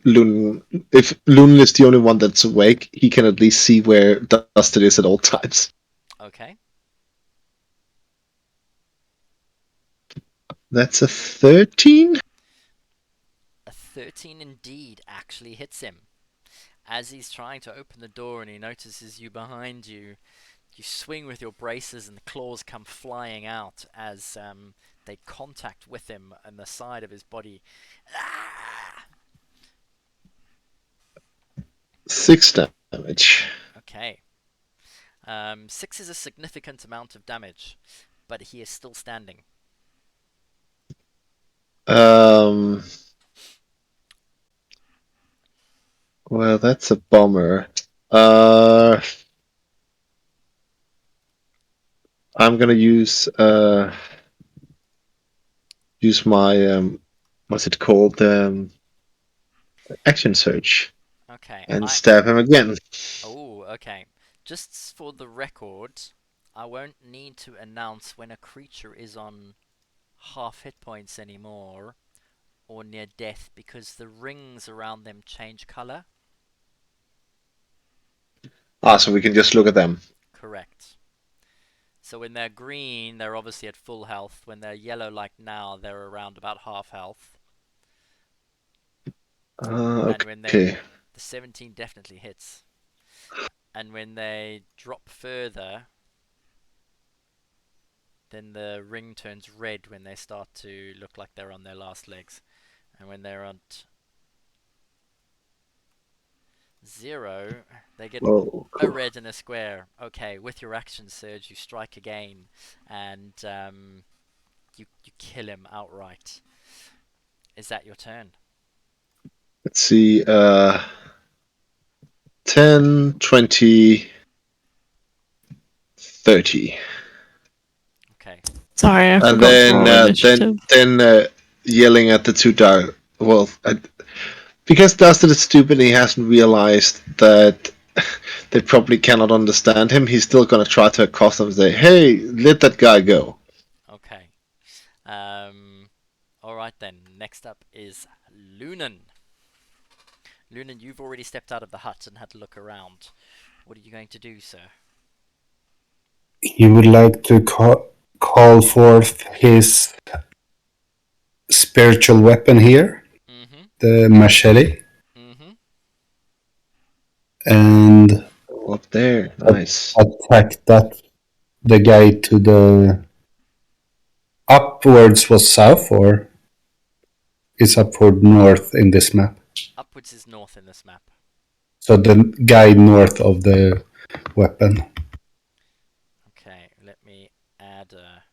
if Lunan is the only one that's awake, he can at least see where Dustin is at all times. Okay. That's a 13? A 13 indeed actually hits him. As he's trying to open the door and he notices you behind you, you swing with your braces and the claws come flying out as they contact with him on the side of his body. Ah! 6 damage. Okay. 6 is a significant amount of damage, but he is still standing. Well, that's a bummer. I'm gonna use my what's it called? Action search. Okay. And stab him again. Oh, okay. Just for the record, I won't need to announce when a creature is on half hit points anymore or near death because the rings around them change color. So we can just look at them. Correct. So when they're green, they're obviously at full health. When they're yellow like now, they're around about half health. Okay. And when the The 17 definitely hits. And when they drop further, then the ring turns red when they start to look like they're on their last legs. And when they're on 0, they get Oh, a cool. red and a square. Okay, with your action surge, you strike again, and you kill him outright. Is that your turn? Let's see. 10, 20, 30. Okay. Sorry, I And forgot to roll initiative. then yelling at the two dark. Well, because Dustin is stupid, he hasn't realized that they probably cannot understand him. He's still gonna try to accost them and say, "Hey, let that guy go." Okay. Alright then. Next up is Lunan. Lunan, you've already stepped out of the hut and had to look around. What are you going to do, sir? He would like to call forth his spiritual weapon here, Mm-hmm. the machete, Mm-hmm. and Up there, nice. attack the guy to the upwards was south, or is upward north in this map? Upwards is north in this map. So the guy north of the weapon. Okay, let me add a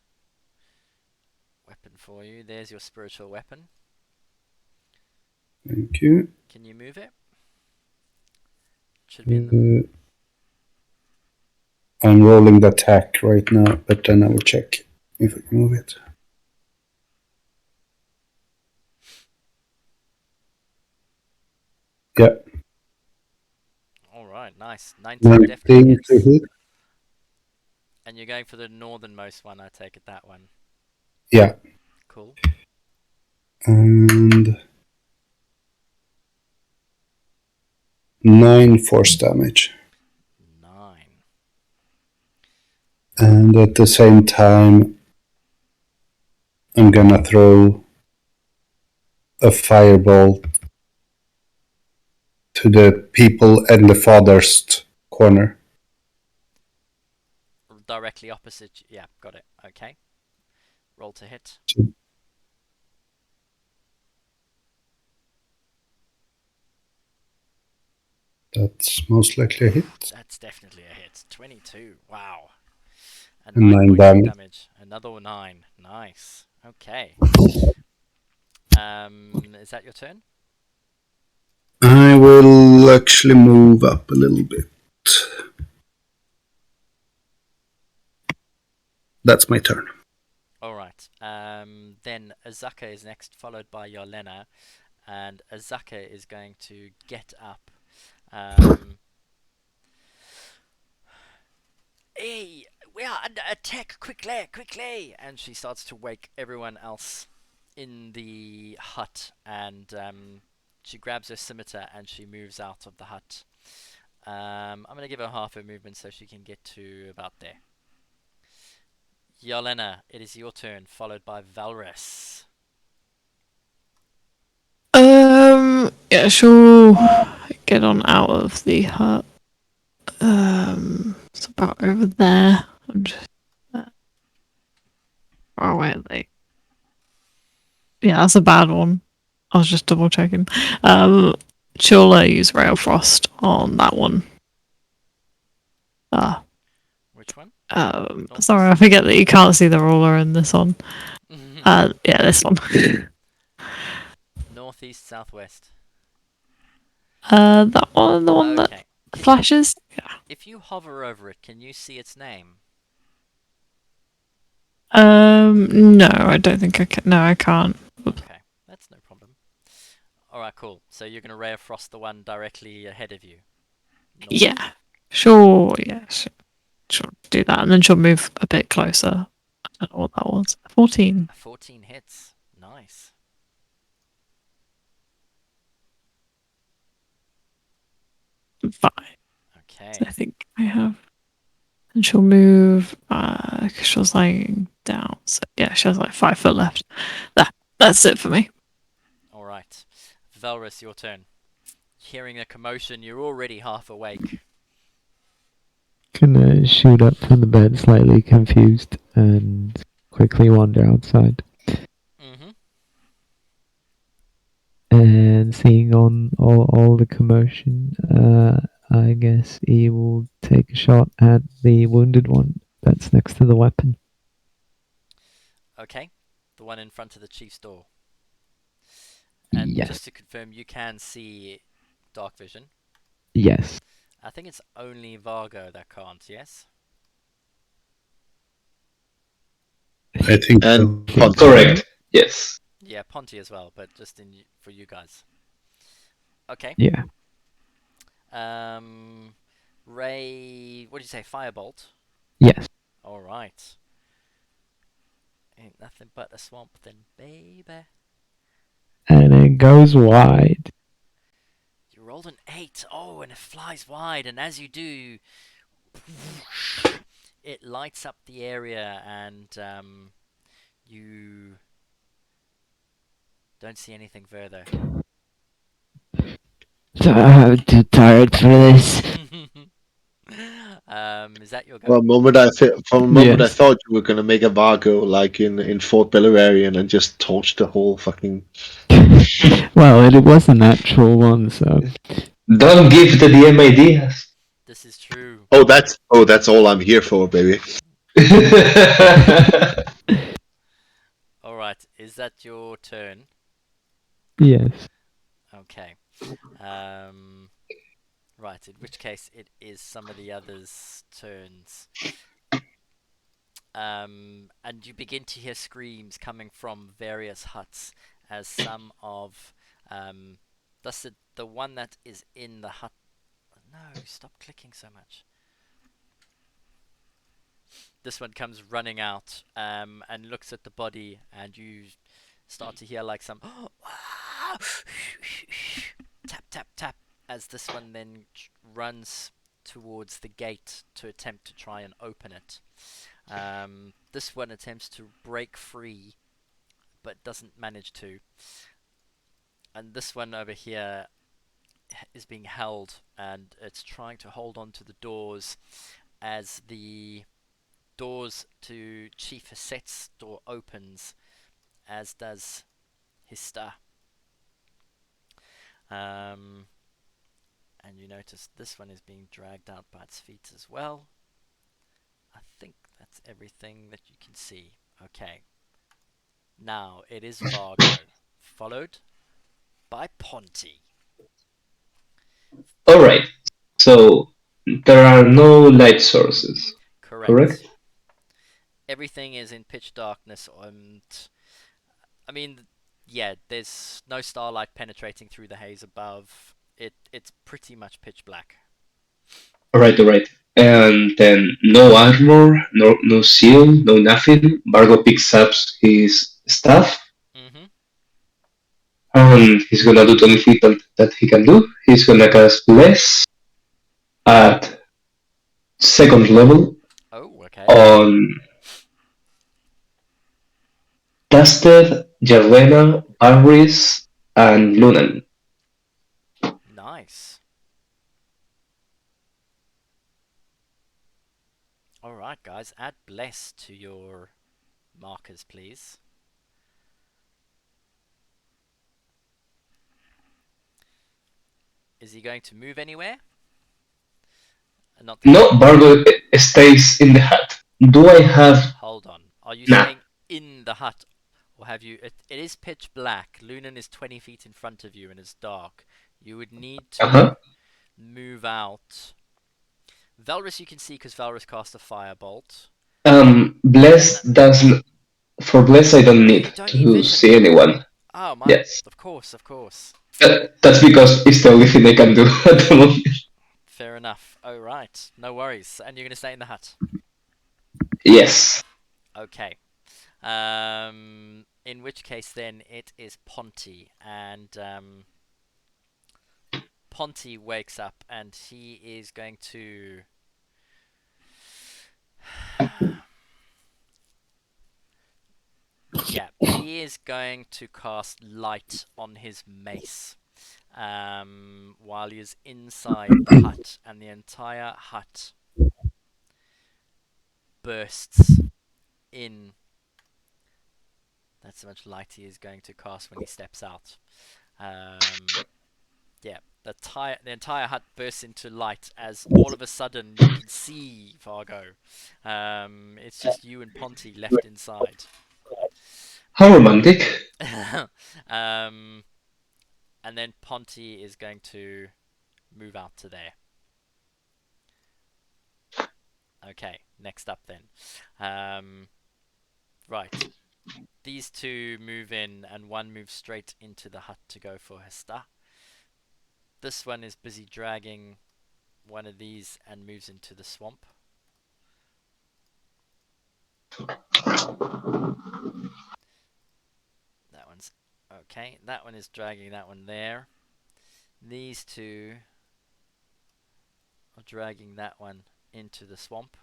weapon for you. There's your spiritual weapon. Thank you. Can you move it? Should be in the... I'm rolling the attack right now, but then I will check if I can move it. Yeah. Alright, nice. 19 definitely 19 hits. to hit. And you're going for the northernmost one, I take it, that one. Yeah. Cool. And 9 force damage. 9. And at the same time, I'm gonna throw a fireball to the people in the farthest corner. Directly opposite. Yeah, got it. Okay. Roll to hit. That's most likely a hit. That's definitely a hit. 22. Wow. And And 9 9 points of damage. damage. Another 9. Nice. Okay. Is that your turn? I will actually move up a little bit. That's my turn. Alright. Then Azaka is next, followed by Yolena. And Azaka is going to get up. Hey, we are under attack! Quickly, quickly! And she starts to wake everyone else in the hut, and she grabs her scimitar and she moves out of the hut. I'm going to give her half her movement so she can get to about there. Yelena, it is your turn, followed by Valrus. Yeah, she'll get on out of the hut. It's about over there. I'm just far away are they? Yeah, that's a bad one. I was just double checking. She'll use Ray of Frost on that one. Which one? Sorry, I forget that you can't see the ruler in this one. Yeah, this one. Northeast, southwest. That one, the one that flashes. Yeah. If you hover over it, can you see its name? No, I don't think I can. No, I can't. Okay, that's no problem. Alright, cool. So you're going to Ray of Frost the one directly ahead of you? North. Yeah. Sure, yeah. She'll do that, and then she'll move a bit closer. I don't know what that was. 14. 14 hits. Nice. Fine. Okay. So I think I have. And she'll move, because she was lying down. So yeah, she has like 5 foot left. That's it for me. Alright. Valrus, your turn. hearing a commotion, you're already half awake. Gonna shoot up from the bed, slightly confused, and quickly wander outside. Mm-hmm. And seeing on all the commotion, I guess he will take a shot at the wounded one that's next to the weapon. Okay, the one in front of the chief's door. And Yes. just to confirm, you can see dark vision. Yes. I think it's only Vargo that can't, yes? I think so. And Ponty. Correct. Yes. Yeah, Ponty as well, but just for you guys. Okay. Yeah. Ray, what did you say? Firebolt? Yes. Alright. Ain't nothing but a swamp then, baby. And it goes wide. You rolled an 8. Oh, and it flies wide, and as you do, it lights up the area, and you don't see anything further. I'm too tired for this. Is that your For a go? moment, I Yes. thought you were gonna make a Vargo like in Fort Beleriand and just torch the whole fucking. Well, it was a natural one, so Don't give the DM ideas. This is true. Oh, that's all I'm here for, baby. Alright, is that your turn? yes. Okay. Right, in which case it is some of the others' turns. And you begin to hear screams coming from various huts as some of that's the one that is in the hut. No, stop clicking so much. This one comes running out and looks at the body, and you start to hear like some tap tap tap as this one then runs towards the gate to attempt to try and open it. This one attempts to break free, but doesn't manage to. And this one over here is being held, and it's trying to hold on to the doors as the doors to Chief Hasset's door opens, as does Hista. And you notice this one is being dragged out by its feet as well. I think that's everything that you can see. Okay. Now it is Vargo, followed by Ponty. Alright. So there are no light sources. Correct? Everything is in pitch darkness, and I mean, yeah, there's no starlight penetrating through the haze above. It's pretty much pitch black. Alright. And then no armor, no shield, no nothing. Bargo picks up his staff, Mm-hmm. and he's gonna do the only thing that he can do. He's gonna cast Bless at second level Oh, okay. on Dusted, Jarlena, Barris, and Lunan. Nice. Alright, guys, add bless to your markers, please. Is he going to move anywhere? Not the No, Bargo stays in the hut. Do I have... Hold on. Are you Nah. saying in the hut? Or have you... It is pitch black. Lunan is 20 feet in front of you and it's dark. You would need to move out. Valrus you can see because Valrus cast a firebolt. Bless doesn't... For Bless I don't need don't to need vision. see anyone. Oh, my. Yes. Of course. That's because it's the only thing I can do at the moment. Fair enough. Oh, right. No worries. And you're going to stay in the hut? Yes. Okay. In which case then it is Ponty, and Ponty wakes up and he is going to yeah, he is going to cast light on his mace. while he is inside the hut, and the entire hut bursts in. That's how much light he is going to cast when he steps out. Yeah, the entire hut bursts into light as all of a sudden you can see Vargo. It's just you and Ponty left inside. How romantic. And then Ponty is going to move out to there. Okay, next up then. Right. These two move in, and one moves straight into the hut to go for Hesta. This one is busy dragging one of these and moves into the swamp. That one's okay. That one is dragging that one there. These two are dragging that one into the swamp.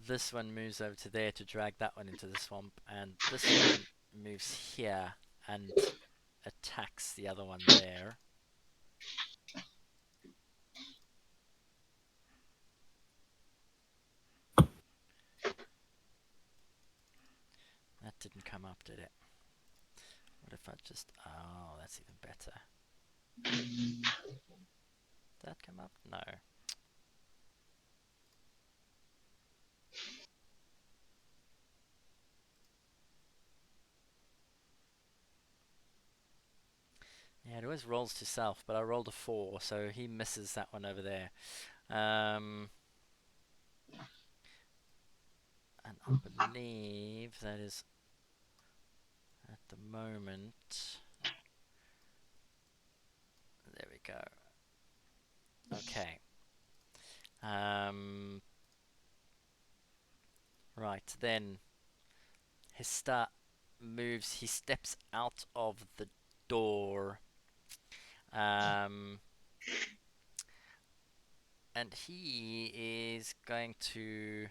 This one moves over to there to drag that one into the swamp, and this one moves here and attacks the other one there. That didn't come up, did it? What if I just... Oh, that's even better. Did that come up? No. Yeah, it always rolls to self, but I rolled a 4, so he misses that one over there. And I believe that is at the moment. There we go. Okay. Right, then Hista moves, he steps out of the door. And he is going to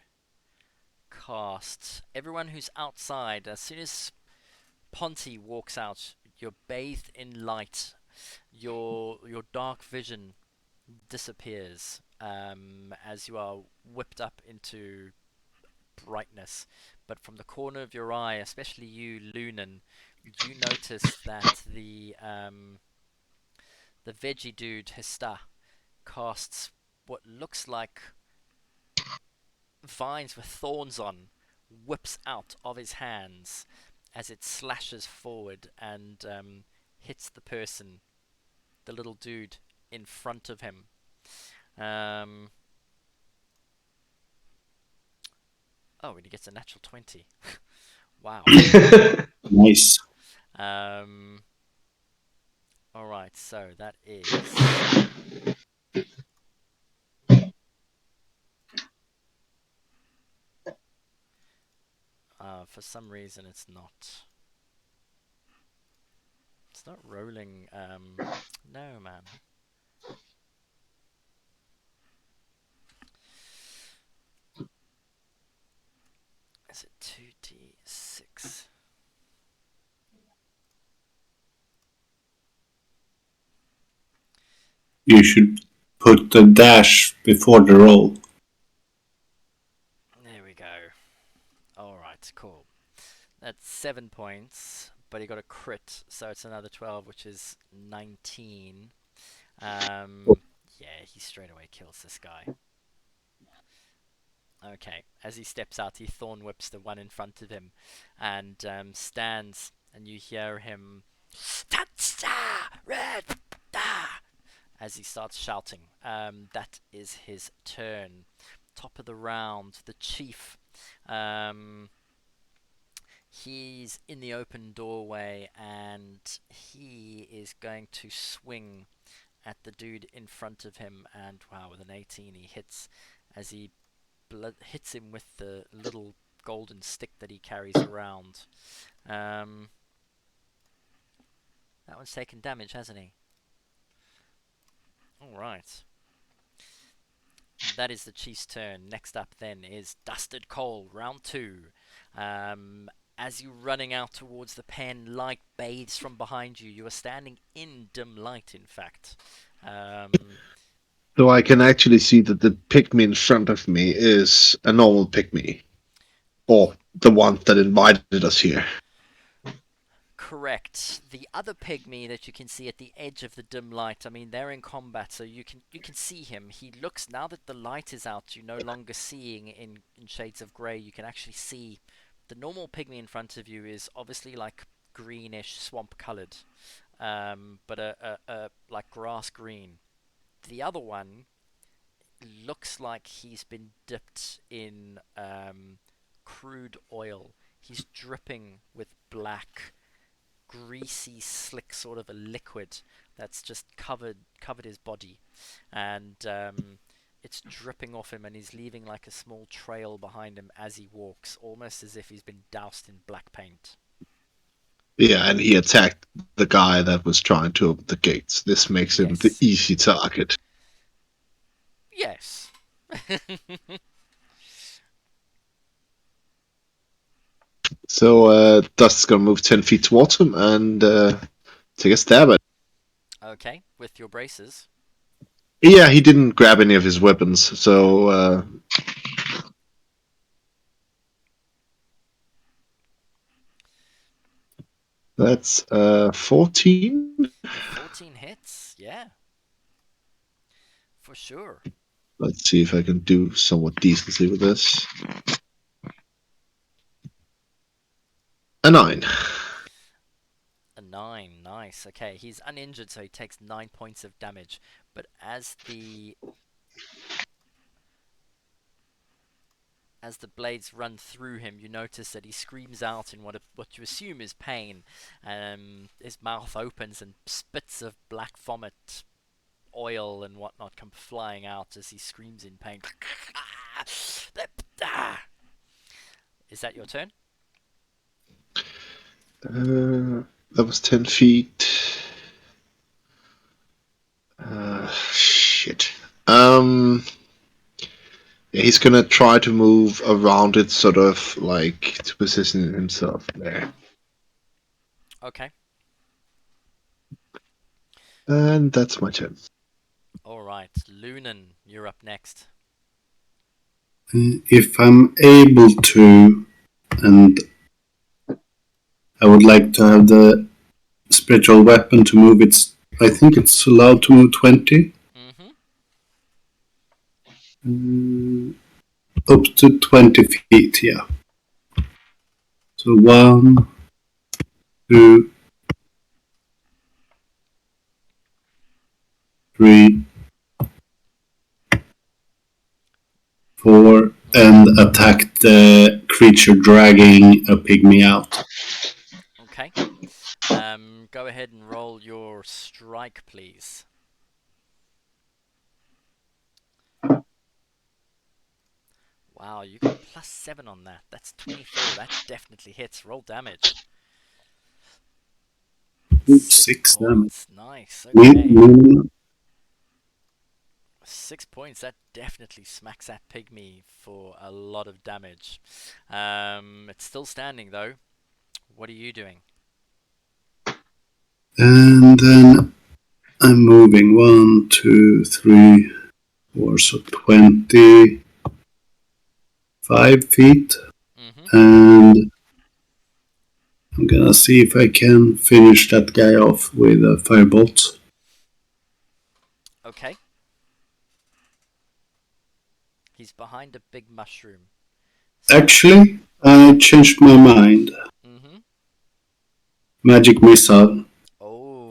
cast everyone who's outside. As soon as Ponty walks out, you're bathed in light. Your dark vision disappears as you are whipped up into brightness. But from the corner of your eye, especially you, Lunan, you notice that the veggie dude Hista casts what looks like vines with thorns on, whips out of his hands as it slashes forward and hits the person, the little dude in front of him. Oh, and he gets a natural 20. Wow. Nice. Alright, so that is... for some reason it's not... It's not rolling... No, man. Is it 2d6? You should put the dash before the roll. There we go. Alright, cool. That's 7 points, but he got a crit, so it's another 12, which is 19. Yeah, he straight away kills this guy. Okay, as he steps out, he thorn whips the one in front of him and stands, and you hear him as he starts shouting. That is his turn. Top of the round, the chief. He's in the open doorway, and he is going to swing at the dude in front of him, and wow, with an 18 he hits as he hits him with the little golden stick that he carries around. That one's taken damage, hasn't he? Alright. That is the chief's turn. Next up then is Dusted Coal, round 2. as you're running out towards the pen, light bathes from behind you. You are standing in dim light, in fact. So I can actually see that the pygmy in front of me is a normal pygmy. Or the one that invited us here. Correct. The other pygmy that you can see at the edge of the dim light, I mean, they're in combat, so you can see him. He looks, now that the light is out, you're no longer seeing in shades of grey. You can actually see the normal pygmy in front of you is obviously like greenish, swamp coloured, but a like grass green. The other one looks like he's been dipped in crude oil. He's dripping with black, greasy, slick sort of a liquid that's just covered his body, and it's dripping off him, and he's leaving like a small trail behind him as he walks, almost as if he's been doused in black paint. Yeah, and he attacked the guy that was trying to open the gates. This makes him the Yes. easy target. Yes. So Dust's gonna move 10 feet towards him and take a stab at him. Okay, with your braces. Yeah, he didn't grab any of his weapons, so that's 14. 14 hits, yeah. For sure. Let's see if I can do somewhat decently with this. A 9. A 9, nice. Okay, he's uninjured, so he takes 9 points of damage. But as the blades run through him, you notice that he screams out in what you assume is pain. His mouth opens and spits of black vomit, oil and whatnot come flying out as he screams in pain. Is that your turn? That was 10 feet. Shit. Yeah, he's gonna try to move around it, sort of like to position himself there. Okay. And that's my turn. Alright, Lunan, you're up next. If I'm able to, and I would like to have the spiritual weapon to move I think it's allowed to move 20. Up to 20 feet, yeah. So 1, 2, 3, 4, and attack the creature dragging a pygmy out. Okay. Go ahead and roll your strike, please. Wow, you got +7 on that. That's 24. That definitely hits. Roll damage. 6 damage. points. Nice. Okay. 6 points. That definitely smacks that pygmy for a lot of damage. It's still standing though. What are you doing? And then I'm moving 1, 2, 3, 4, so 25 feet. And I'm gonna see if I can finish that guy off with a firebolt. Okay. He's behind a big mushroom. Actually, I changed my mind. Magic missile. Oh.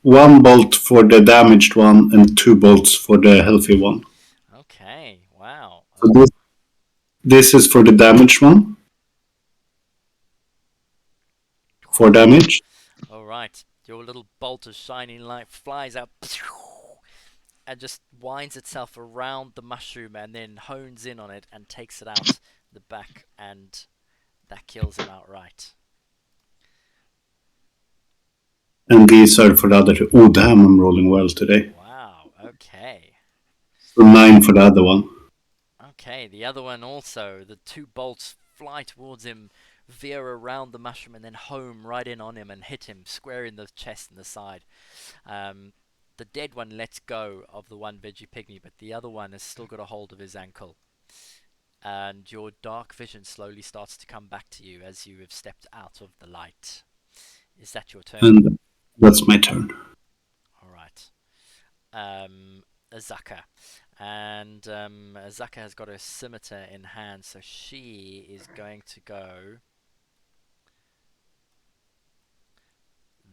One bolt for the damaged one and 2 bolts for the healthy one. Okay. Wow. So this is for the damaged one. 4 damage. Alright. Your little bolt of shining light flies out and just winds itself around the mushroom and then hones in on it and takes it out the back, and that kills him outright. And these are for the other 2. Oh damn, I'm rolling well today. Wow, okay. So 9 for the other one. Okay, the other one also, the 2 bolts fly towards him, veer around the mushroom, and then home right in on him and hit him square in the chest and the side. The dead one lets go of the one Vegepygmy, but the other one has still got a hold of his ankle. And your dark vision slowly starts to come back to you as you have stepped out of the light. Is that your turn? And that's my turn. Alright. Azaka. And Azaka has got her scimitar in hand, so she is going to go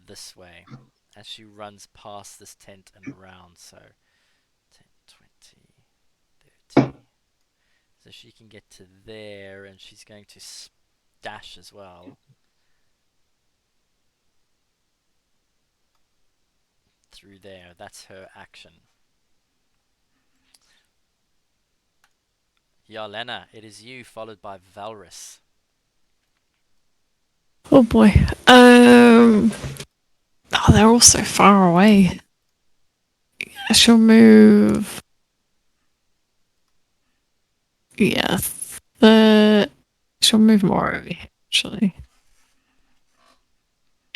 this way as she runs past this tent and around. So 10, 20, 30. So she can get to there, and she's going to dash as well. Through there. That's her action. Yarlena, it is you, followed by Valrus. Oh boy. Oh, they're all so far away. I shall move. Yes. She'll move more over here, actually.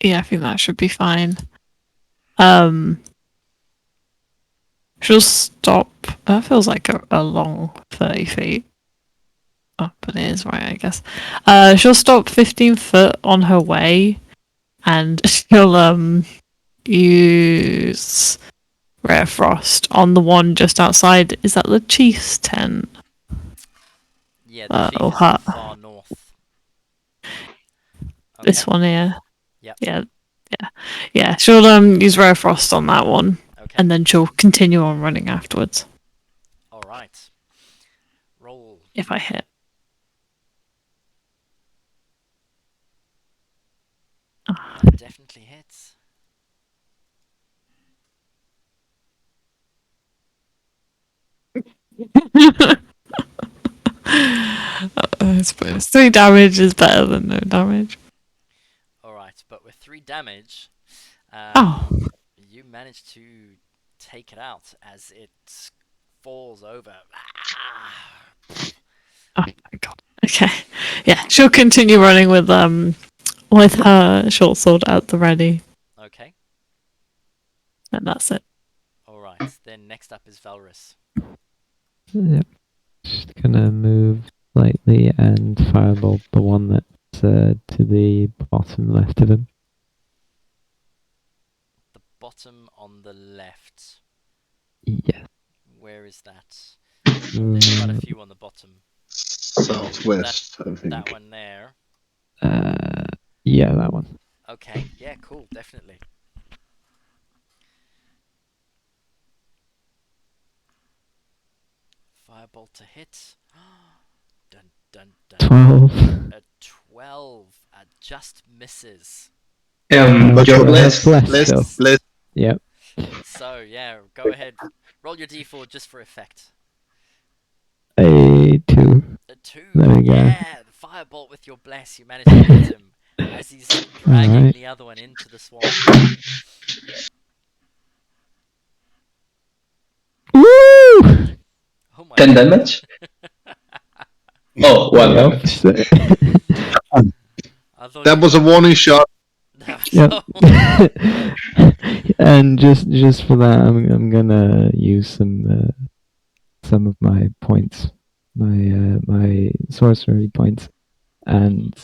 Yeah, I think that should be fine. She'll stop. That feels like a long 30 feet. Oh, but it is right, I guess. She'll stop 15 foot on her way, and she'll use Rare Frost on the one just outside. Is that the chief's tent? Yeah, the chief or is hut. far north. Okay. This one here. Yep. Yeah. She'll use Rare Frost on that one, Okay. and then she'll continue on running afterwards. All right. Roll. If I hit. That definitely hits. I suppose 3 damage is better than no damage. All right, but with 3 damage, you manage to take it out as it falls over. Oh my god. Okay. Yeah, she'll continue running with her short sword at the ready, Okay. and that's it. All right. Then next up is Valrus. Yep. Just gonna move slightly and firebolt the one that's to the bottom left of him. The bottom on the left. Yes. Where is that? There's quite a few on the bottom. Southwest, I think. That one there. Yeah, that one. Okay. Yeah. Cool. Definitely. Firebolt to hit. Dun dun dun. 12. A 12 just misses. But Your your bless. bless. Yep. So yeah, go ahead. Roll your d4 just for effect. A 2. A 2. There we go. Yeah, the firebolt with your bless. You managed to hit him as he's dragging Alright. the other one into the swamp. Woo! Oh my 10 god. damage? Oh, 1 Yep. damage. I thought That you- was a warning shot. That was Yep. so- And just for that, I'm gonna use some of my points, my sorcery points, and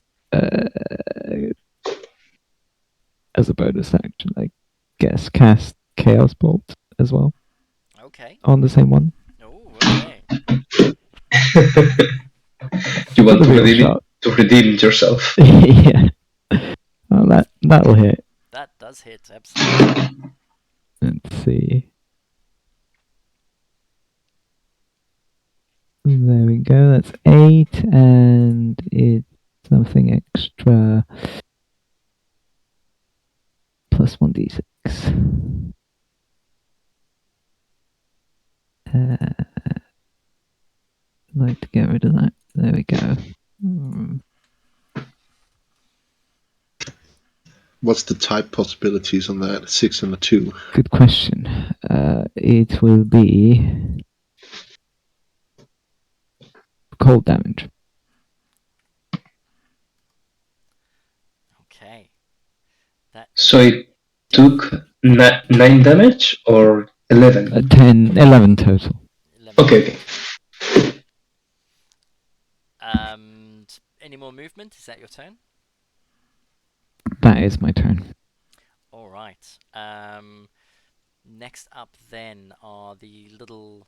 as a bonus action, I guess cast Chaos Bolt as well Okay. on the same one. Oh, okay. You want The real shot. to redeem yourself. Yeah. Oh, that'll hit. That does hit, absolutely. Let's see. There we go. That's 8, and it's something extra. Plus 1d6. I'd like to get rid of that. There we go. What's the type possibilities on that? 6 and a 2. Good question. It will be cold damage. So it took 9 damage or 11? 11 total. 11. Okay. Any more movement? Is that your turn? That is my turn. All right. Next up then are the little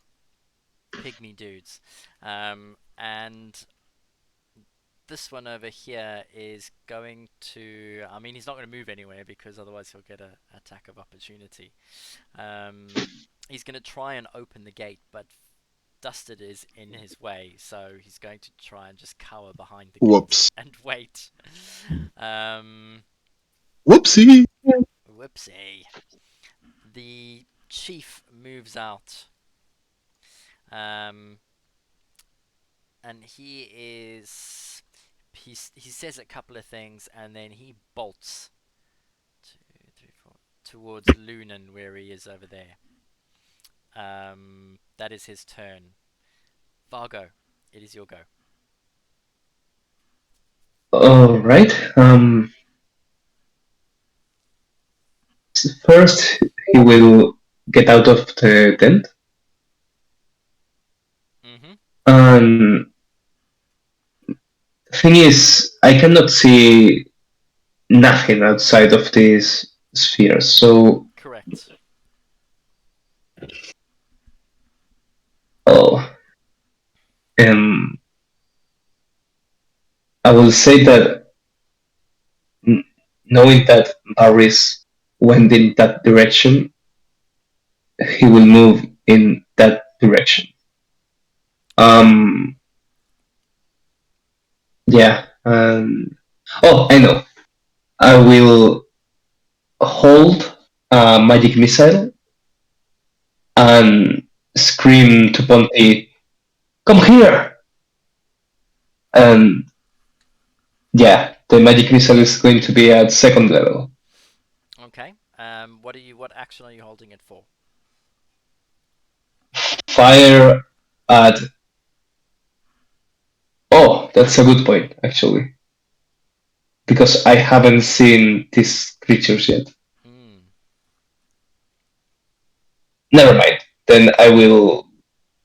pygmy dudes, and this one over here is going to. I mean, he's not going to move anywhere because otherwise he'll get an attack of opportunity. He's going to try and open the gate, but Dusted is in his way, so he's going to try and just cower behind the gate Whoops. and wait. Whoopsie. Whoopsie. The chief moves out. And he says a couple of things and then he bolts 2, 3, 4 towards Lunan where he is over there. That is his turn. Vargo, it is your go. Alright. First, he will get out of the tent. Mm-hmm. And the thing is, I cannot see nothing outside of these spheres, so Correct. I will say that knowing that Barris went in that direction, he will move in that direction. Yeah. I know. I will hold a magic missile and scream to Ponty, "Come here!" And yeah, the magic missile is going to be at 2nd level. Okay. What action are you holding it for? Fire at. Oh, that's a good point, actually. Because I haven't seen these creatures yet. Never mind. Then I will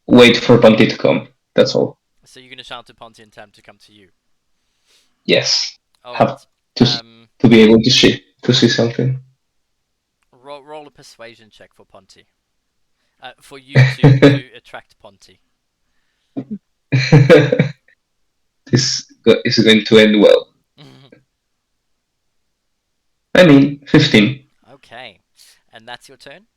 wait for Ponty to come. That's all. So you're going to shout to Ponty and tell him to come to you? Yes. All Have right. to be able to see something. Roll a persuasion check for Ponty. For you to attract Ponty. This is going to end well. I mean, 15. Okay. And that's your turn?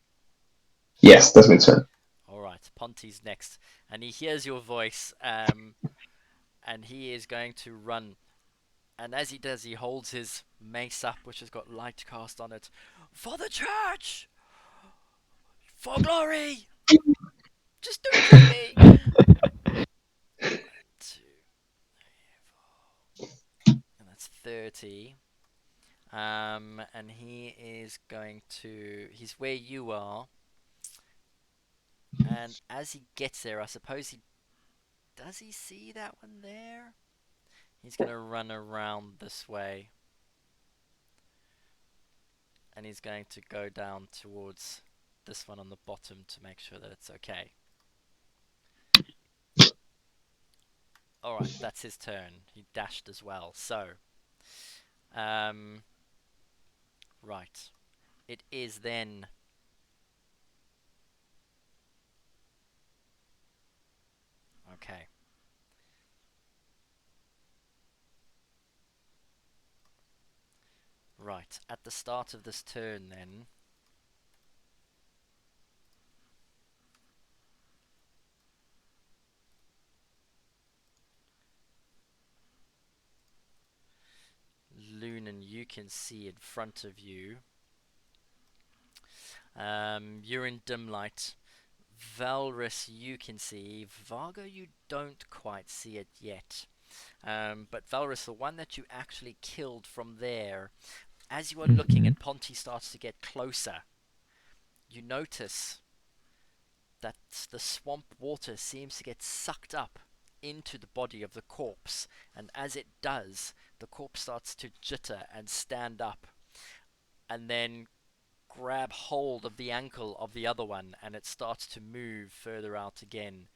Yes, that's my turn. Alright, Ponty's next. And he hears your voice, and he is going to run. And as he does, he holds his mace up, which has got light cast on it. For the church! For glory! Just do it for me! 1, 2, 3, 4. And that's 30. And he is going to... He's where you are. And as he gets there, I suppose he... Does he see that one there? He's going to run around this way. And he's going to go down towards this one on the bottom to make sure that it's okay. Alright, that's his turn. He dashed as well. So, right. It is then... Okay. Right, at the start of this turn then... Lunan, you can see in front of you. You're in dim light. Valrus, you can see. Vargo, you don't quite see it yet. But Valrus, the one that you actually killed from there, as you are looking and Ponty starts to get closer, you notice that the swamp water seems to get sucked up into the body of the corpse, and as it does, the corpse starts to jitter and stand up. and then grab hold of the ankle of the other one, and it starts to move further out again,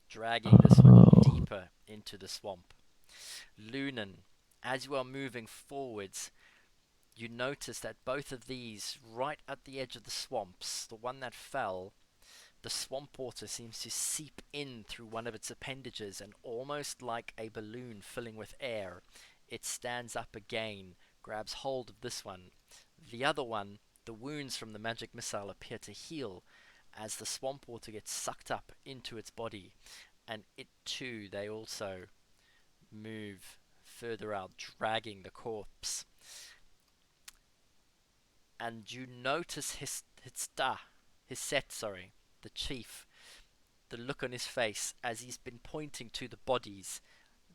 dragging this one Oh. deeper into the swamp. Lunan, as you are moving forwards, you notice that both of these, right at the edge of the swamps, the one that fell, the swamp water seems to seep in through one of its appendages, and almost like a balloon filling with air, it stands up again, grabs hold of this one. The other one, the wounds from the magic missile appear to heal as the swamp water gets sucked up into its body, and it too, they also move further out, dragging the corpse. And you notice the chief, the look on his face as he's been pointing to the bodies.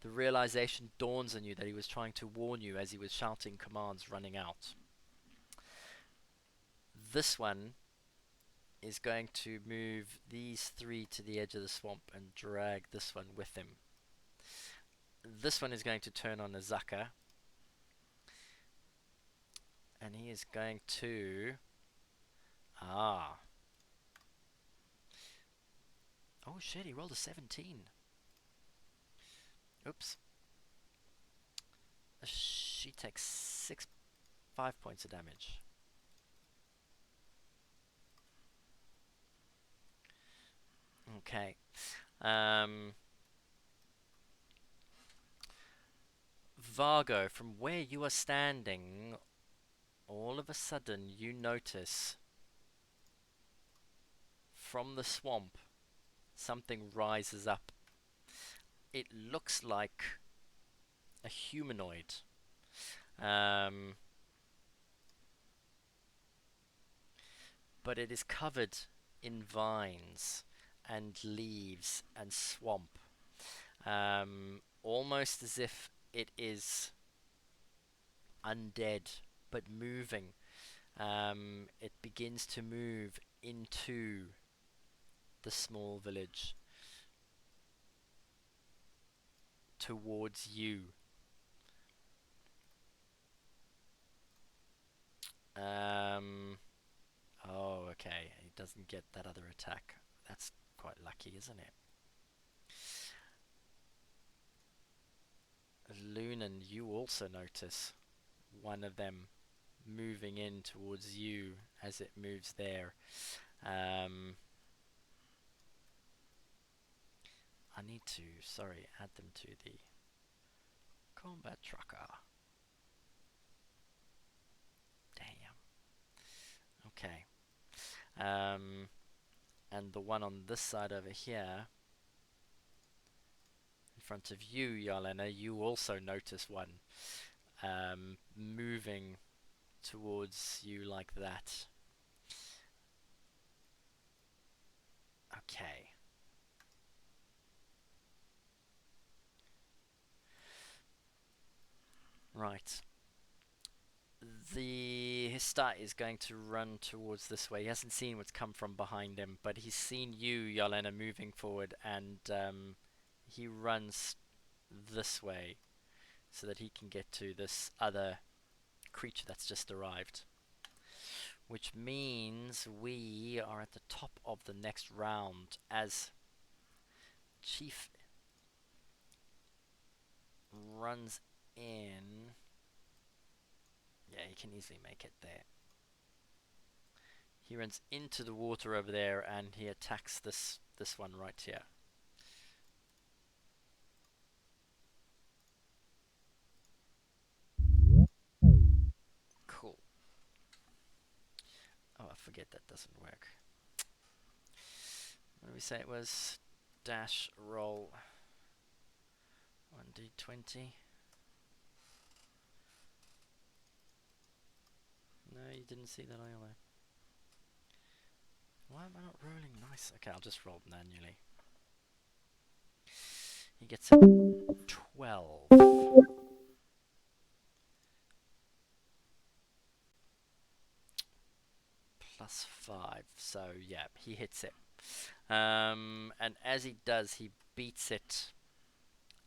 The realization dawns on you that he was trying to warn you as he was shouting commands running out. This one is going to move these three to the edge of the swamp and drag this one with him. This one is going to turn on Azaka, and he is going to... Oh shit, he rolled a 17. Oops. She takes 5 points of damage. Okay. Vargo, from where you are standing, all of a sudden you notice from the swamp something rises up. It looks like a humanoid. But it is covered in vines and leaves and swamp. Almost as if it is undead but moving. It begins to move into the small village towards you. Oh, okay. He doesn't get that other attack. That's quite lucky, isn't it? Lunan, you also notice one of them moving in towards you as it moves there. I need to, add them to the combat tracker. Damn. Okay. And the one on this side over here, in front of you, Yarlena, you also notice one moving towards you like that. Okay. Right. The Histat is going to run towards this way. He hasn't seen what's come from behind him, but he's seen you, Yarlena, moving forward, and he runs this way so that he can get to this other creature that's just arrived. Which means we are at the top of the next round as Chief runs in. Yeah, he can easily make it there. He runs into the water over there and he attacks this one right here. Cool. Oh, I forget that doesn't work. What did we say it was? Dash roll 1d20. No, you didn't see that either. Why am I not rolling nice? Okay, I'll just roll manually. He gets a 12. Plus 5. So, yeah, he hits it. And as he does, he beats it.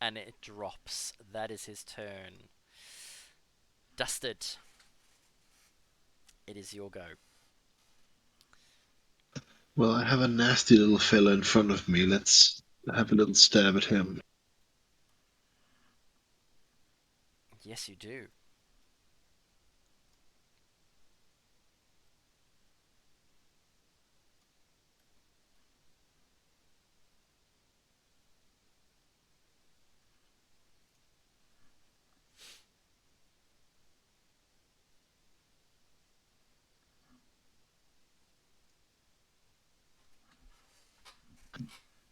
And it drops. That is his turn. Dusted. It is your go. Well, I have a nasty little fella in front of me. Let's have a little stab at him. Yes, you do.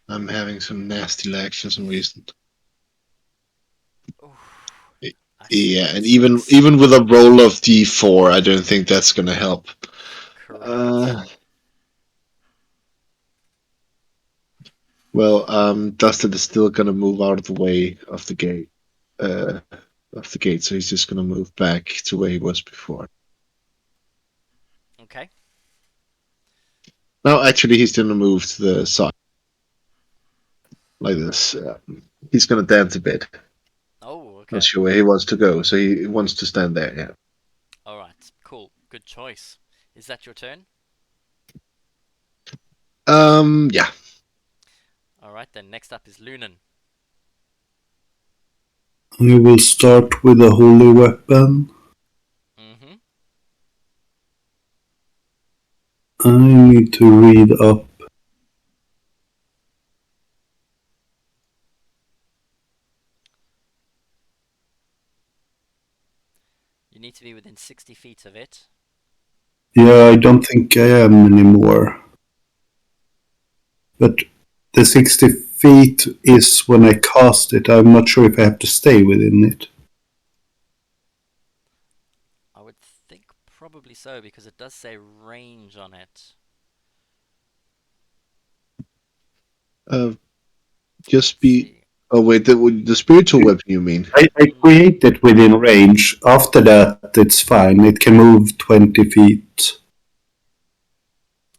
I'm having some nasty lags for some reason. Ooh, Y- I see Yeah, that. and So even it's even with a roll of D4, I don't think that's gonna help. correct. Well, Dustin is still gonna move out of the way of the gate. So he's just gonna move back to where he was before. Okay. No, actually, he's gonna move to the side like this. He's gonna dance a bit. Oh, Not okay. sure where he wants to go, so he wants to stand there. Yeah. All right. Cool. Good choice. Is that your turn? Yeah. All right. Then next up is Lunan. I will start with a holy weapon. Mm-hmm. I need to read up. You need to be within 60 feet of it. Yeah, I don't think I am anymore. But the 60 feet is when I cast it. I'm not sure if I have to stay within it. I would think probably so because it does say range on it. Just Let's be. see. Oh wait, the spiritual weapon you mean? I create it within range. After that, it's fine. It can move 20 feet.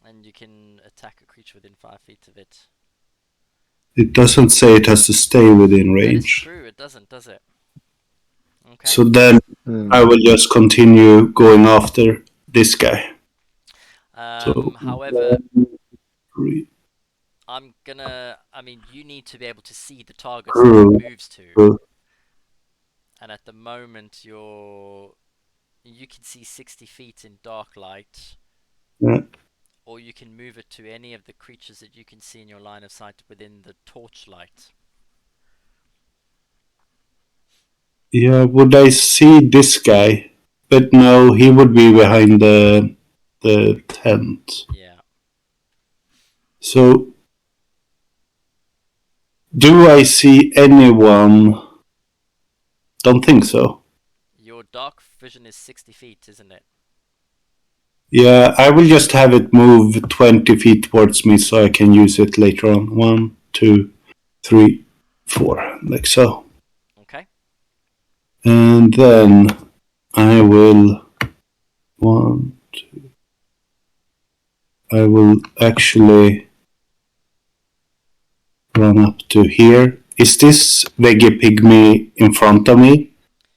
And you can attack a creature within 5 feet of it. It doesn't say it has to stay within That is range. true. It doesn't, does it? Okay. So then I will just continue going after this guy. So, However, 3, I mean, you need to be able to see the targets that crew, it moves to. crew. And at the moment, you can see 60 feet in dark light, Yeah. or you can move it to any of the creatures that you can see in your line of sight within the torchlight. Yeah, would I see this guy? But no, he would be behind the tent. Yeah. So, do I see anyone? Don't think so. Your dark vision is 60 feet, isn't it? Yeah, I will just have it move 20 feet towards me so I can use it later on. 1, 2, 3, 4, like so. Okay. And then I will. 1, I will actually run up to here. Is this Vegepygmy in front of me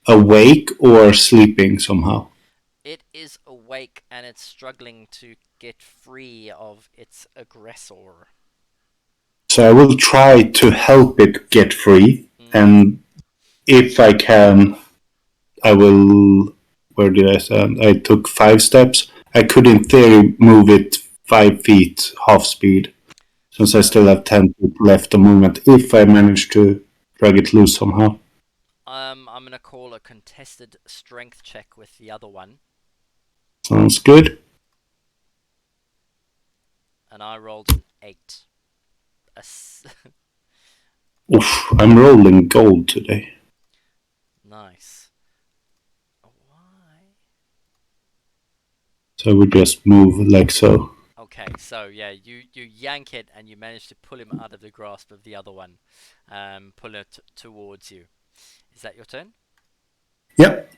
awake or sleeping somehow? It is awake and it's struggling to get free of its aggressor. So I will try to help it get free, and if I can, I will. Where did I stand? I took 5 steps. I could, in theory, move it 5 feet half speed, since I still have 10 feet left of movement. If I manage to drag it loose somehow. I'm gonna call a contested strength check with the other one, Sounds good. and I rolled an 8. Oof, I'm rolling gold today. Nice. Why? So I would just move like so. Okay, so yeah, you yank it and you manage to pull him out of the grasp of the other one, pull it towards you. Is that your turn? Yep.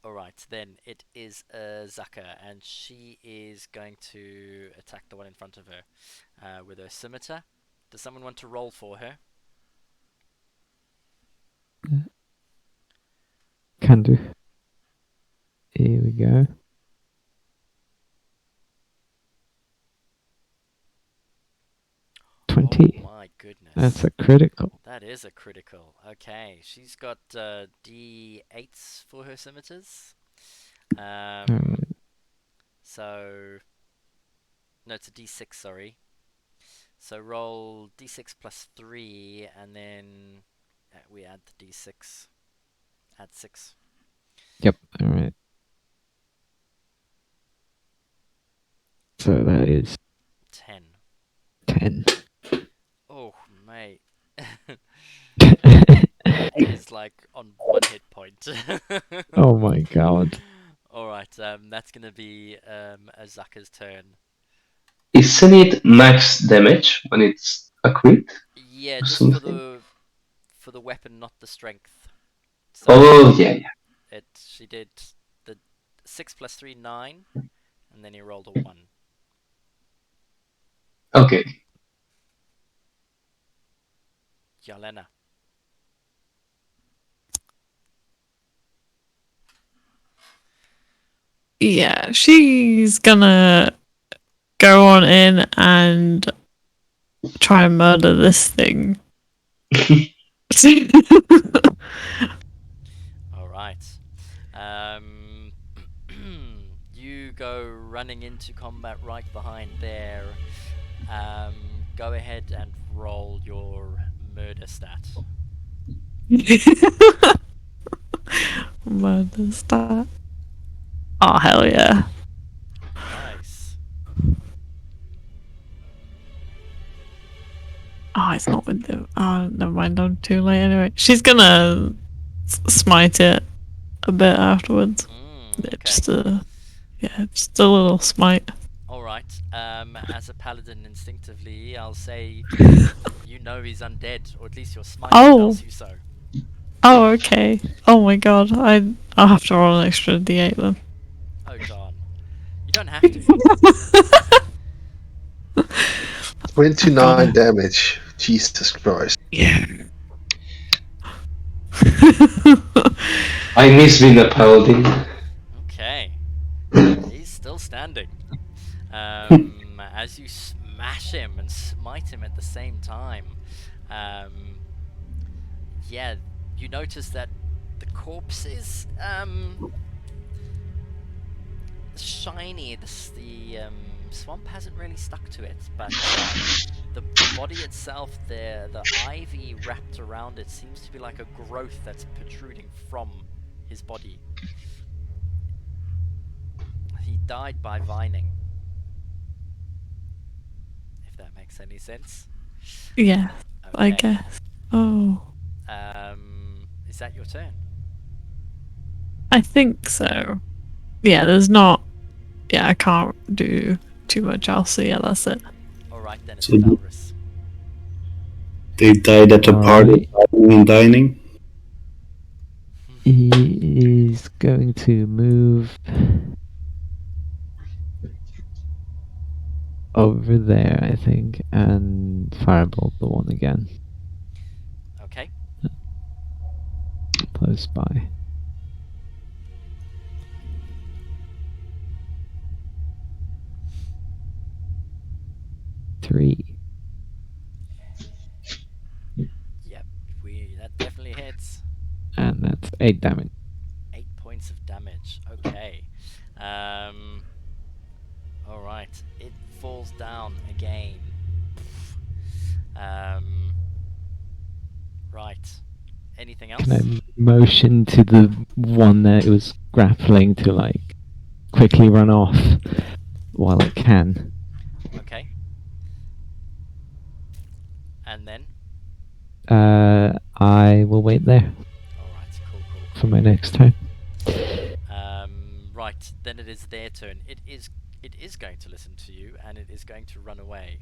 Alright, then it is Zaka, and she is going to attack the one in front of her with her scimitar. Does someone want to roll for her? Can do. Here we go. my goodness. That's a critical. That is a critical. Okay, she's got D8s for her scimitars. Alright. So no, it's a D6. Sorry. So roll D6 plus 3, and then we add the D6. Add 6. Yep, alright. So that is 10. 10. Oh, mate. It's like on 1 hit point. Oh my god. Alright, that's gonna be Azaka's turn. Isn't it max damage when it's a crit? Yeah, Or just for something? the weapon, not the strength. So Oh, yeah. she did the 6 plus 3, 9, and then he rolled a 1. Okay. Yelena. Yeah, she's gonna go on in and try and murder this thing. Alright. You go running into combat right behind there. Go ahead and roll your murder stat. Murder stat. Oh, hell yeah. Nice. Oh, it's not with the. Oh, never mind. I'm too late anyway. She's gonna smite it a bit afterwards. Okay. Just just a little smite. Alright. As a paladin, instinctively, I'll say you know he's undead, or at least your smite tells you so. Oh, okay. Oh my god. I'll have to roll an extra D8 then. Oh darn. You don't have to. 29 damage. Jesus Christ. Yeah. I miss being a paladin. Okay. He's still standing. As you smash him and smite him at the same time, yeah, you notice that the corpse is shiny. The swamp hasn't really stuck to it, but the body itself, the ivy wrapped around it, seems to be like a growth that's protruding from his body. He died by vining. If that makes any sense. Yeah, Okay. I guess. Oh. Is that your turn? I think so. Yeah, there's not. Yeah, I can't do too much else, so yeah, that's it. Alright, then it's So- Valrus. They died at a party, dining and dining. He is going to move over there, I think, and firebolt the one again, Okay. close by. Three. Yep, that definitely hits. And that's 8 damage. 8 points of damage. Okay. Alright. It falls down again. Right. Anything else? Can I motion to the one that it was grappling to, like, quickly run off while it can? Okay. And then? I will wait there Alright, cool. for my next turn. Right, then it is their turn. It is going to listen to you, and it is going to run away.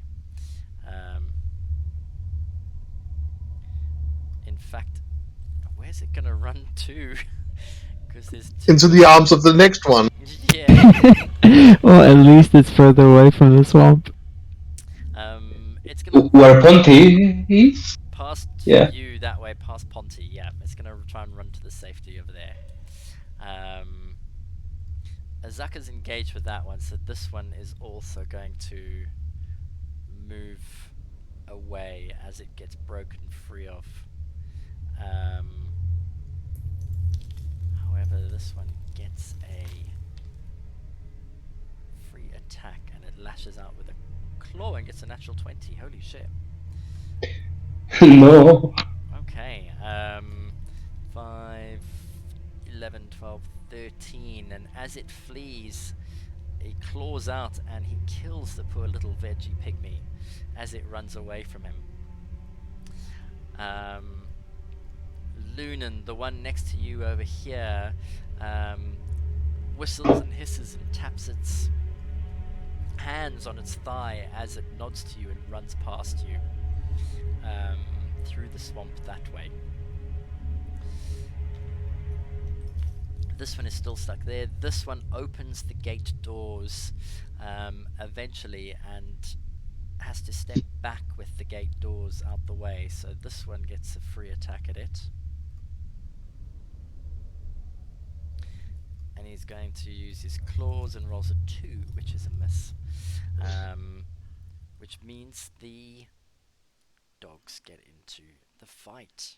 In fact, where's it gonna run to? Because there's Into the arms of the next one. yeah. Well, at least it's further away from the swamp. It's gonna Where Ponty is? past Yeah. you that way, past Ponty. Yeah, it's gonna try and run to the safety over there. Azaka's engaged with that one, so this one is also going to move away as it gets broken free of. However, this one gets a free attack and it lashes out with a claw and gets a natural 20. Holy shit. No. Okay, 5, 11, 12, 13, and as it flees, it claws out and he kills the poor little Vegepygmy as it runs away from him. Lunan, the one next to you over here, whistles and hisses and taps its hands on its thigh as it nods to you and runs past you through the swamp that way. This one is still stuck there. This one opens the gate doors eventually and has to step back with the gate doors out the way, so this one gets a free attack at it. And he's going to use his claws and rolls a 2, which is a miss. Which means the dogs get into the fight.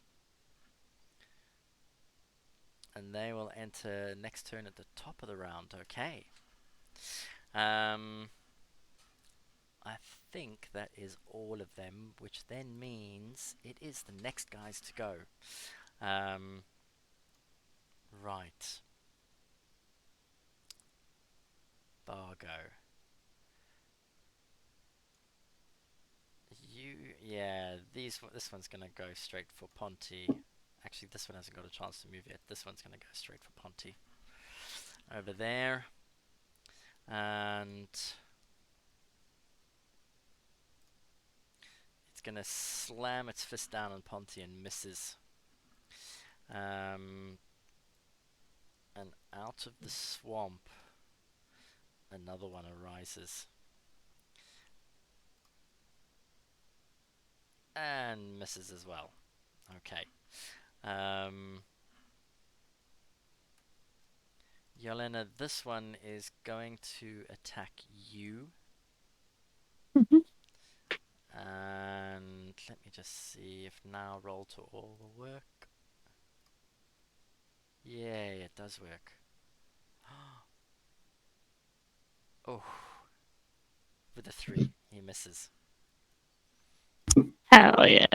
And they will enter next turn at the top of the round. Okay. I think that is all of them, which then means it is the next guys to go. Right. Bargo. This one's gonna go straight for Ponty. Actually, this one hasn't got a chance to move yet. This one's gonna go straight for Ponty. Over there. And it's gonna slam its fist down on Ponty and misses. And out of the swamp, another one arises. And misses as well. Okay. Yelena, this one is going to attack you. And let me just see if now roll to all will work. Yay, it does work. Oh. With a 3, he misses. Hell yeah.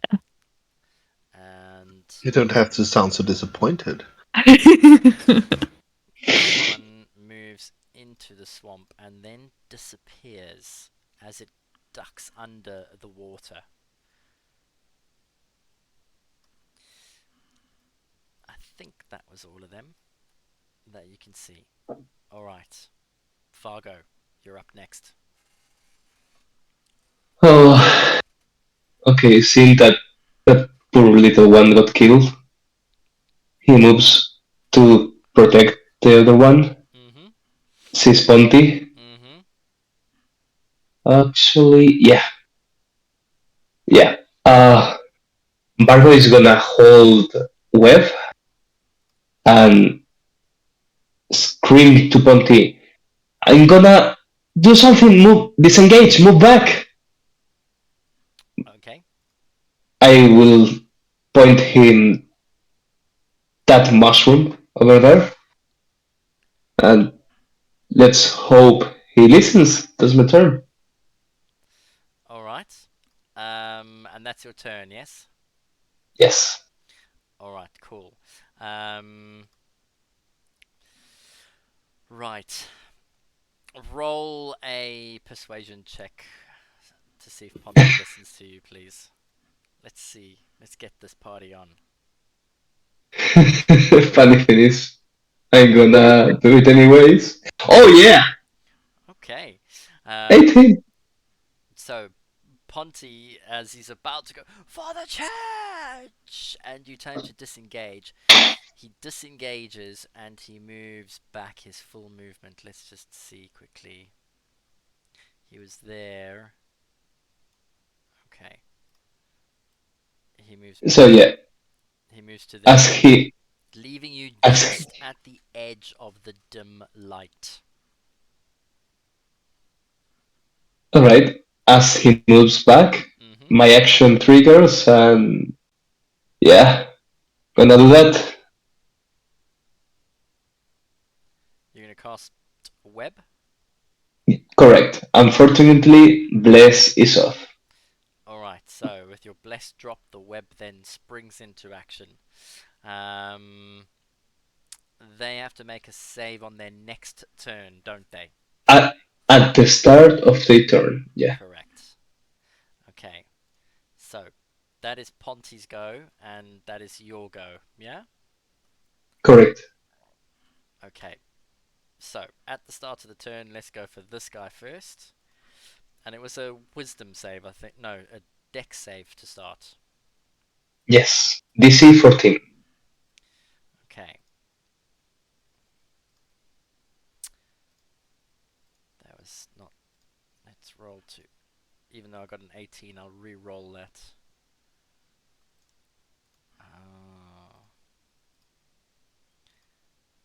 And You don't have to sound so disappointed. this one moves into the swamp and then disappears as it ducks under the water. I think that was all of them that you can see. Alright. Fargo, you're up next. Oh, okay. Seeing that that poor little one got killed, he moves to protect the other one. Mm-hmm. Sees Ponty. Mm-hmm. Actually, yeah. Bargo is gonna hold web and scream to Ponty, "I'm gonna do something. Move, disengage, move back." Okay. I will point him that mushroom over there, and let's hope he listens. That's my turn. Alright. And that's your turn, yes? Yes. Alright, cool. Right. Roll a persuasion check to see if Ponty listens to you, please. Let's see. Let's get this party on. Funny thing is, I'm gonna do it anyways. Oh yeah, Okay. 18. So, Ponty, as he's about to go, "For the church!" and you turn to disengage, he disengages and he moves back his full movement. Let's just see quickly. He was there. Okay. He moves back. So yeah, He moves to there, leaving you just at the edge of the dim light. all right. As he moves back, Mm-hmm. my action triggers, and yeah, gonna do that. You're gonna cast web. Correct. Unfortunately, Bless is off. Alright, so with your blessed drop, the web then springs into action. They have to make a save on their next turn, don't they? At, at the start of the turn, yeah. Correct. Okay, so that is Ponty's go, and that is your go, yeah? Correct. Okay, so at the start of the turn, let's go for this guy first. And it was a wisdom save, I think. No, a dex save to start. Yes. DC 14. Okay. That was not. Let's roll two. Even though I got an 18, I'll re-roll that.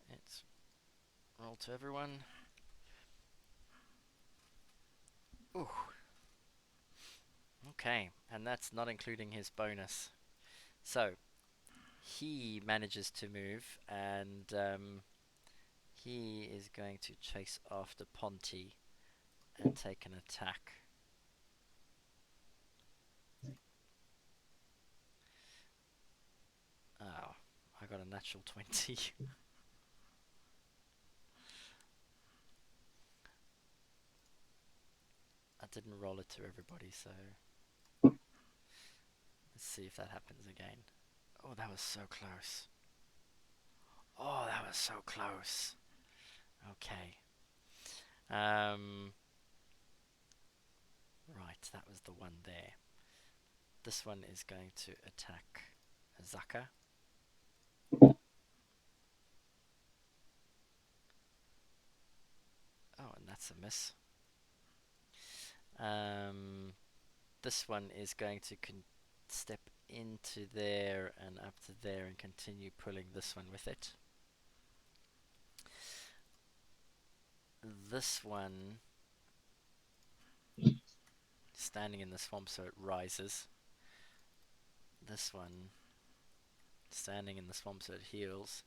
Let's roll to everyone. Ooh. Okay, and that's not including his bonus. So, he manages to move, and he is going to chase after Ponty and take an attack. Oh, I got a natural 20. I didn't roll it to everybody, so let's see if that happens again. Oh, that was so close. Oh, that was so close. Okay. Right, that was the one there. This one is going to attack Zaka. Oh, and that's a miss. This one is going to step into there and up to there and continue pulling this one with it. This one standing in the swamp, so it rises. This one standing in the swamp, so it heals,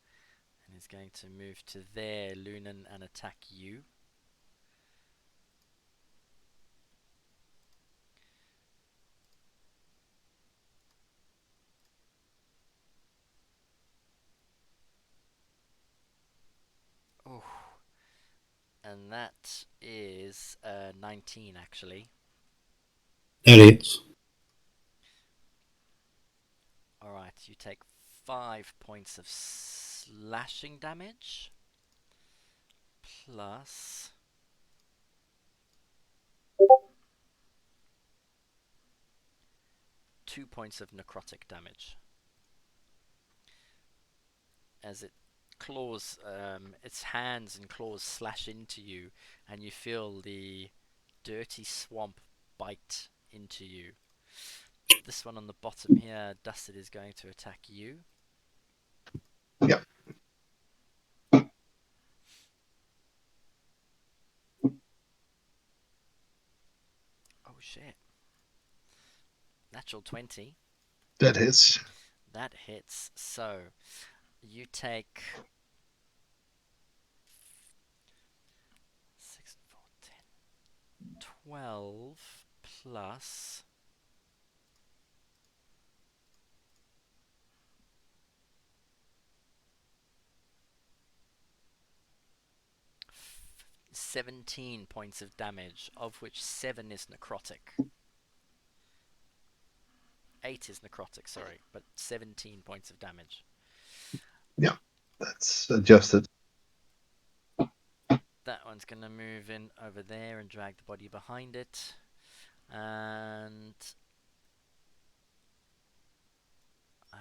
and is going to move to there, Lunan, and attack you. Oh, and that is 19 actually. That is. Alright, you take 5 points of slashing damage plus 2 points of necrotic damage as it claws, its hands and claws slash into you, and you feel the dirty swamp bite into you. This one on the bottom here, Dusted, is going to attack you. Yep. Oh shit. Natural 20. That hits. That hits. So, you take 6, 4, 10, 12 plus 17 points of damage, of which 7 is necrotic. 8 is necrotic, sorry, but 17 points of damage. Yeah, that's adjusted. That one's going to move in over there and drag the body behind it. And I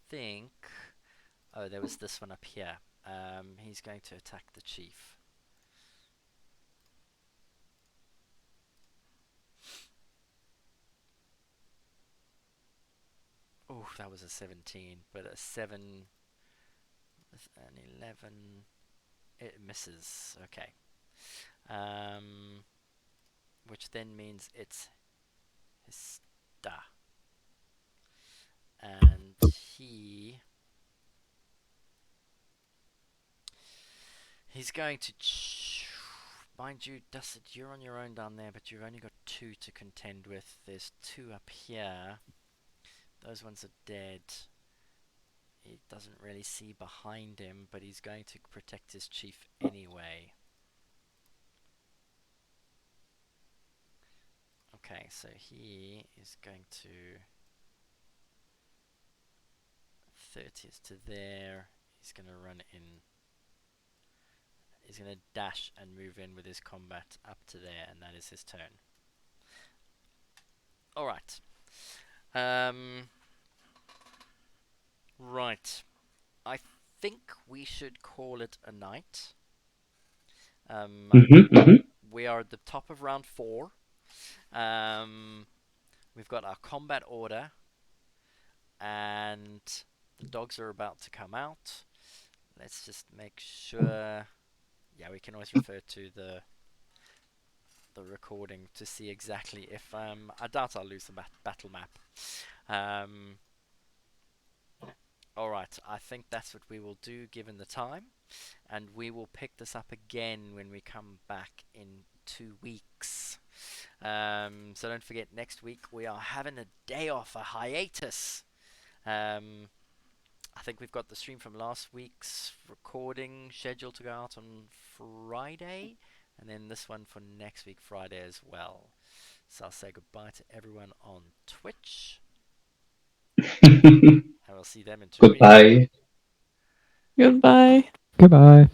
think... Oh, there was this one up here. He's going to attack the chief. Oh, that was a 17, but a 7 with an 11, it misses. Okay. Which then means it's his And he's going to... Mind you, Dusted, you're on your own down there, but you've only got 2 to contend with. There's 2 up here. Those ones are dead. He doesn't really see behind him, but he's going to protect his chief anyway. Okay, so he is going to... 30 is to there. He's going to run in. He's going to dash and move in with his combat up to there, and that is his turn. Alright. Right. I think we should call it a night. We are at the top of round 4. We've got our combat order, and the dogs are about to come out. Let's just make sure. Yeah, we can always refer to the recording to see exactly if I doubt I'll lose the battle map. Alright, I think that's what we will do given the time, and we will pick this up again when we come back in 2 weeks. So don't forget, next week we are having a day off, a hiatus. I think we've got the stream from last week's recording scheduled to go out on Friday, and then this one for next week Friday as well. So I'll say goodbye to everyone on Twitch. I will see them in 2 weeks. Goodbye. Goodbye. Goodbye.